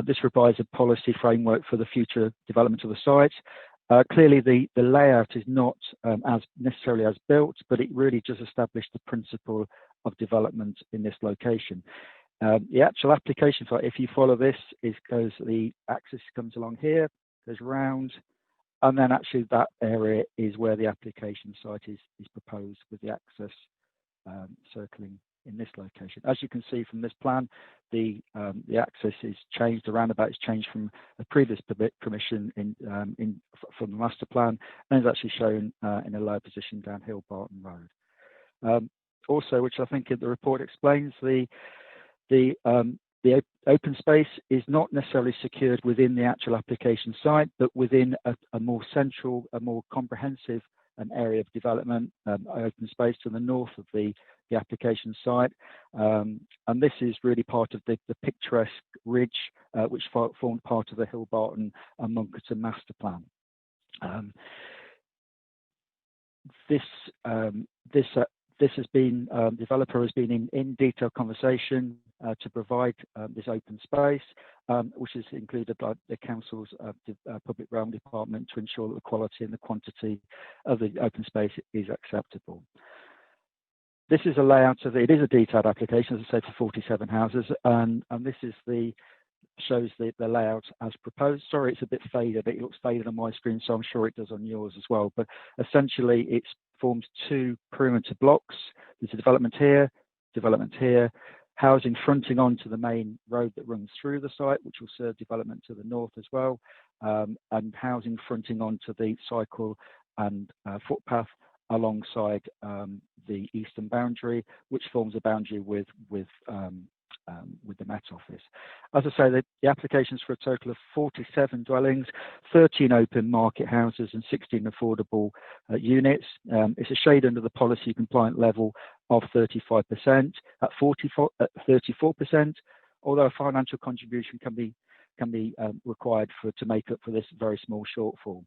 This provides a policy framework for the future development of the site. Clearly, the layout is not as necessarily as built, but it really just established the principle of development in this location. The actual application site, if you follow this, the axis comes along here, goes round, and then actually that area is where the application site is proposed, with the access circling in this location. As you can see from this plan, the access is changed, the roundabout is changed from a previous permission from the master plan, and is actually shown in a lower position down Hill Barton Road. Also, which I think the report explains, the open space is not necessarily secured within the actual application site, but within a more central, a more comprehensive area of development, open space to the north of the application site. And this is really part of the picturesque ridge, which formed part of the Hill Barton and Munkerton master plan. This has been, developer has been in detailed conversation to provide this open space, which is included by the council's public realm department to ensure that the quality and the quantity of the open space is acceptable. This is a layout of it is a detailed application, as I said, for 47 houses, and this is shows the layout as proposed. Sorry, it's a bit faded. It looks faded on my screen, so I'm sure it does on yours as well. But essentially, it forms two perimeter blocks. There's a development here, housing fronting onto the main road that runs through the site, which will serve development to the north as well, and housing fronting onto the cycle and footpath alongside the eastern boundary, which forms a boundary with the Met Office. As I say, the applications for a total of 47 dwellings, 13 open market houses and 16 affordable units. It's a shade under the policy compliant level of 35%. At 34%, although a financial contribution can be required to make up for this very small shortfall.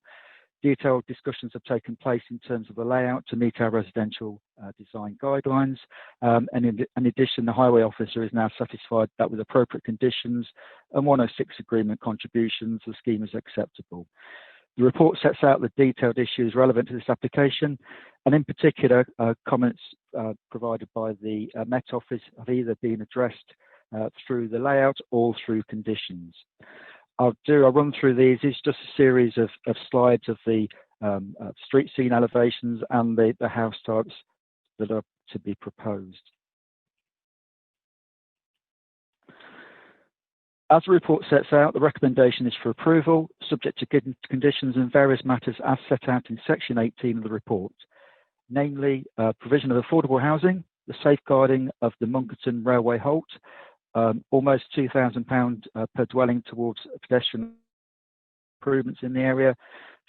Detailed discussions have taken place in terms of the layout to meet our residential design guidelines. And in addition, the highway officer is now satisfied that with appropriate conditions and 106 agreement contributions, the scheme is acceptable. The report sets out the detailed issues relevant to this application, and in particular, comments provided by the Met Office have either been addressed through the layout or through conditions. I'll run through these. It's just a series of slides of the street scene elevations and the house types that are to be proposed. As the report sets out, the recommendation is for approval, subject to conditions and various matters as set out in section 18 of the report, namely provision of affordable housing, the safeguarding of the Munkerton Railway Halt, almost £2,000 per dwelling towards pedestrian improvements in the area,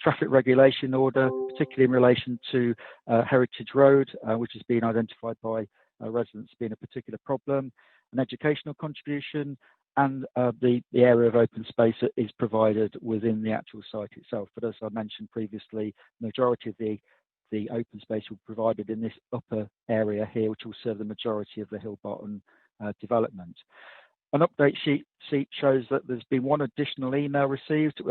traffic regulation order, particularly in relation to Heritage Road, which has been identified by residents being a particular problem, an educational contribution, and the area of open space is provided within the actual site itself. But as I mentioned previously, the majority of the open space will be provided in this upper area here, which will serve the majority of the Hillbarton development. An update sheet shows that there's been one additional email received,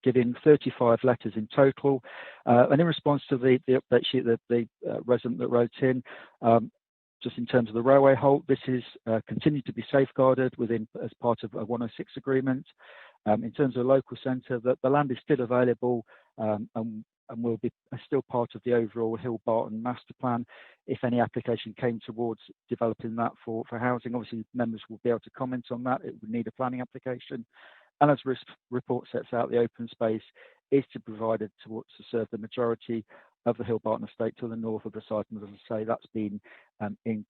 giving 35 letters in total. And in response to the update sheet that the resident that wrote in, just in terms of the railway halt, this is continued to be safeguarded within as part of a 106 agreement. In terms of the local centre, the land is still available and will be still part of the overall Hillbarton master plan. If any application came towards developing that for housing, obviously members will be able to comment on that. It would need a planning application. And as the report sets out, the open space is to be provided to serve the majority of the Hillbarton estate to the north of the site. And as I say, that's been in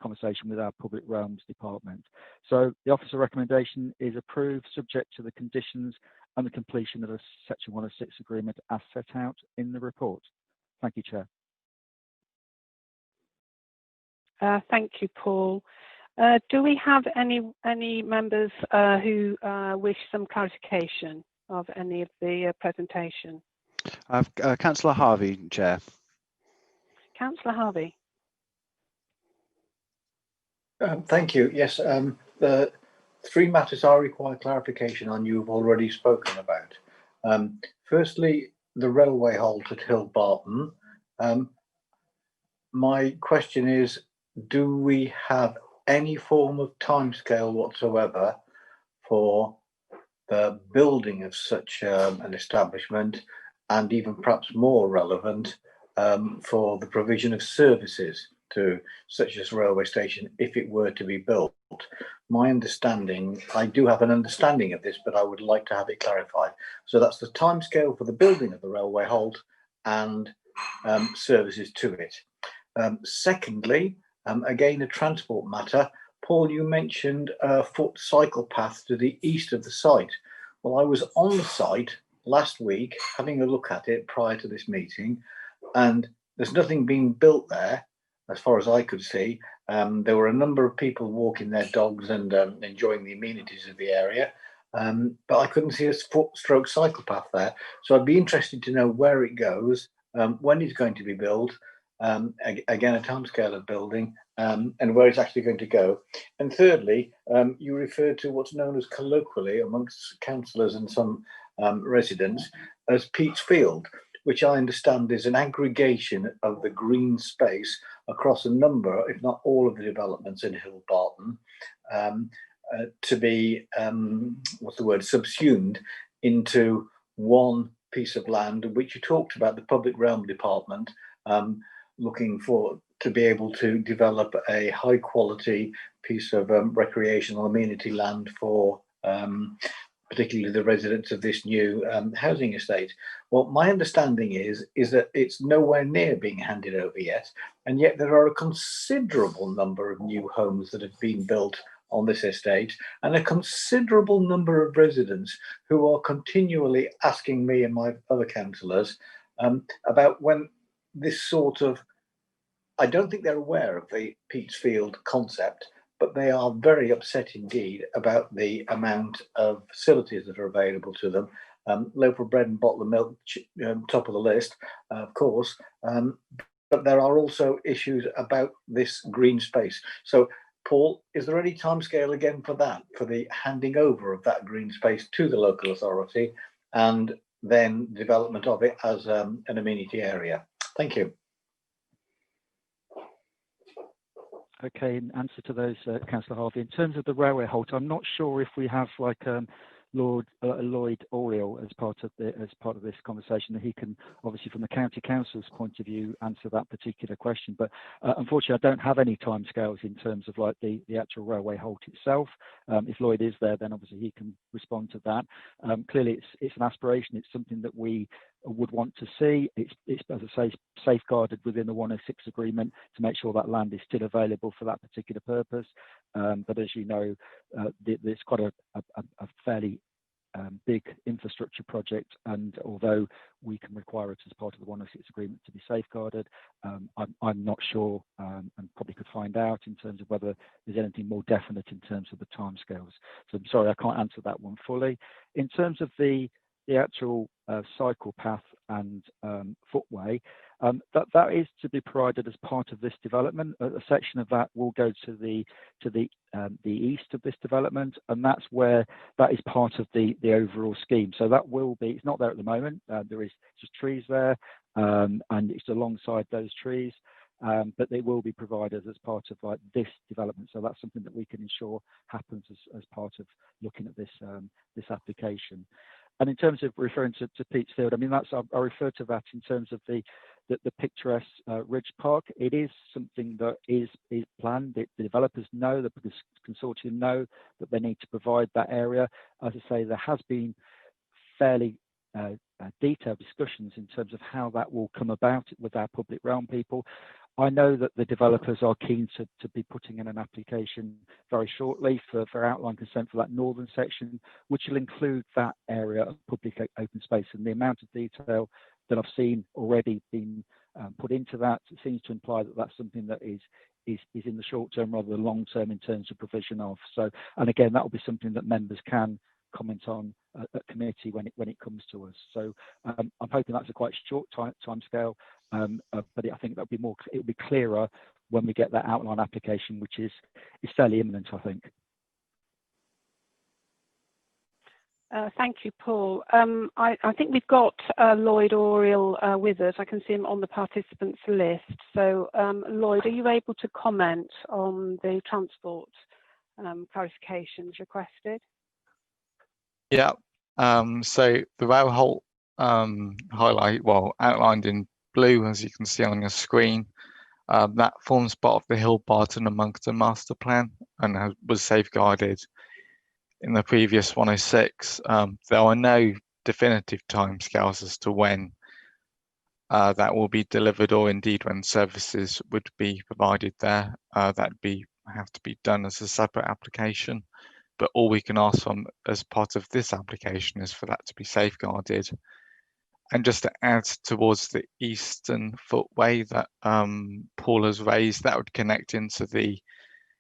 conversation with our Public Realms Department. So the officer recommendation is approved, subject to the conditions and the completion of a Section 106 agreement as set out in the report. Thank you, Chair. Thank you, Paul. Do we have any members who wish some clarification of any of the presentation? Councillor Harvey, Chair. Councillor Harvey. Thank you. Yes, the three matters I require clarification on you've already spoken about. Firstly, the railway halt at Hillbarton. My question is, do we have any form of timescale whatsoever for the building of such an establishment, and even perhaps more relevant for the provision of services to such as railway station if it were to be built? My understanding, I do have an understanding of this, but I would like to have it clarified. So that's the timescale for the building of the railway halt and services to it. Secondly, again, a transport matter. Paul, you mentioned a foot cycle path to the east of the site. Well, I was on the site last week having a look at it prior to this meeting, and there's nothing being built there as far as I could see. There were a number of people walking their dogs and enjoying the amenities of the area, but I couldn't see a foot-stroke cycle path there. So I'd be interested to know where it goes, when it's going to be built, again, a timescale of building, and where it's actually going to go. And thirdly, you referred to what's known as colloquially amongst councillors and some residents as Pete's Field, which I understand is an aggregation of the green space across a number, if not all, of the developments in Hillbarton, to be, subsumed into one piece of land, which you talked about the Public Realm Department looking to be able to develop a high quality piece of recreational amenity land for particularly the residents of this new housing estate. Well, my understanding is that it's nowhere near being handed over yet, and yet there are a considerable number of new homes that have been built on this estate, and a considerable number of residents who are continually asking me and my other councillors about when this sort of, I don't think they're aware of the Pete's Field concept, but they are very upset indeed about the amount of facilities that are available to them loaf of bread and bottle of milk, top of the list, of course. But there are also issues about this green space. So, Paul, is there any timescale again for that, for the handing over of that green space to the local authority and then development of it as an amenity area? Thank you. Okay, in answer to those, Councillor Harvey, in terms of the railway halt, I'm not sure if we have like Lloyd Oriel as part of this conversation, that he can obviously from the county council's point of view answer that particular question. But unfortunately, I don't have any timescales in terms of like the actual railway halt itself. If Lloyd is there, then obviously he can respond to that. Clearly, it's an aspiration. It's something that we would want to see. It's as I say, safeguarded within the 106 agreement to make sure that land is still available for that particular purpose. But as you know, it's quite a fairly big infrastructure project, and although we can require it as part of the 106 agreement to be safeguarded, I'm not sure, and probably could find out in terms of whether there's anything more definite in terms of the timescales. So I'm sorry, I can't answer that one fully. In terms of the actual cycle path and footway, that is to be provided as part of this development. A section of that will go to the east of this development, and that's where that is part of the overall scheme. So that will be, it's not there at the moment. There is just trees there, and it's alongside those trees. But they will be provided as part of like this development. So that's something that we can ensure happens as part of looking at this application. And in terms of referring to Peatsfield, I mean, I refer to that in terms of the picturesque Ridge Park. It is something that is planned. The developers know, the consortium know that they need to provide that area. As I say, there has been fairly detailed discussions in terms of how that will come about with our public realm people. I know that the developers are keen to be putting in an application very shortly for outline consent for that northern section, which will include that area of public open space. And the amount of detail that I've seen already been put into that seems to imply that that's something that is in the short term rather than long term in terms of provision of. So, and again, that will be something that members can comment on at committee when it comes to us. So I'm hoping that's a quite short time scale, but I think it will be clearer when we get that outline application, which is fairly imminent, I think. Thank you, Paul. I think we've got Lloyd Oriel with us. I can see him on the participants list. So Lloyd, are you able to comment on the transport clarifications requested? Yeah, so the rail halt outlined in blue, as you can see on your screen, that forms part of the Hill Barton and Monkton master plan and was safeguarded in the previous 106. There are no definitive timescales as to when that will be delivered, or indeed when services would be provided there. That'd have to be done as a separate application. But all we can ask from as part of this application is for that to be safeguarded. And just to add towards the eastern footway that Paul has raised, that would connect into the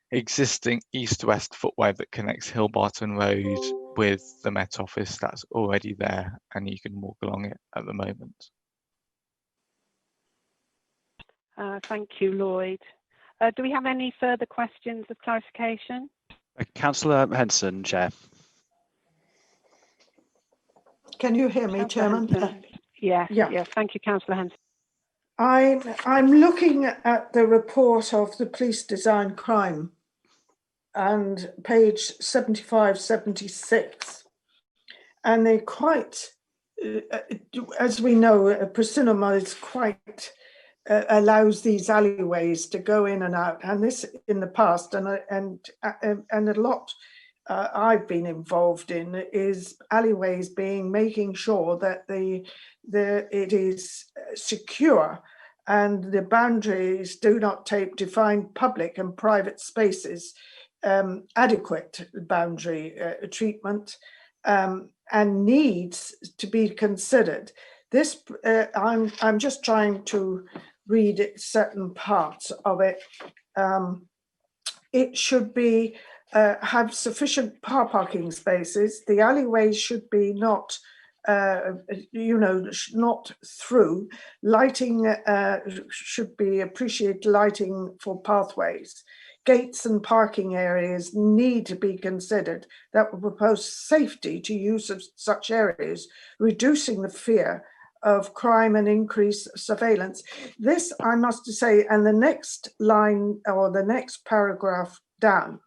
existing east-west footway that connects Hill Barton Road with the Met Office. That's already there, and you can walk along it at the moment. Thank you, Lloyd. Do we have any further questions of clarification? Councillor Henson, Chair. Can you hear me, Chairman? Yes. Thank you, Councillor Henson. I'm looking at the report of the police design crime and page 75, 76, and they're quite, as we know, Prasynama is quite allows these alleyways to go in and out, and this in the past, and a lot I've been involved in is alleyways making sure that it is secure and the boundaries do not define public and private spaces adequate boundary treatment and needs to be considered. This I'm just trying to read certain parts of it. It should be have sufficient car parking spaces. The alleyways should be not not through. Lighting should be appreciated, lighting for pathways. Gates and parking areas need to be considered that will propose safety to use of such areas, reducing the fear of crime and increase surveillance. This, I must say, and the next line or the next paragraph down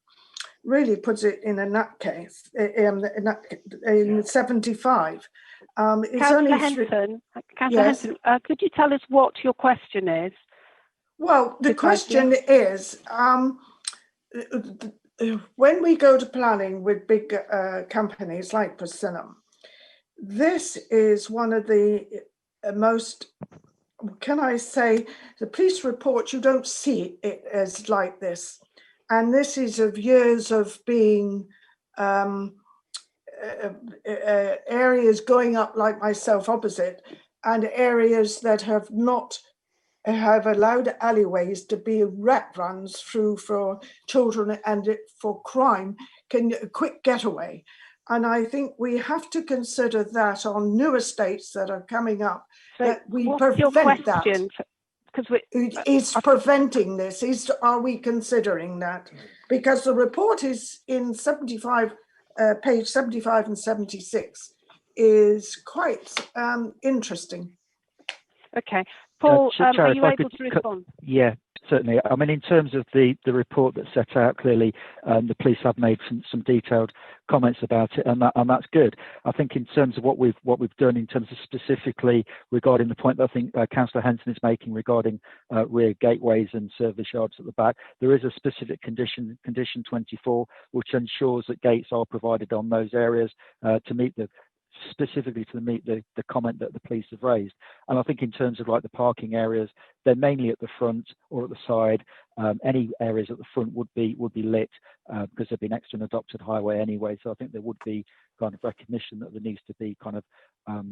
really puts it in a nutcase in 75. Councillor Henson, Henson, could you tell us what your question is? Well, the question is, when we go to planning with big companies like Persimmon, this is one of the most, can I say, the police report, you don't see it as like this. And this is of years of being areas going up like myself opposite, and areas that have not have allowed alleyways to be rat runs through for children and for crime, a quick getaway. And I think we have to consider that on new estates that are coming up, so that we prevent that. Because is preventing this, are we considering that? Because the report is in 75, page 75 and 76 is quite interesting. Okay. Paul, Chair, are you able to respond? Yeah, certainly. I mean, in terms of the report that's set out, clearly the police have made some detailed comments about it, and that's good. I think in terms of what we've done in terms of specifically regarding the point that I think Councillor Henson is making regarding rear gateways and service yards at the back, there is a specific condition 24, which ensures that gates are provided on those areas to meet the comment that the police have raised. And I think in terms of like the parking areas, they're mainly at the front or at the side. Any areas at the front would be lit because they'd be next to an adopted highway anyway. So I think there would be kind of recognition that there needs to be kind of a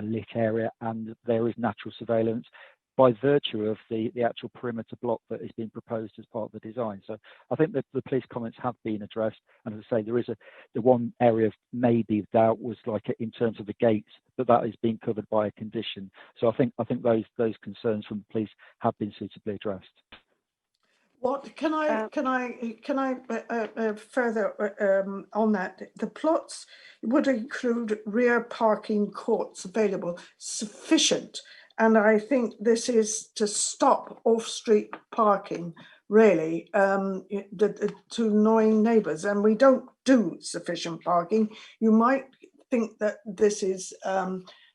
lit area, and there is natural surveillance by virtue of the actual perimeter block that is being proposed as part of the design. So I think that the police comments have been addressed, and as I say, there is the one area of maybe doubt was like in terms of the gates, but that is being covered by a condition. So I think those concerns from the police have been suitably addressed. What can I further on that? The plots would include rear parking courts available, sufficient. And I think this is to stop off-street parking, really, to annoying neighbours. And we don't do sufficient parking. You might think that this is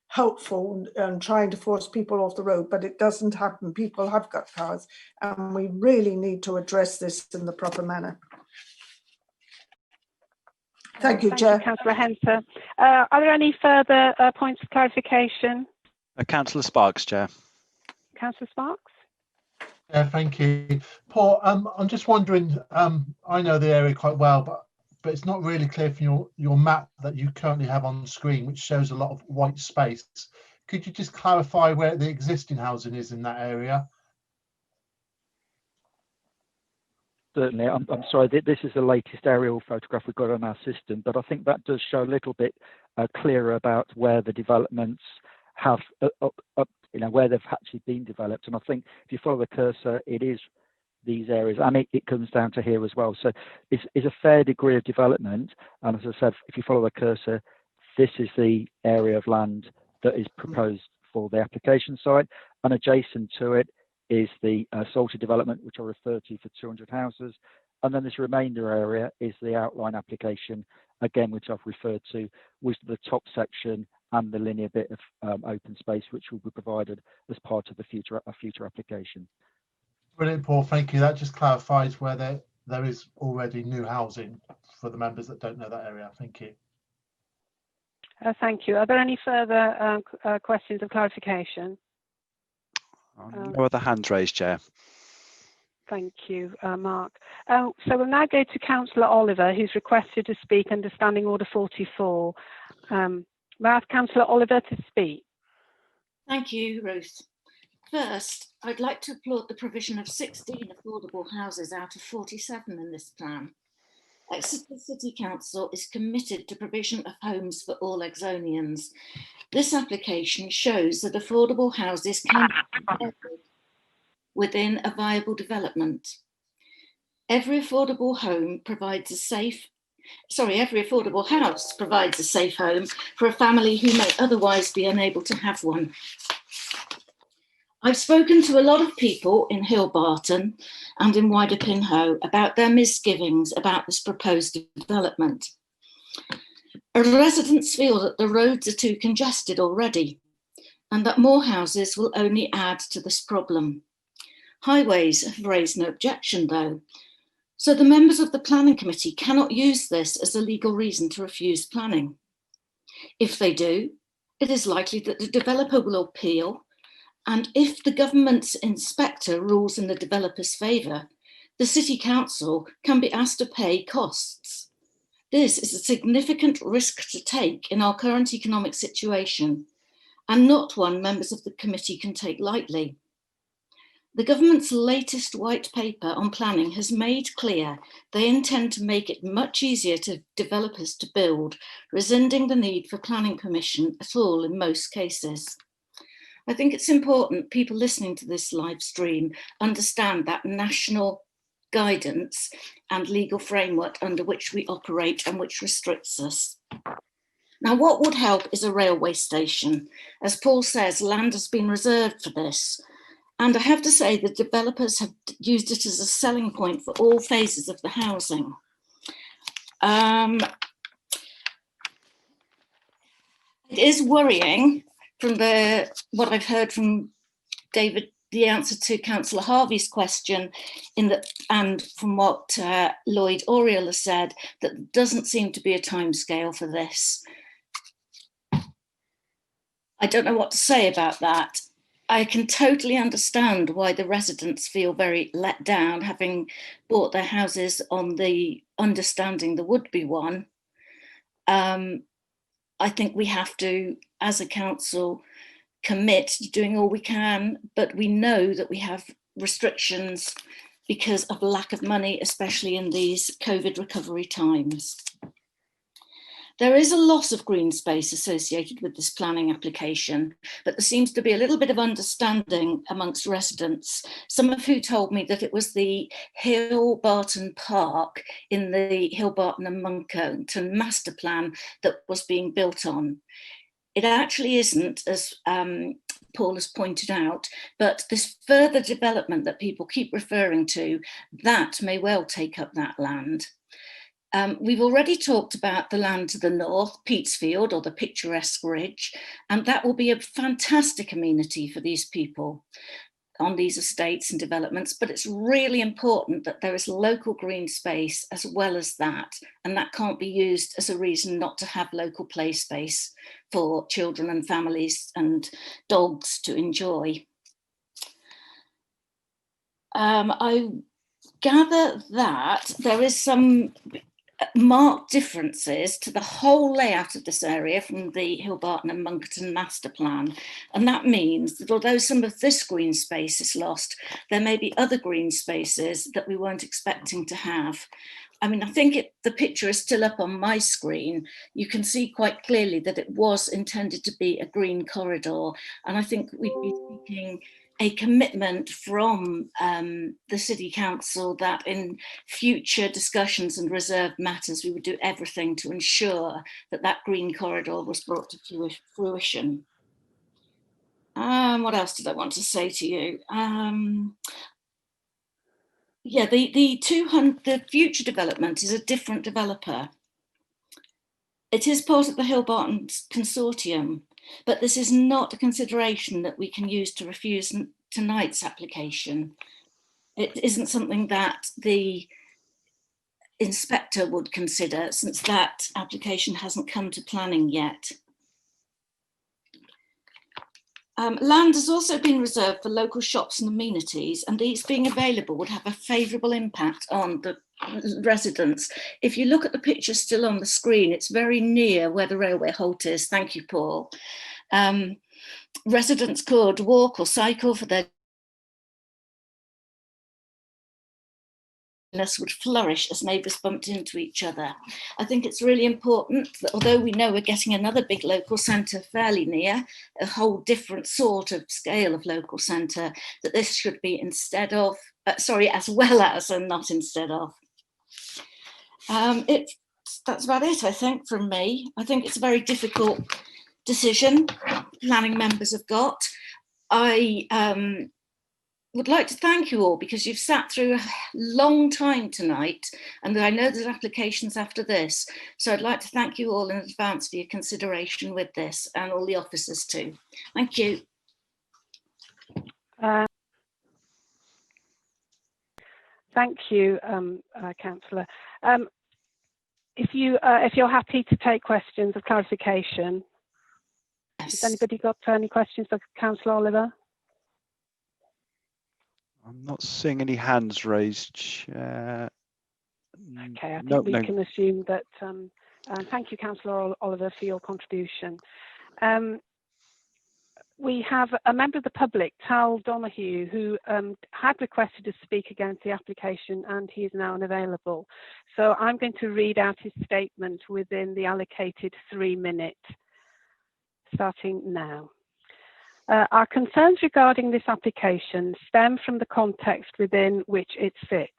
helpful and trying to force people off the road, but it doesn't happen. People have got cars, and we really need to address this in the proper manner. Thank you, Chair. Councillor Henson. Are there any further points of clarification? Councillor Sparks, Chair. Councillor Sparks? Yeah, thank you. Paul, I'm just wondering, I know the area quite well, but it's not really clear from your map that you currently have on screen, which shows a lot of white space. Could you just clarify where the existing housing is in that area? Certainly. I'm sorry, this is the latest aerial photograph we've got on our system, but I think that does show a little bit clearer about where the developments have, where they've actually been developed. And I think if you follow the cursor, it is these areas, and it comes down to here as well. So it's a fair degree of development. And as I said, if you follow the cursor, this is the area of land that is proposed for the application site, and adjacent to it is the Salty development, which I referred to for 200 houses. And then this remainder area is the outline application, again, which I've referred to, with the top section and the linear bit of open space, which will be provided as part of the future application. Brilliant, Paul. Thank you. That just clarifies where there is already new housing for the members that don't know that area. Thank you. Thank you. Are there any further questions of clarification? No other hands raised, Chair. Thank you, Mark. So we'll now go to Councillor Oliver, who's requested to speak under Standing Order 44. May I ask Councillor Oliver to speak? Thank you, Ruth. First, I'd like to applaud the provision of 16 affordable houses out of 47 in this plan. Exeter City Council is committed to provision of homes for all Exonians. This application shows that affordable houses can be provided within a viable development. Every affordable house provides a safe home for a family who may otherwise be unable to have one. I've spoken to a lot of people in Hillbarton and in wider Pinhoe about their misgivings about this proposed development. Residents feel that the roads are too congested already and that more houses will only add to this problem. Highways have raised no objection though, so the members of the planning committee cannot use this as a legal reason to refuse planning. If they do, it is likely that the developer will appeal, and if the government's inspector rules in the developer's favour, the City Council can be asked to pay costs. This is a significant risk to take in our current economic situation, and not one members of the committee can take lightly. The government's latest white paper on planning has made clear they intend to make it much easier for developers to build, rescinding the need for planning permission at all in most cases. I think it's important people listening to this live stream understand that national guidance and legal framework under which we operate and which restricts us. Now, what would help is a railway station. As Paul says, land has been reserved for this. And I have to say the developers have used it as a selling point for all phases of the housing. It is worrying from what I've heard from David, the answer to Councillor Harvey's question, and from what Lloyd Oriel has said, that there doesn't seem to be a timescale for this. I don't know what to say about that. I can totally understand why the residents feel very let down, having bought their houses on the understanding there would be one. I think we have to, as a council, commit to doing all we can, but we know that we have restrictions because of lack of money, especially in these COVID recovery times. There is a loss of green space associated with this planning application, but there seems to be a little bit of understanding amongst residents, some of who told me that it was the Hillbarton Park in the Hillbarton and Monckton master plan that was being built on. It actually isn't, as Paul has pointed out, but this further development that people keep referring to, that may well take up that land. We've already talked about the land to the north, Peatsfield, or the picturesque ridge, and that will be a fantastic amenity for these people on these estates and developments, but it's really important that there is local green space as well as that, and that can't be used as a reason not to have local play space for children and families and dogs to enjoy. I gather that there is some marked differences to the whole layout of this area from the Hillbarton and Monckton master plan. And that means that although some of this green space is lost, there may be other green spaces that we weren't expecting to have. I mean, I think the picture is still up on my screen. You can see quite clearly that it was intended to be a green corridor. And I think we'd be seeking a commitment from the City Council that in future discussions and reserved matters, we would do everything to ensure that that green corridor was brought to fruition. What else did I want to say to you? Yeah, the future development is a different developer. It is part of the Hillbarton consortium, but this is not a consideration that we can use to refuse tonight's application. It isn't something that the inspector would consider, since that application hasn't come to planning yet. Land has also been reserved for local shops and amenities, and these being available would have a favourable impact on the residents. If you look at the picture still on the screen, it's very near where the railway halt is. Thank you, Paul. Residents could walk or cycle for their would flourish as neighbours bumped into each other. I think it's really important that although we know we're getting another big local centre fairly near, a whole different sort of scale of local centre, that this should be instead of, as well as and not instead of. That's about it, I think, from me. I think it's a very difficult decision planning members have got. I would like to thank you all because you've sat through a long time tonight, and I know there's applications after this. So I'd like to thank you all in advance for your consideration with this, and all the officers too. Thank you. Thank you, Councillor. If you're happy to take questions of clarification, has anybody got any questions for Councillor Oliver? I'm not seeing any hands raised, Chair. Okay, I think we can assume that. Thank you, Councillor Oliver, for your contribution. We have a member of the public, Tal Donahue, who had requested to speak against the application, and he is now unavailable. So I'm going to read out his statement within the allocated 3 minutes, starting now. Our concerns regarding this application stem from the context within which it sits.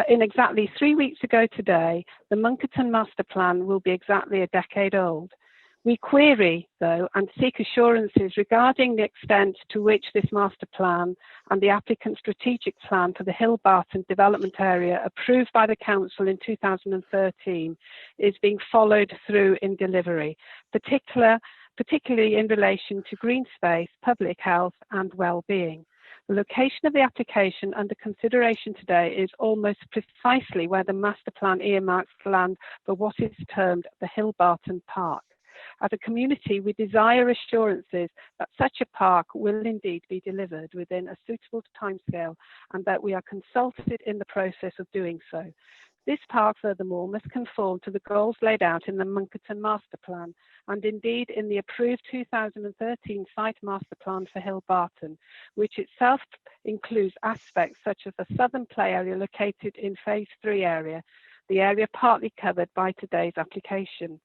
In exactly 3 weeks ago today, the Monkerton Master Plan will be exactly a decade old. We query, though, and seek assurances regarding the extent to which this master plan and the applicant's strategic plan for the Hill Barton development area approved by the Council in 2013 is being followed through in delivery, particularly in relation to green space, public health and well-being. The location of the application under consideration today is almost precisely where the master plan earmarks land for what is termed the Hill Barton Park. As a community, we desire assurances that such a park will indeed be delivered within a suitable timescale and that we are consulted in the process of doing so. This park, furthermore, must conform to the goals laid out in the Monkerton Master Plan and indeed in the approved 2013 Site Master Plan for Hill Barton, which itself includes aspects such as a southern play area located in Phase 3 area, the area partly covered by today's application.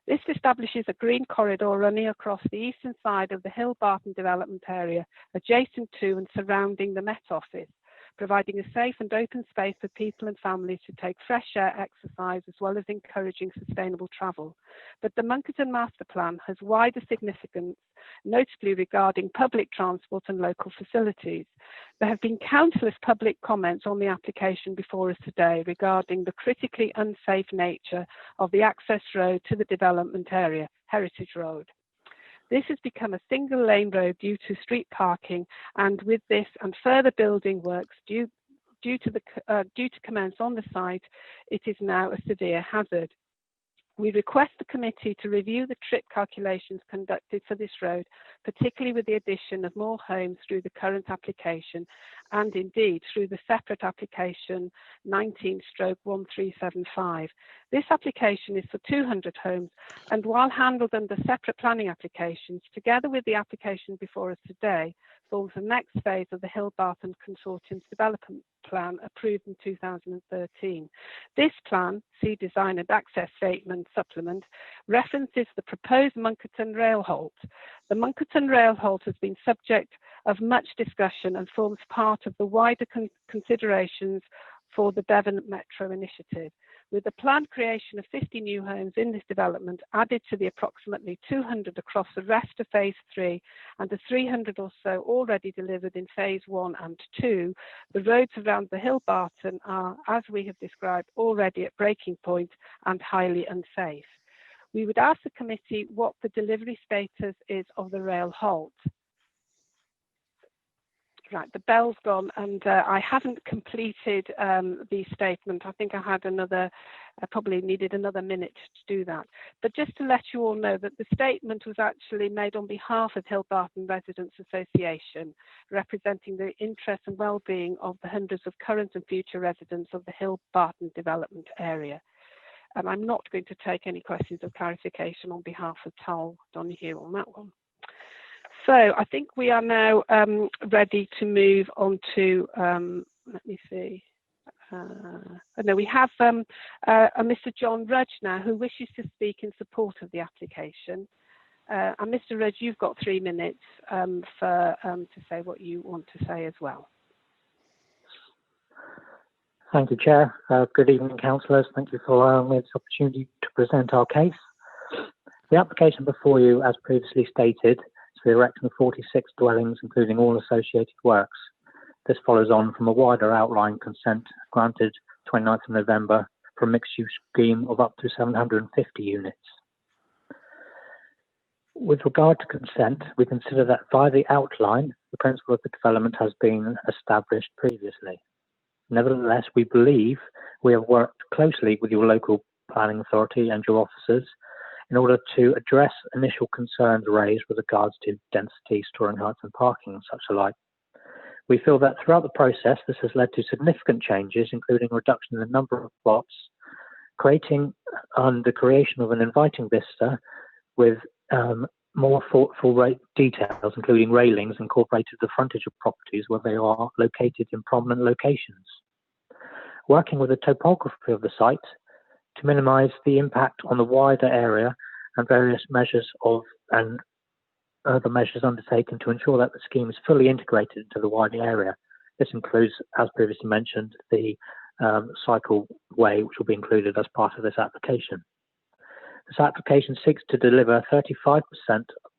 This establishes a green corridor running across the eastern side of the Hill Barton development area, adjacent to and surrounding the Met Office, providing a safe and open space for people and families to take fresh air, exercise, as well as encouraging sustainable travel. But the Monkerton Master Plan has wider significance, notably regarding public transport and local facilities. There have been countless public comments on the application before us today regarding the critically unsafe nature of the access road to the development area, Heritage Road. This has become a single lane road due to street parking, and with this and further building works due to commence on the site, it is now a severe hazard. We request the committee to review the trip calculations conducted for this road, particularly with the addition of more homes through the current application and indeed through the separate application 19/1375. This application is for 200 homes, and while handled under separate planning applications, together with the application before us today, forms the next phase of the Hill Barton Consortium's development plan approved in 2013. This plan, see Design and Access Statement Supplement, references the proposed Monkerton Rail Halt. The Monkerton Rail Halt has been subject of much discussion and forms part of the wider considerations for the Devon Metro Initiative, with the planned creation of 50 new homes in this development added to the approximately 200 across the rest of Phase 3 and the 300 or so already delivered in Phase 1 and 2, the roads around the Hill Barton are, as we have described, already at breaking point and highly unsafe. We would ask the committee what the delivery status is of the rail halt. Right, the bell's gone, and I haven't completed the statement. I think I had I probably needed another minute to do that. But just to let you all know that the statement was actually made on behalf of Hill Barton Residents Association, representing the interests and well-being of the hundreds of current and future residents of the Hill Barton development area. And I'm not going to take any questions of clarification on behalf of Tal Donahue on that one. So I think we are now ready to move on to, let me see, No, we have a Mr. John Rudge now who wishes to speak in support of the application. And Mr. Rudge, you've got 3 minutes to say what you want to say as well. Thank you, Chair. Good evening, councillors. Thank you for allowing me this opportunity to present our case. The application before you, as previously stated, is for the erection of 46 dwellings, including all associated works. This follows on from a wider outline consent granted 29th of November for a mixed-use scheme of up to 750 units. With regard to consent, we consider that via the outline, the principle of the development has been established previously. Nevertheless, we believe we have worked closely with your local planning authority and your officers in order to address initial concerns raised with regards to density, storing heights and parking and such alike. We feel that throughout the process, this has led to significant changes, including a reduction in the number of plots, creating the creation of an inviting vista with more thoughtful details, including railings incorporated the frontage of properties where they are located in prominent locations. Working with the topography of the site to minimise the impact on the wider area and various measures and other measures undertaken to ensure that the scheme is fully integrated into the wider area. This includes, as previously mentioned, the cycleway, which will be included as part of this application. This application seeks to deliver 35%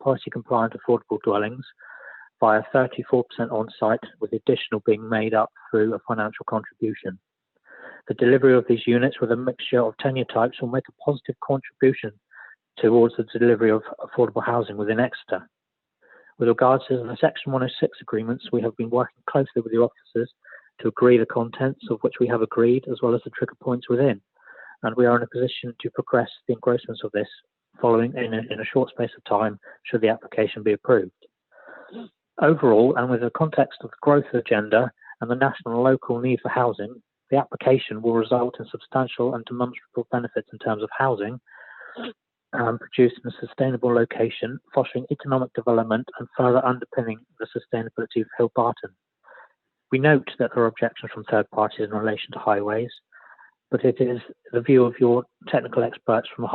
policy compliant affordable dwellings via 34% on site, with the additional being made up through a financial contribution. The delivery of these units with a mixture of tenure types will make a positive contribution towards the delivery of affordable housing within Exeter. With regards to the Section 106 agreements, we have been working closely with the officers to agree the contents of which we have agreed, as well as the trigger points within. And we are in a position to progress the engrossments of this following in a short space of time, should the application be approved. Overall, and with the context of the growth agenda and the national and local need for housing, the application will result in substantial and demonstrable benefits in terms of housing, produced in a sustainable location, fostering economic development and further underpinning the sustainability of Hill Barton. We note that there are objections from third parties in relation to highways, but it is the view of your technical experts from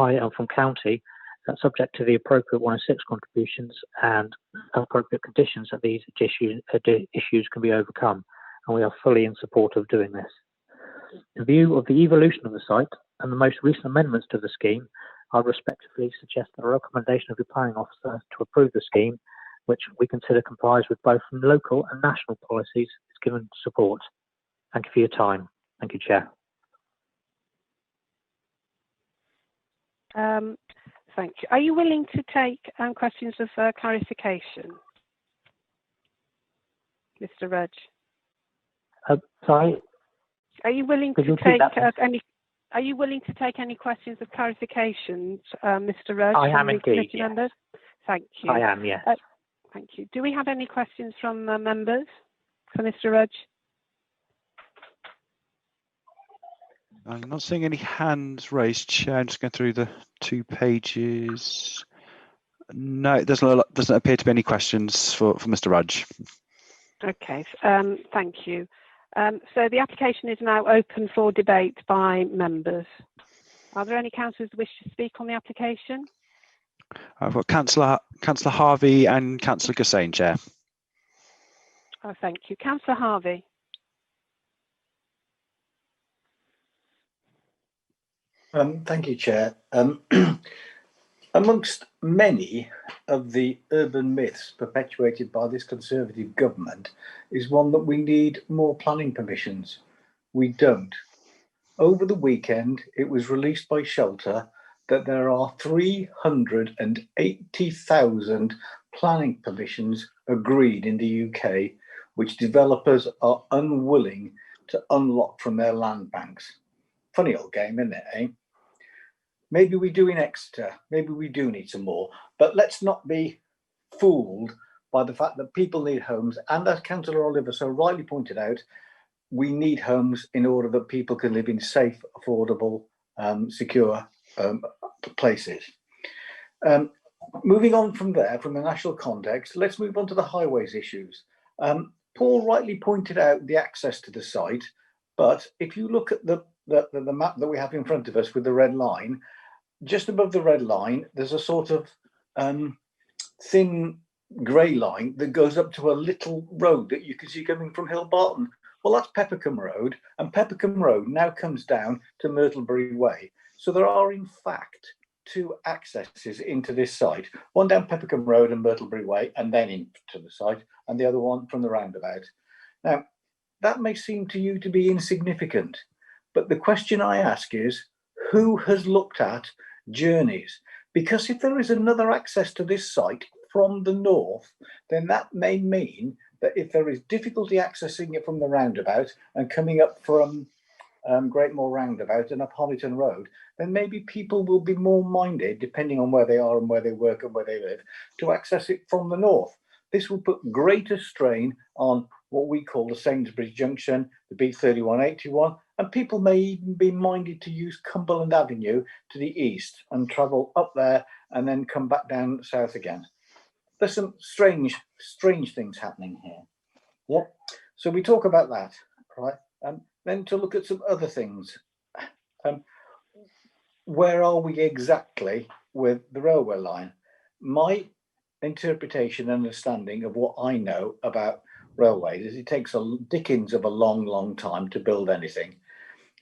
county that, subject to the appropriate 106 contributions and appropriate conditions, that these issues can be overcome, and we are fully in support of doing this. In view of the evolution of the site and the most recent amendments to the scheme, I respectfully suggest that a recommendation of the planning officer to approve the scheme, which we consider complies with both local and national policies, is given support. Thank you for your time. Thank you, Chair. Thank you. Are you willing to take questions of clarification, Mr. Rudge? Sorry. Are you willing to take any? Are you willing to take any questions of clarifications, Mr. Rudge? I am indeed. Yes. Members? Thank you. I am, yes. Thank you. Do we have any questions from members for Mr. Rudge? I'm not seeing any hands raised, Chair. I'm just going through the 2 pages. No, it doesn't appear to be any questions for Mr. Rudge. Okay, thank you. So the application is now open for debate by members. Are there any councillors who wish to speak on the application? I've got Councillor Harvey and Councillor Gussain, Chair. Oh, thank you. Councillor Harvey. Thank you, Chair. Amongst many of the urban myths perpetuated by this Conservative government is one that we need more planning permissions. We don't. Over the weekend, it was released by Shelter that there are 380,000 planning permissions agreed in the UK, which developers are unwilling to unlock from their land banks. Funny old game, isn't it, eh? Maybe we do in Exeter, maybe we do need some more, but let's not be fooled by the fact that people need homes. And as Councillor Oliver so rightly pointed out, we need homes in order that people can live in safe, affordable, secure places. Moving on from there, from the national context, let's move on to the highways issues. Paul rightly pointed out the access to the site But if you look at the map that we have in front of us with the red line, just above the red line, there's a sort of thin grey line that goes up to a little road that you can see coming from Hillbarton. Well, that's Peppercombe Road, and Peppercombe Road now comes down to Myrtlebury Way. So there are, in fact, two accesses into this site, one down Peppercombe Road and Myrtlebury Way, and then into the site, and the other one from the roundabout. Now, that may seem to you to be insignificant, but the question I ask is, who has looked at journeys? Because if there is another access to this site from the north, then that may mean that if there is difficulty accessing it from the roundabout and coming up from Great Moor Roundabout and up Honiton Road, then maybe people will be more minded, depending on where they are and where they work and where they live, to access it from the north. This will put greater strain on what we call the Sainsbury's Junction, the B3181, and people may even be minded to use Cumberland Avenue to the east and travel up there and then come back down south again. There's some strange things happening here. Yeah. So we talk about that, right? Then to look at some other things. Where are we exactly with the railway line? My interpretation and understanding of what I know about railways is it takes a dickens of a long time to build anything.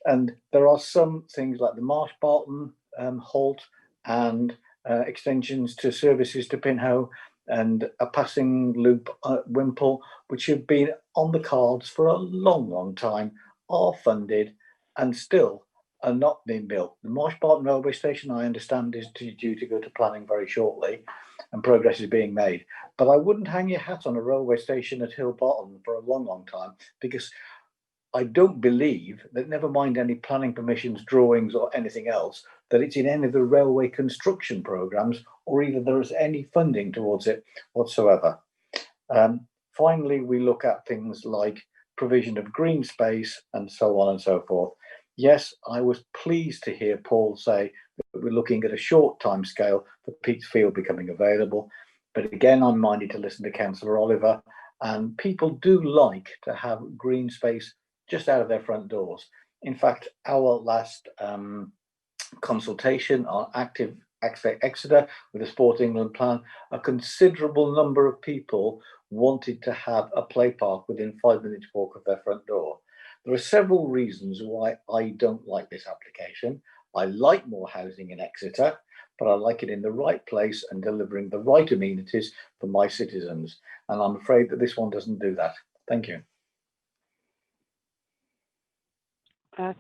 And there are some things like the Marsh Barton halt and extensions to services to Pinhoe and a passing loop Wimpole, which have been on the cards for a long time, are funded and still are not being built. The Marsh Barton railway station, I understand, is due to go to planning very shortly, and progress is being made. But I wouldn't hang your hat on a railway station at Hillbarton for a long time, because I don't believe that, never mind any planning permissions, drawings or anything else, that it's in any of the railway construction programmes or either there is any funding towards it whatsoever. Finally, we look at things like provision of green space and so on and so forth. Yes, I was pleased to hear Paul say that we're looking at a short time scale for Pete's Field becoming available. But again, I'm minded to listen to Councillor Oliver, and people do like to have green space just out of their front doors. In fact, our last consultation on active Exeter with the Sport England plan, a considerable number of people wanted to have a play park within 5 minutes walk of their front door. There are several reasons why I don't like this application. I like more housing in Exeter, but I like it in the right place and delivering the right amenities for my citizens. And I'm afraid that this one doesn't do that. Thank you.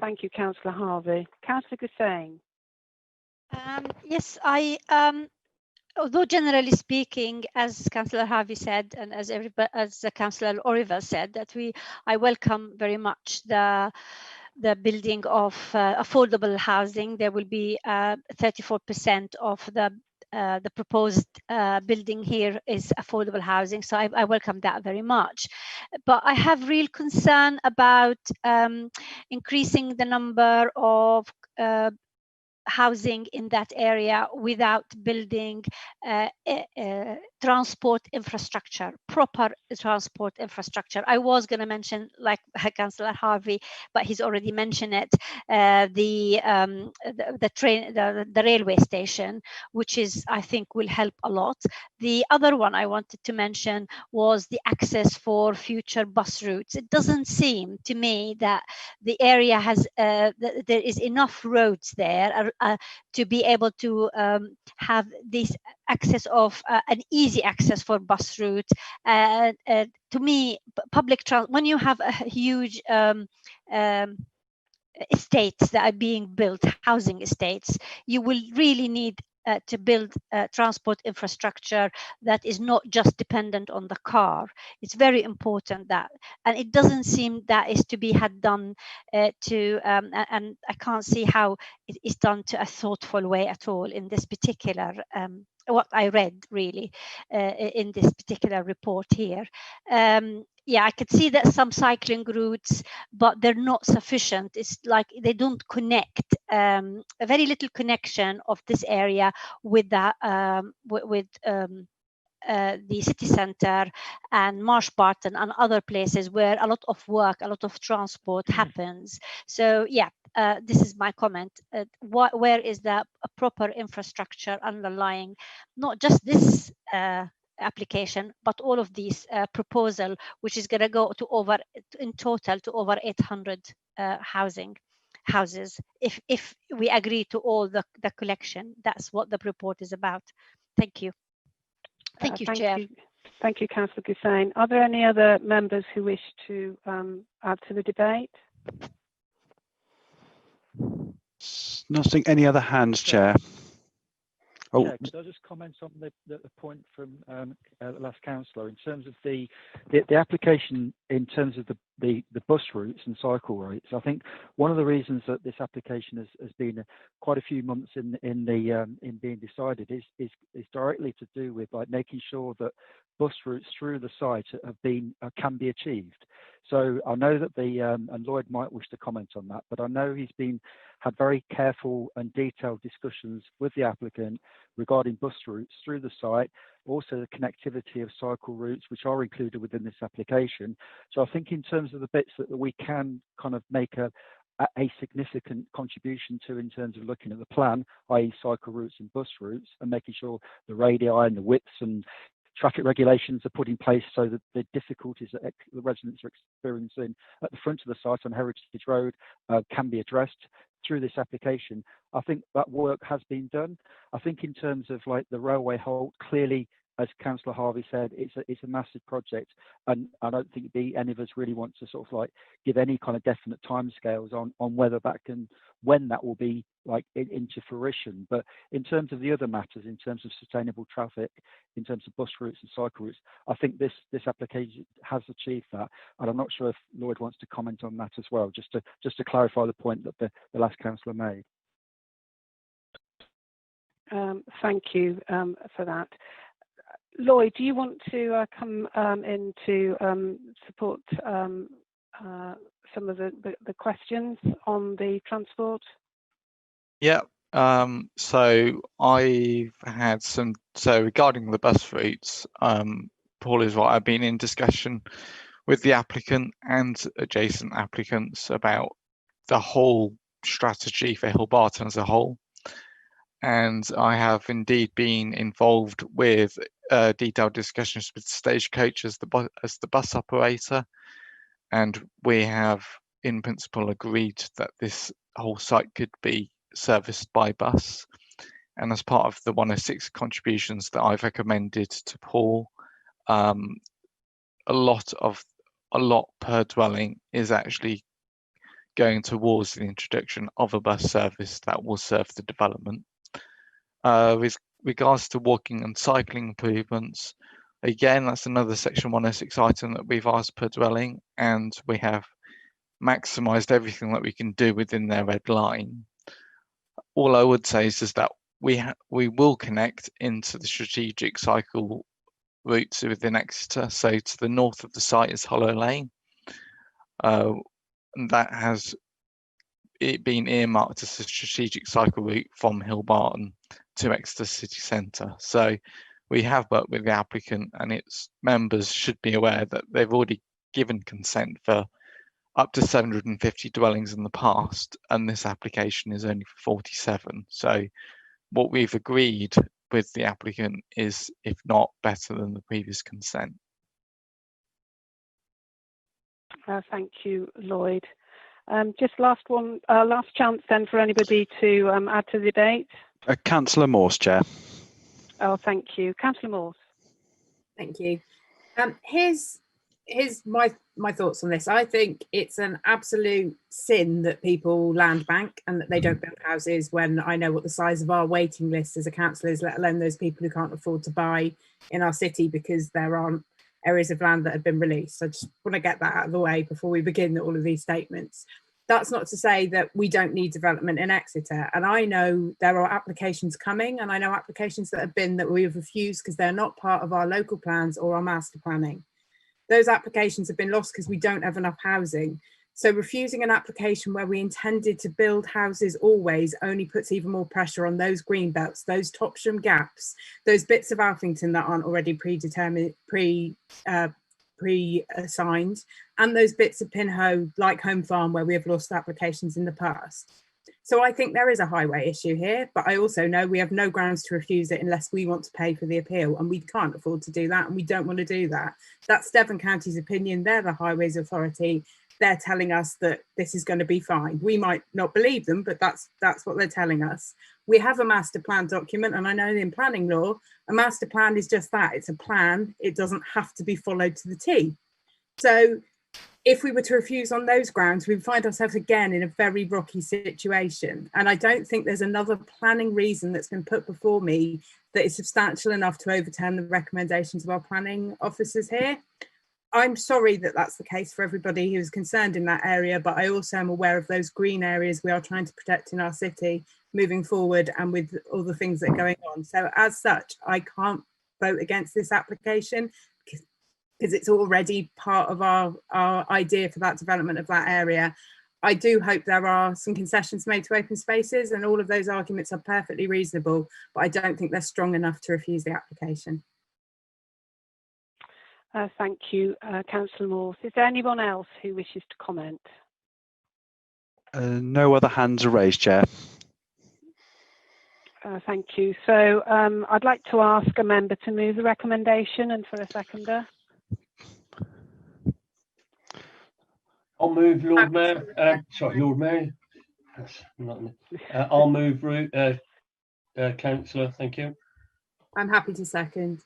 Thank you, Councillor Harvey. Councillor Gussain. Yes, although generally speaking, as Councillor Harvey said, and as Councillor Oliver said, that I welcome very much the building of affordable housing. There will be 34% of the proposed building here is affordable housing, so I welcome that very much. But I have real concern about increasing the number of housing in that area without building transport infrastructure, proper transport infrastructure. I was going to mention, like Councillor Harvey, but he's already mentioned it, the railway station, which is, I think, will help a lot. The other one I wanted to mention was the access for future bus routes. It doesn't seem to me that the area has, there is enough roads there to be able to have this access of an easy access for bus routes. To me, public transport, when you have a huge estates that are being built, housing estates, you will really need to build transport infrastructure that is not just dependent on the car. It's very important that, and it doesn't seem that is to be had done and I can't see how it is done to a thoughtful way at all in this particular what I read really in this particular report here. Yeah, I could see that some cycling routes, but they're not sufficient. It's like they don't connect, a very little connection of this area with the the city centre and Marsh Barton and other places where a lot of work, a lot of transport happens. So yeah, this is my comment. Where is the proper infrastructure underlying not just this application, but all of these proposal, which is going to go to over, in total, to over 800 houses. If we agree to all the collection, that's what the report is about. Thank you. Thank you, Chair. Thank you, Councillor Gussain. Are there any other members who wish to add to the debate? Not seeing any other hands, Chair. Oh. Yeah, could I just comment on the point from the last councillor in terms of the application in terms of the bus routes and cycle routes? I think one of the reasons that this application has been quite a few months in being decided is directly to do with like making sure that bus routes through the site can be achieved. So I know that and Lloyd might wish to comment on that, but I know he's had very careful and detailed discussions with the applicant regarding bus routes through the site, also the connectivity of cycle routes, which are included within this application. So I think in terms of the bits that we can kind of make a significant contribution to in terms of looking at the plan, i.e. cycle routes and bus routes, and making sure the radii and the widths and traffic regulations are put in place so that the difficulties that the residents are experiencing at the front of the site on Heritage Road can be addressed through this application. I think that work has been done. I think in terms of like the railway halt, clearly, as Councillor Harvey said, it's a massive project, and I don't think any of us really want to sort of like give any kind of definite timescales on whether when that will be like into fruition. But in terms of the other matters, in terms of sustainable traffic, in terms of bus routes and cycle routes, I think this application has achieved that. And I'm not sure if Lloyd wants to comment on that as well, just to clarify the point that the last councillor made. Thank you for that. Lloyd, do you want to come in to support some of the questions on the transport? Yeah. So I've had so regarding the bus routes, Paul is right. I've been in discussion with the applicant and adjacent applicants about the whole strategy for Hillbarton as a whole. And I have indeed been involved with detailed discussions with Stagecoach as the bus operator, and we have in principle agreed that this whole site could be serviced by bus. And as part of the 106 contributions that I've recommended to Paul, a lot per dwelling is actually going towards the introduction of a bus service that will serve the development. With regards to walking and cycling improvements, again, that's another Section 106 item that we've asked per dwelling, and we have maximised everything that we can do within their red line. All I would say is that we will connect into the strategic cycle routes within Exeter. So to the north of the site is Hollow Lane, and that has been earmarked as a strategic cycle route from Hillbarton to Exeter City Centre. So we have worked with the applicant, and its members should be aware that they've already given consent for up to 750 dwellings in the past, and this application is only for 47. So what we've agreed with the applicant is, if not better than the previous consent. Thank you, Lloyd. Just last chance then for anybody to add to the debate. Councillor Morse, Chair. Oh, thank you. Councillor Morse. Thank you. Here's my thoughts on this. I think it's an absolute sin that people land bank and that they don't build houses, when I know what the size of our waiting list as a council is, let alone those people who can't afford to buy in our city because there aren't areas of land that have been released. So I just want to get that out of the way before we begin all of these statements. That's not to say that we don't need development in Exeter. And I know there are applications coming, and I know applications that have been that we have refused because they're not part of our local plans or our master planning. Those applications have been lost because we don't have enough housing. So refusing an application where we intended to build houses always only puts even more pressure on those green belts, those Topsham gaps, those bits of Alphington that aren't already predetermined, pre-assigned, and those bits of Pinhoe, like Home Farm, where we have lost applications in the past. So I think there is a highway issue here, but I also know we have no grounds to refuse it unless we want to pay for the appeal, and we can't afford to do that, and we don't want to do that. That's Devon County's opinion. They're the Highways Authority. They're telling us that this is going to be fine. We might not believe them, but that's what they're telling us. We have a master plan document, and I know in planning law, a master plan is just that. It's a plan. It doesn't have to be followed to the T. So if we were to refuse on those grounds, we'd find ourselves again in a very rocky situation. And I don't think there's another planning reason that's been put before me that is substantial enough to overturn the recommendations of our planning officers here. I'm sorry that that's the case for everybody who's concerned in that area, but I also am aware of those green areas we are trying to protect in our city moving forward and with all the things that are going on. So as such, I can't vote against this application because it's already part of our idea for that development of that area. I do hope there are some concessions made to open spaces, and all of those arguments are perfectly reasonable, but I don't think they're strong enough to refuse the application. Thank you, Councillor Morse. Is there anyone else who wishes to comment? No other hands are raised, Chair. Thank you. So I'd like to ask a member to move the recommendation and for a seconder. I'll move, Lord Mayor. Sorry, Lord Mayor. That's not me. I'll move, Councillor. Thank you. I'm happy to second.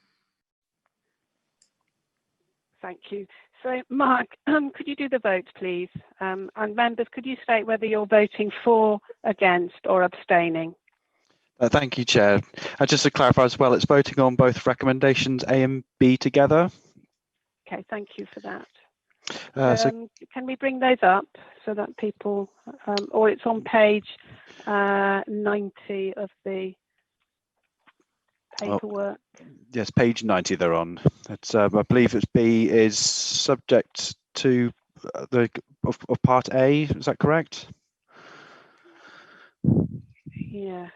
Thank you. So, Mark, could you do the vote, please? And members, could you state whether you're voting for, against, or abstaining? Thank you, Chair. Just to clarify as well, it's voting on both recommendations A and B together. Okay, thank you for that. So can we bring those up so that people, or it's on page 90 of the paperwork? Yes, page 90 they're on. It's, I believe it's B is subject to the of part A, is that correct? Yeah.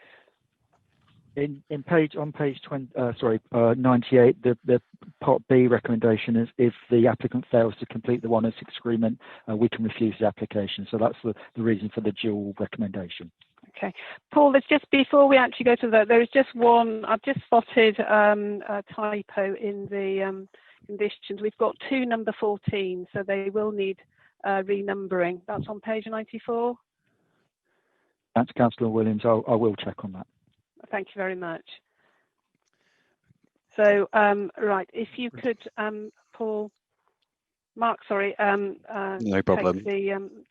On page 98, the part B recommendation is if the applicant fails to complete the 106 agreement, we can refuse the application. So that's the reason for the dual recommendation. Okay, Paul, there's just, before we actually go to that, there is just one, I've just spotted a typo in the conditions. We've got 2 number 14, so they will need renumbering. That's on page 94. That's Councillor Williams. I will check on that. Thank you very much. So, right, if you could, Paul, Mark, sorry, no problem.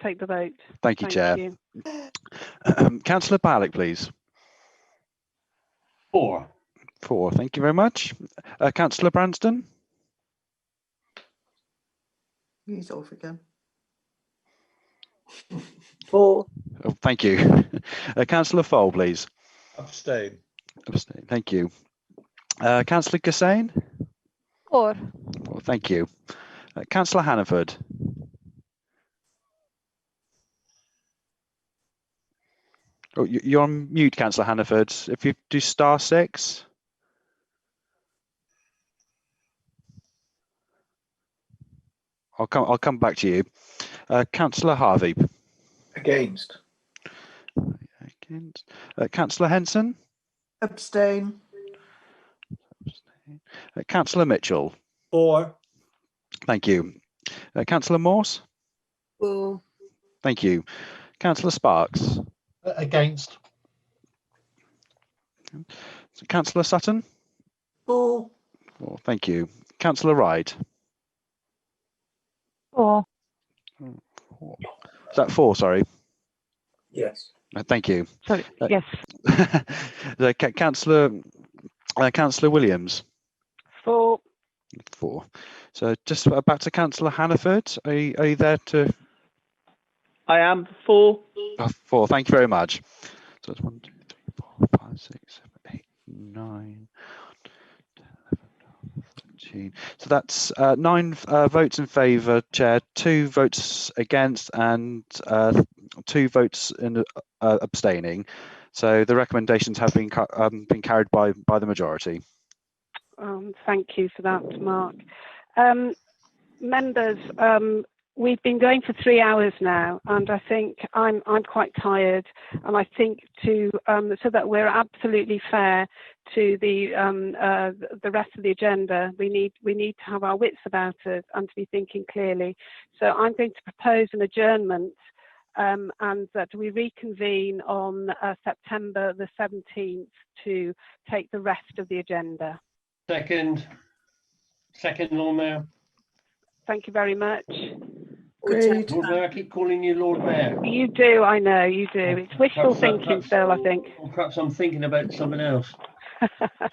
Take the vote. Thank you, Chair. You. Councillor Barlick, please. 4. 4, thank you very much. Councillor Branston. He's off again. 4. Oh, thank you. Councillor Foll, please. Abstain. Abstain, thank you. Councillor Gassane. 4. Oh, thank you. Councillor Hannaford. Oh, you're on mute, Councillor Hannaford. If you do *6. I'll come back to you. Councillor Harvey. Against. Against. Councillor Henson. Abstain. Councillor Mitchell. 4. Thank you. Councillor Morse. 4. Thank you. Councillor Sparks. Against. Councillor Sutton. 4. 4. Thank you. Councillor Ryde. 4. Is that 4? Sorry. Yes. Thank you. Sorry. Yes. Councillor Williams. 4. 4. So just back to Councillor Hannaford. Are you there to? I am. 4. 4. Thank you very much. So it's 1, 2, 3, 4, 5, 6, 7, 8, 9, 10, 11, 12, 13, 18. So that's 9 votes in favour, Chair, 2 votes against, and 2 votes in abstaining. So the recommendations have been carried by the majority. Thank you for that, Mark. Members, we've been going for 3 hours now, and I think I'm quite tired. And I think so that we're absolutely fair to the rest of the agenda, we need to have our wits about us and to be thinking clearly. So I'm going to propose an adjournment, and that we reconvene on September the 17th to take the rest of the agenda. Second, Lord Mayor. Thank you very much. Lord Mayor, I keep calling you Lord Mayor. You do, I know, you do. It's wishful thinking, Phil, I think. Or perhaps I'm thinking about something else.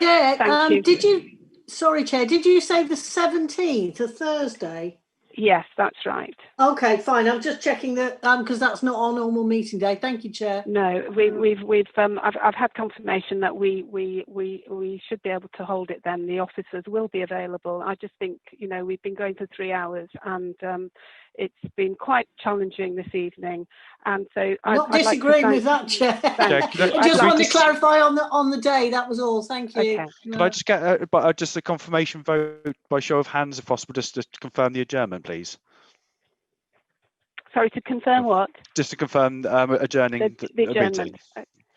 Chair, you. Sorry, Chair, did you say the 17th, a Thursday? Yes, that's right. Okay, fine. I'm just checking that because that's not our normal meeting day. Thank you, Chair. No, I've had confirmation that we should be able to hold it then. The officers will be available. I just think, we've been going for 3 hours, and it's been quite challenging this evening. And so I'm not disagreeing with that, Chair. I just wanted to clarify on the day. That was all. Thank you. Okay. Could I just get just a confirmation vote by show of hands, if possible, just to confirm the adjournment, please? Sorry, to confirm what? Just to confirm adjourning the adjournment. meeting.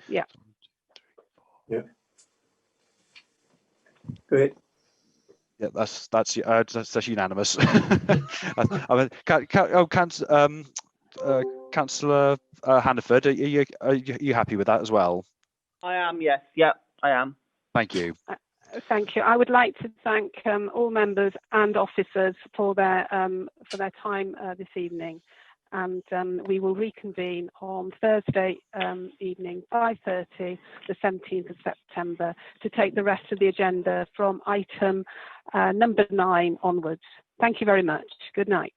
Yeah. Yeah. Great. Yeah, that's unanimous. Councillor Hannaford, are you happy with that as well? I am, yes. Yeah, I am. Thank you. Thank you. I would like to thank all members and officers for their time this evening, and we will reconvene on Thursday evening, 5:30, the 17th of September, to take the rest of the agenda from item number 9 onwards. Thank you very much. Good night.